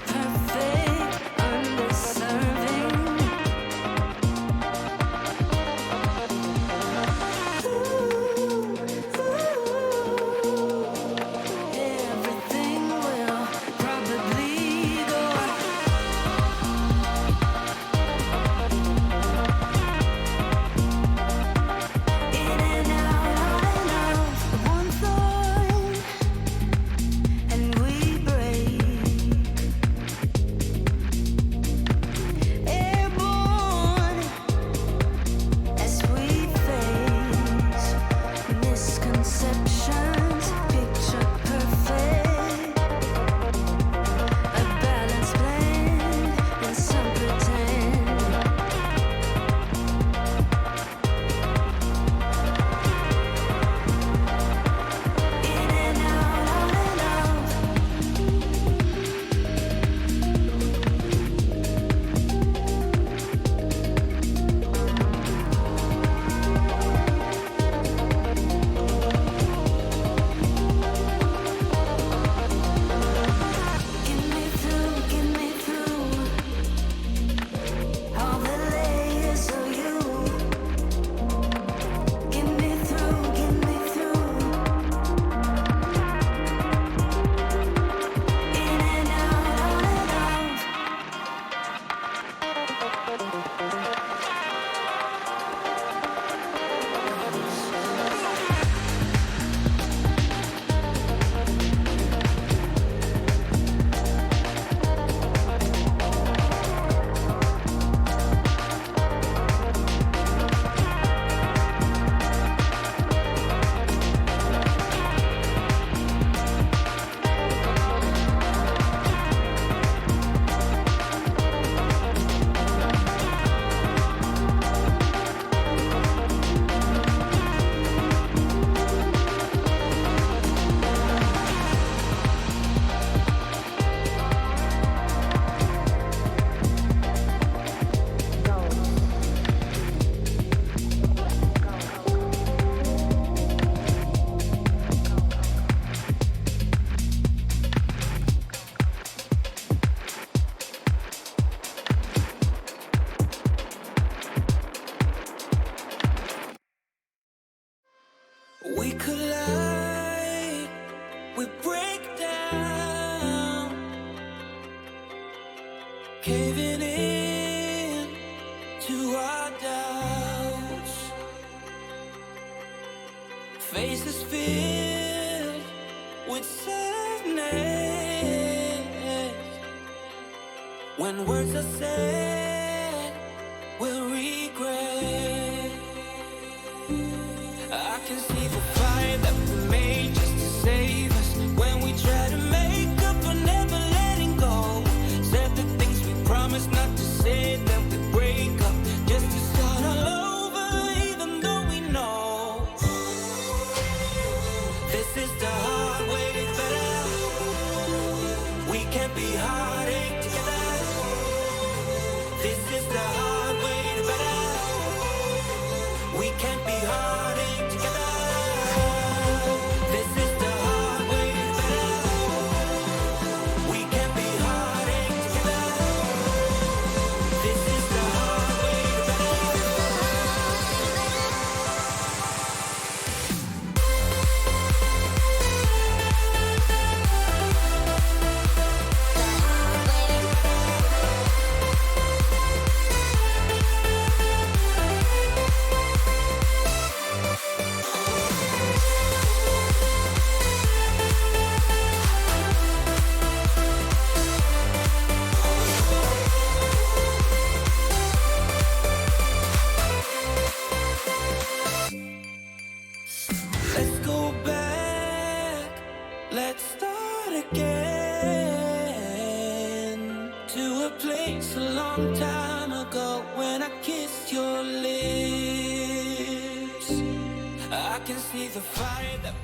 Speaker 3: Perfect, underserving.
Speaker 1: faces filled with sadness. When words are said, we'll regret. I can see the fire that we made just to save us. When we try to make up for never letting go, said the things we promised not to say, then we break up just to start all over, even though we know this is the hard way better. We can't be heartache together. This is the hard way better. We can't be heartache together. This is the hard way better. We can't be heartache together. This is the hard way Let's go back, let's start again, to a place a long time ago when I kissed your lips. I can see the fire that